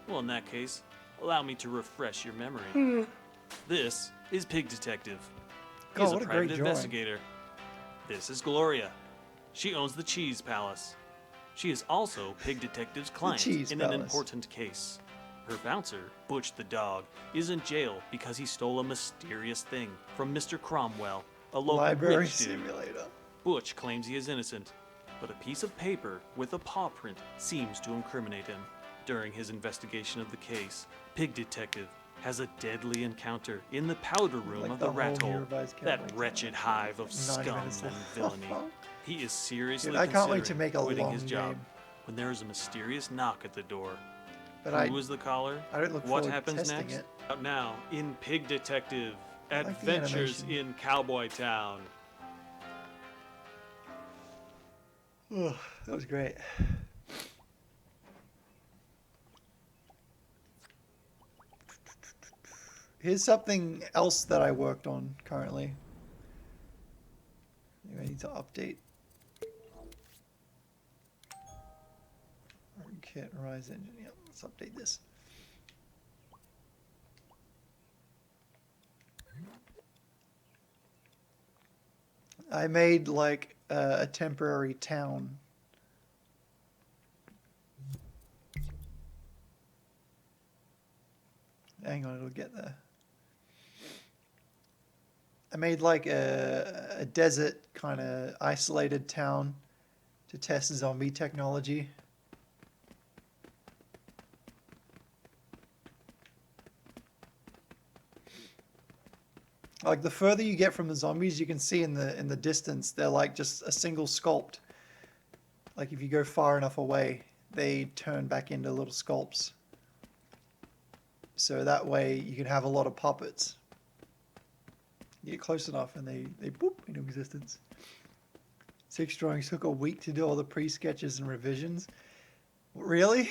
[SPEAKER 6] Well, in that case, allow me to refresh your memory. This is Pig Detective.
[SPEAKER 1] God,
[SPEAKER 6] He's a
[SPEAKER 1] what a great
[SPEAKER 6] private
[SPEAKER 1] drawing.
[SPEAKER 6] investigator. This is Gloria. She owns the Cheese Palace. She is also Pig Detective's client
[SPEAKER 1] Cheese
[SPEAKER 6] in an
[SPEAKER 1] Palace.
[SPEAKER 6] important case. Her bouncer, Butch the dog, is in jail because he stole a mysterious thing from Mr. Cromwell, a local
[SPEAKER 1] Library
[SPEAKER 6] rich dude.
[SPEAKER 1] simulator.
[SPEAKER 6] Butch claims he is innocent, but a piece of paper with a paw print seems to incriminate him. During his investigation of the case, Pig Detective has a deadly encounter in the powder room
[SPEAKER 1] Like
[SPEAKER 6] of
[SPEAKER 1] the
[SPEAKER 6] the rat
[SPEAKER 1] whole
[SPEAKER 6] hole,
[SPEAKER 1] Revised
[SPEAKER 6] that
[SPEAKER 1] Cowboy
[SPEAKER 6] wretched
[SPEAKER 1] Time.
[SPEAKER 6] hive of
[SPEAKER 1] 90
[SPEAKER 6] scum
[SPEAKER 1] minutes
[SPEAKER 6] and
[SPEAKER 1] left.
[SPEAKER 6] villainy. He is seriously
[SPEAKER 1] Dude, I can't wait to
[SPEAKER 6] considering
[SPEAKER 1] make a
[SPEAKER 6] quitting
[SPEAKER 1] long
[SPEAKER 6] his job
[SPEAKER 1] game.
[SPEAKER 6] when there is a mysterious knock at the door.
[SPEAKER 1] But
[SPEAKER 6] Who is the caller?
[SPEAKER 1] I don't look
[SPEAKER 6] What
[SPEAKER 1] forward to
[SPEAKER 6] happens
[SPEAKER 1] testing
[SPEAKER 6] next?
[SPEAKER 1] it.
[SPEAKER 6] Out now in Pig Detective,
[SPEAKER 1] like the
[SPEAKER 6] Adventures
[SPEAKER 1] animation.
[SPEAKER 6] in Cowboy Town.
[SPEAKER 1] Ugh, that was great. Here's something else that I worked on currently. Maybe I need to update. Kit Rise Engine. Yep, let's update this. I made like a temporary town. Hang on, it'll get there. I made like a desert kind of isolated town to test zombie technology. Like the further you get from the zombies, you can see in the distance they're like just a single sculpt. Like if you go far enough away, they turn back into little sculpts. So that way you can have a lot of puppets. You get close enough and they boop into existence. 6 drawings took a week to do all the pre-sketches and revisions. Really?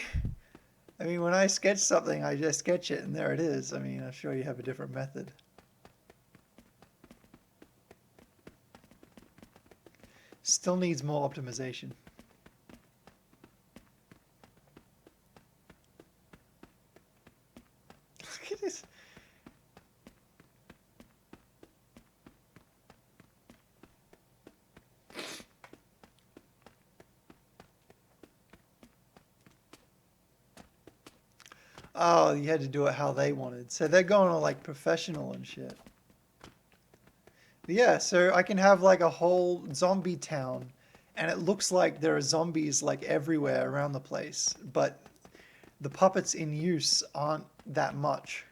[SPEAKER 1] I mean, when I sketch something, I just sketch it and there it is. I mean, I'm sure you have a different method. Still needs more optimization. Look at this. Oh, you had to do it how they wanted. So they're going all like professional and shit. Yeah, so I can have like a whole zombie town and it looks like there are zombies like everywhere around the place, but the puppets in use aren't that much.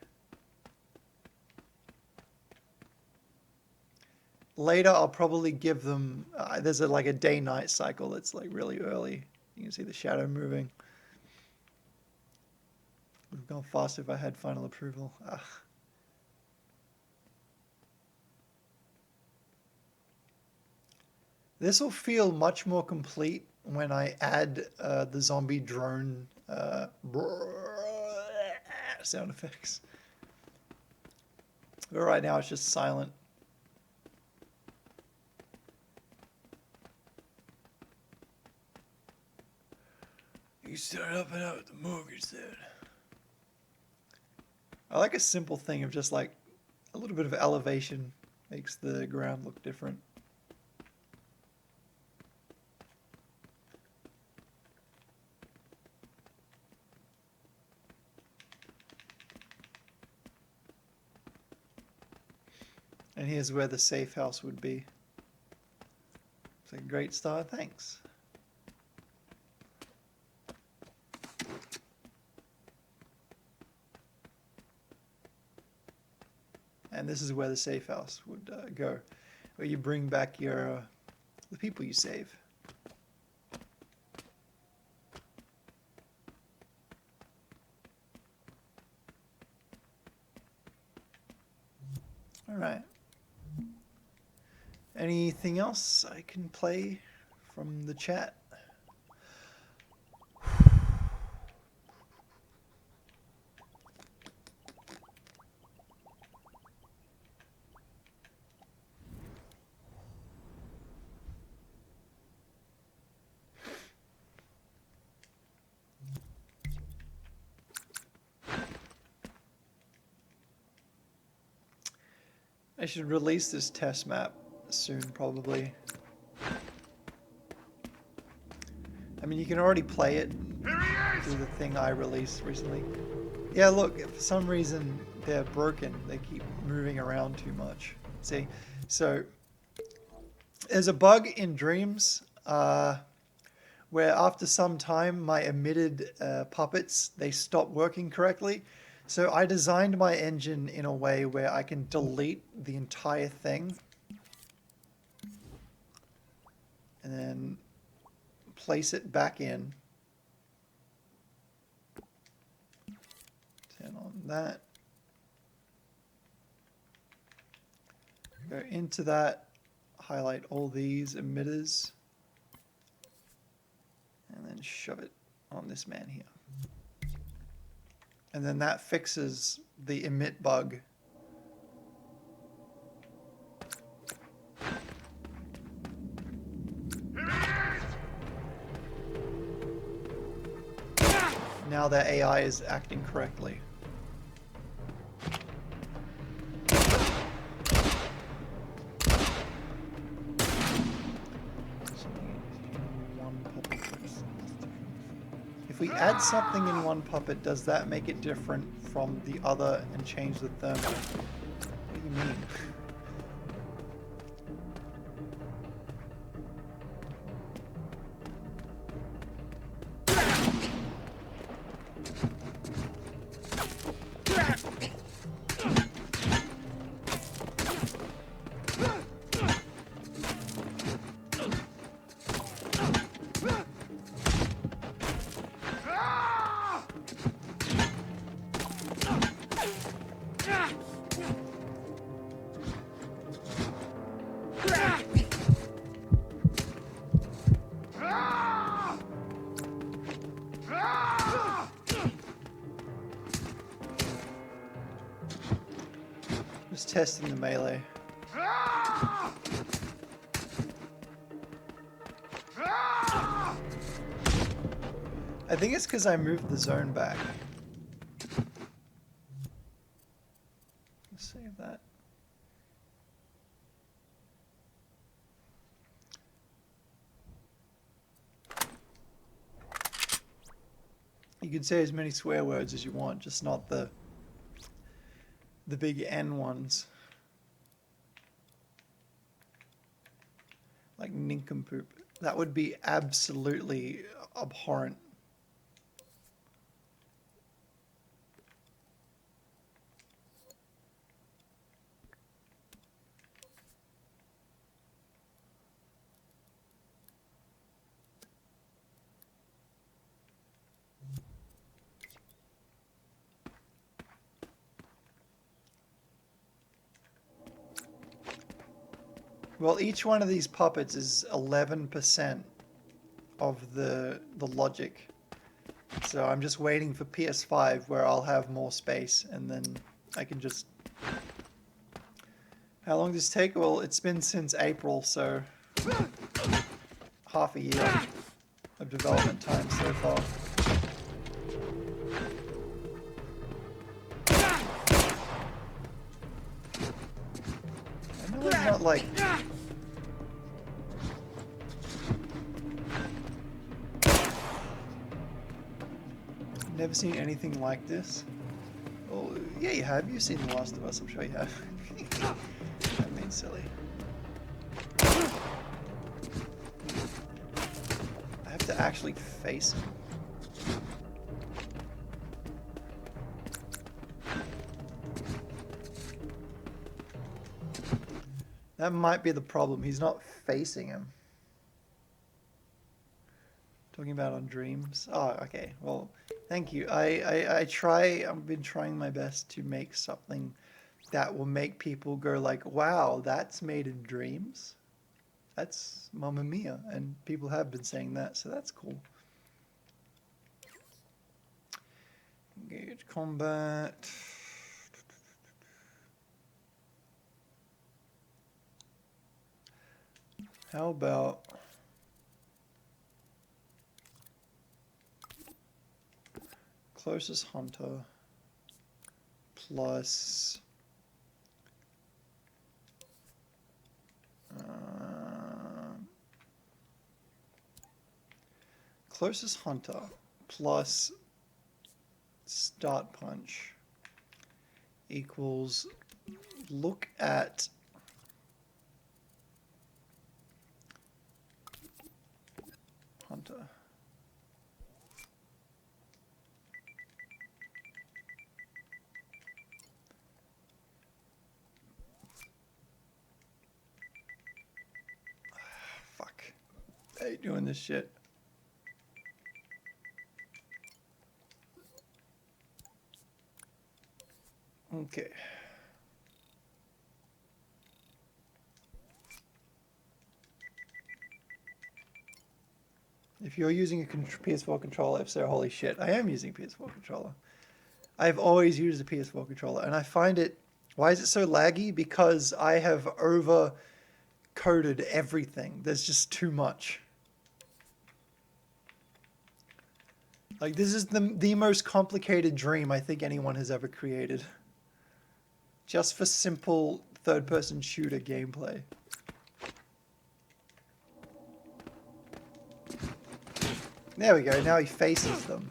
[SPEAKER 1] Later, I'll probably give them, there's like a day-night cycle that's like really early. You can see the shadow moving. Would have gone faster if I had final approval. Ugh. This will feel much more complete when I add the zombie drone sound effects. But right now it's just silent. You started up and out with the mortgage then. I like a simple thing of just like a little bit of elevation makes the ground look different. And here's where the safe house would be. It's a great start, thanks. And this is where the safe house would go, where you bring back your the people you save. All right. Anything else I can play from the chat? I should release this test map soon, probably. I mean, you can already play it through the thing I released recently. Yeah, look, for some reason they're broken. They keep moving around too much. See? So, there's a bug in Dreams where after some time my emitted puppets, they stop working correctly. So I designed my engine in a way where I can delete the entire thing and then place it back in. Turn on that. Go into that, highlight all these emitters, and then shove it on this man here. And then that fixes the emit bug. Now their AI is acting correctly. If we add something in one puppet, does that make it different from the other and change the thermal? What do you mean? Just testing the melee. I think it's because I moved the zone back. Let's save that. You can say as many swear words as you want, just not the big N ones. Like nincompoop. That would be absolutely abhorrent. Well, each one of these puppets is 11% of the logic. So I'm just waiting for PS5 where I'll have more space and then I can just... How long does this take? Well, it's been since April, so half a year of development time so far. I know it's not like... Never seen anything like this. Oh, yeah, you have. You've seen The Last of Us. I'm sure you have. I mean, silly. I have to actually face him. That might be the problem. He's not facing him. Talking about on Dreams. Oh, okay. Well, thank you. I've been trying my best to make something that will make people go like, wow, that's made in dreams. That's Mamma Mia. And people have been saying that, so that's cool. Engage combat. How about closest hunter plus closest hunter plus start punch equals look at hunter. Fuck. I hate doing this shit. Okay. If you're using a PS4 controller, if so, holy shit, I am using a PS4 controller. I've always used a PS4 controller, and I find it... Why is it so laggy? Because I have over-coded everything. There's just too much. Like, this is the most complicated dream I think anyone has ever created. Just for simple third-person shooter gameplay. There we go, now he faces them.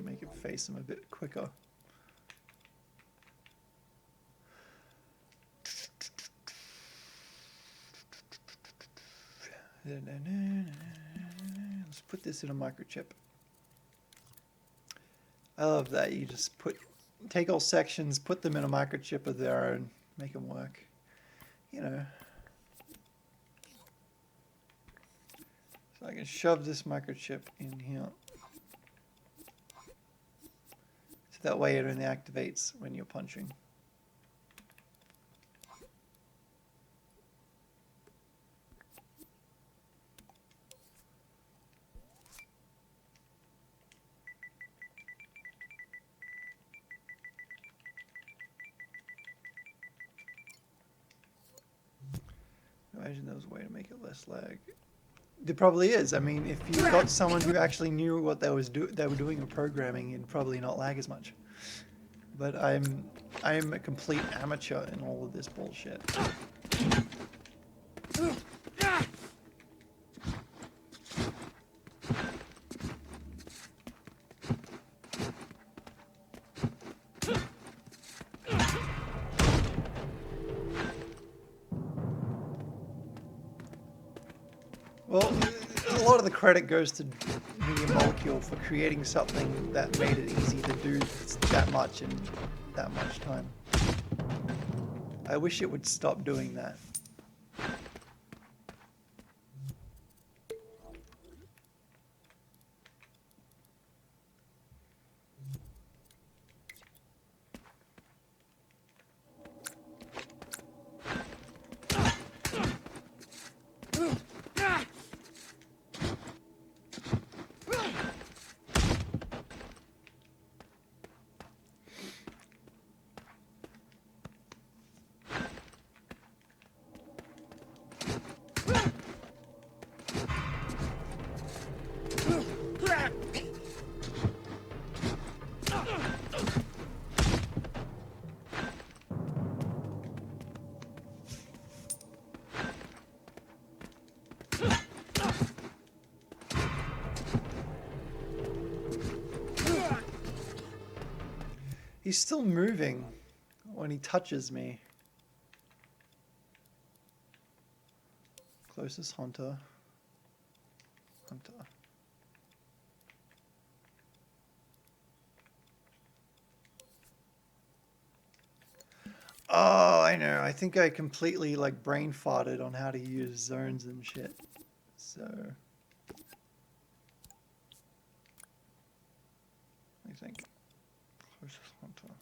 [SPEAKER 1] Make it face him a bit quicker. Let's put this in a microchip. I love that you just take all sections, put them in a microchip of their own, make them work. You know. So I can shove this microchip in here. So that way it only activates when you're punching. Imagine there was a way to make it less lag. There probably is. I mean, if you got someone who actually knew what they were doing in programming, it'd probably not lag as much. But I'm a complete amateur in all of this bullshit. Well, a lot of the credit goes to Media Molecule for creating something that made it easy to do that much in that much time. I wish it would stop doing that. He's still moving when he touches me. Closest hunter. Hunter. Oh, I know. I think I completely like brain farted on how to use zones and shit. So I think closest hunter.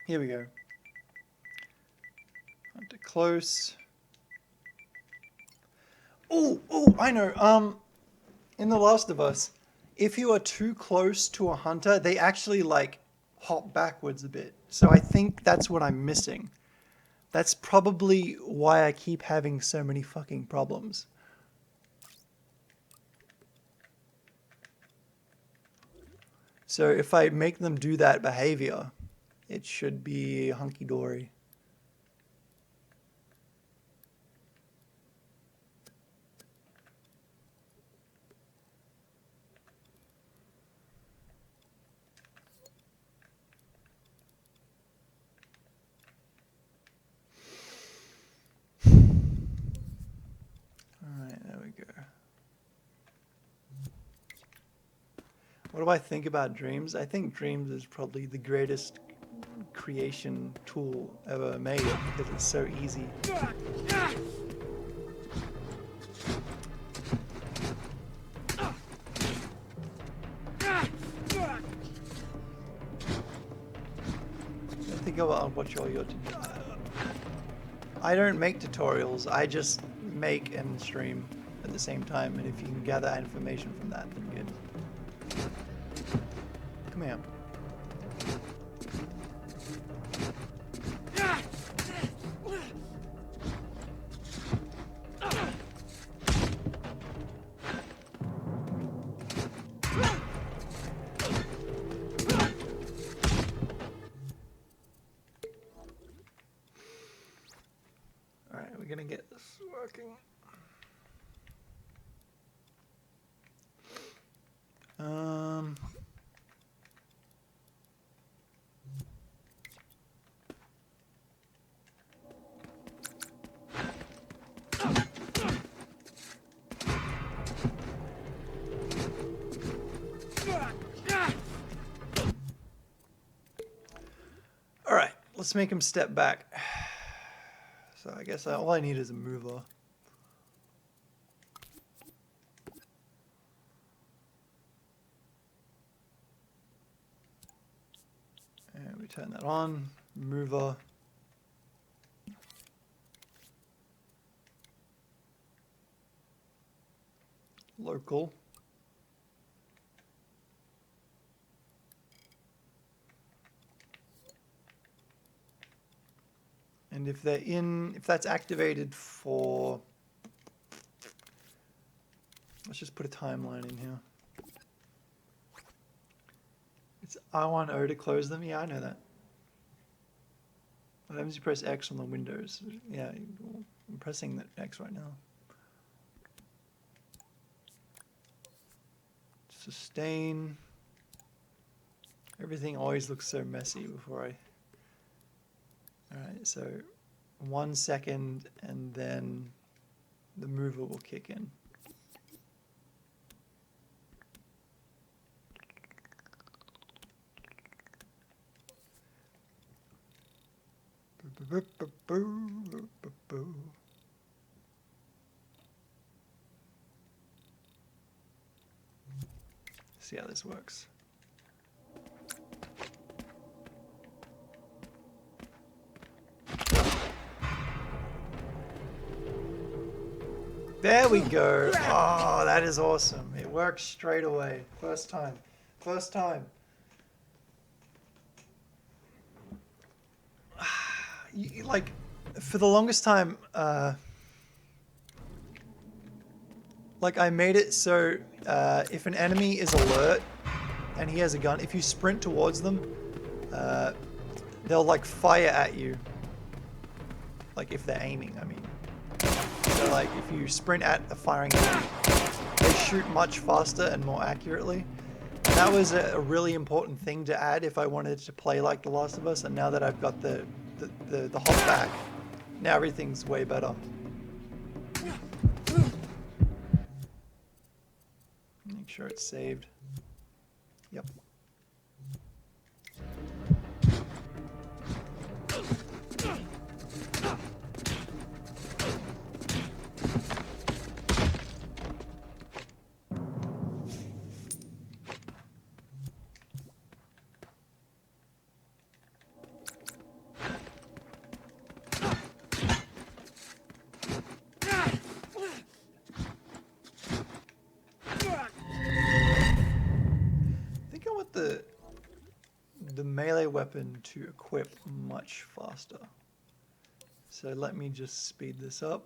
[SPEAKER 1] Here we go. Hunter close. Oh, I know. In The Last of Us, if you are too close to a hunter, they actually like hop backwards a bit. So I think that's what I'm missing. That's probably why I keep having so many fucking problems. So if I make them do that behavior, it should be hunky-dory. Alright, there we go. What do I think about Dreams? I think Dreams is probably the greatest creation tool ever made because it's so easy. I think I'll watch all your tutorials. I don't make tutorials, I just make and stream at the same time, and if you can gather information from that, then good. Come here. Alright, we're gonna get this working. Alright, let's make him step back. So I guess all I need is a mover. And we turn that on, mover. Local. And if they're if that's activated for, let's just put a timeline in here. It's R1O to close them. Yeah, I know that. What happens if you press X on the Windows? Yeah, I'm pressing that X right now. Sustain. Everything always looks so messy before I... Alright, so 1 second and then the mover will kick in. See how this works. There we go. Oh, that is awesome. It works straight away. First time. First time. Like, for the longest time, like I made it so if an enemy is alert and he has a gun, if you sprint towards them, they'll like fire at you. Like if they're aiming, I mean. So like if you sprint at a firing enemy, they shoot much faster and more accurately. And that was a really important thing to add if I wanted to play like The Last of Us, and now that I've got the hop back, now everything's way better. Make sure it's saved. Yep. weapon to equip much faster. So let me just speed this up.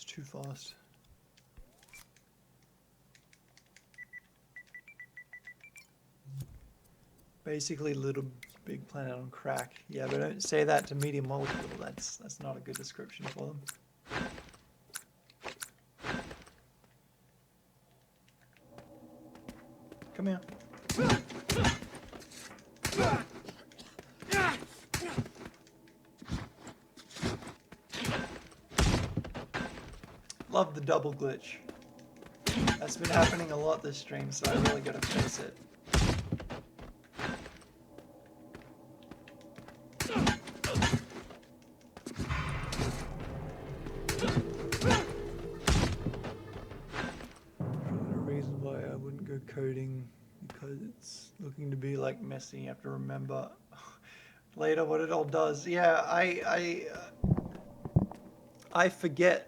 [SPEAKER 1] It's too fast. Basically, Little Big Planet on crack. Yeah, but don't say that to Medium Molecule. That's not a good description for them. Come here. Love the double glitch. That's been happening a lot this stream, so I really gotta face it. The reason why I wouldn't go coding, because it's looking to be like messy. You have to remember later what it all does. Yeah, I forget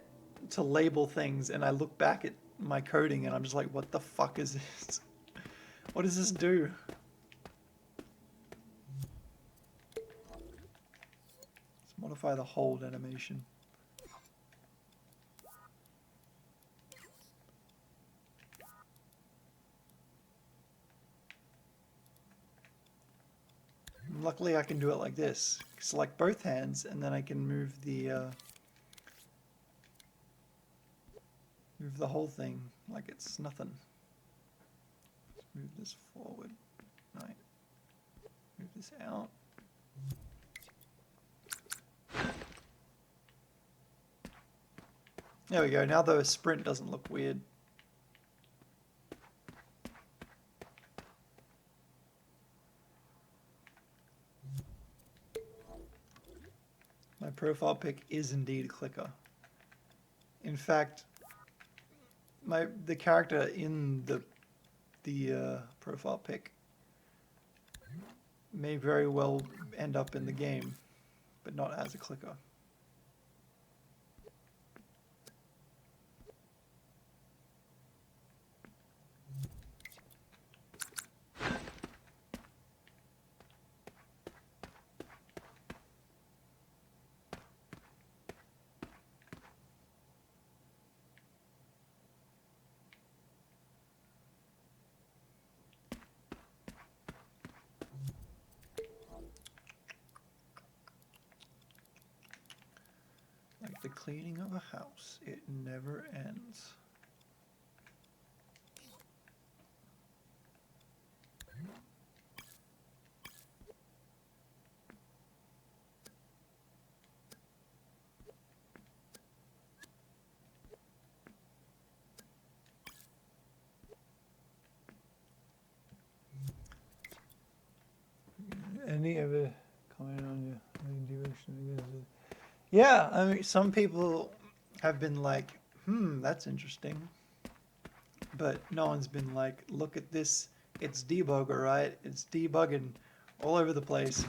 [SPEAKER 1] to label things, and I look back at my coding and I'm just like, what the fuck is this? What does this do? Let's modify the hold animation. Luckily I can do it like this. Select both hands and then I can move the whole thing like it's nothing. Let's move this forward. Right. Move this out. There we go. Now the sprint doesn't look weird. My profile pic is indeed a clicker. In fact, the character in the profile pic may very well end up in the game, but not as a clicker. Like the cleaning of a house, it never ends. Any other comment on your direction? Yeah, I mean, some people have been like, that's interesting. But no one's been like, look at this, it's debugger, right? It's debugging all over the place.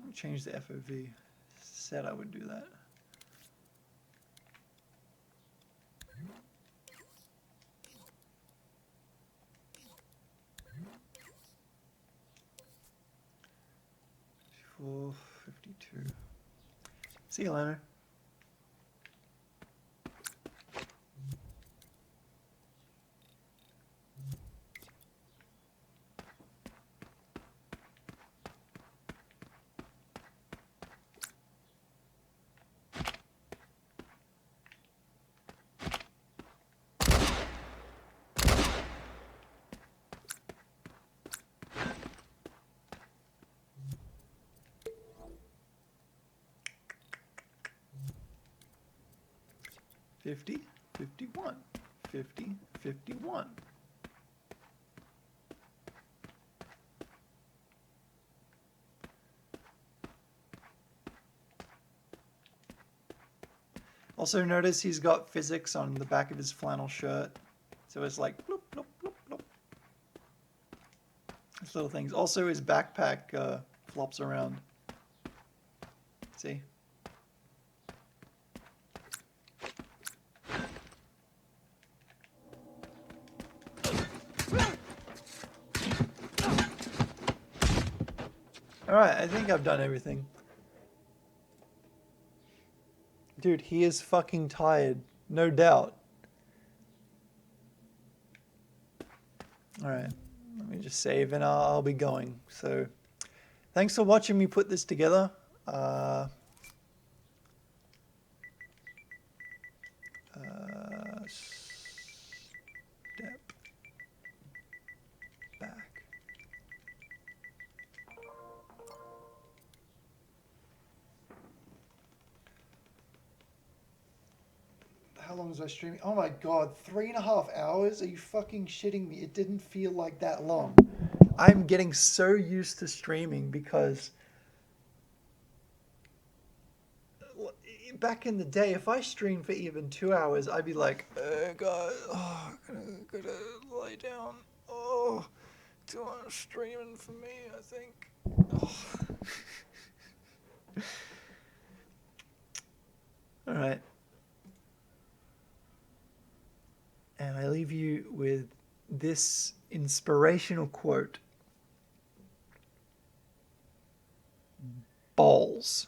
[SPEAKER 1] I'll change the FOV. Said I would do that. Full 52. See you later. 50, 51, 50, 51. Also notice he's got physics on the back of his flannel shirt. So it's like bloop, bloop, bloop, bloop. These little things. Also his backpack flops around. See? Alright, I think I've done everything. Dude, he is fucking tired. No doubt. Alright, let me just save and I'll be going. So, thanks for watching me put this together. Step back. How long was I streaming? Oh my god, 3.5 hours? Are you fucking shitting me? It didn't feel like that long. I'm getting so used to streaming because back in the day, if I streamed for even 2 hours, I'd be like, God, oh, gotta lie down. Oh, too much streaming for me, I think. Oh. All right. And I leave you with this inspirational quote. Balls.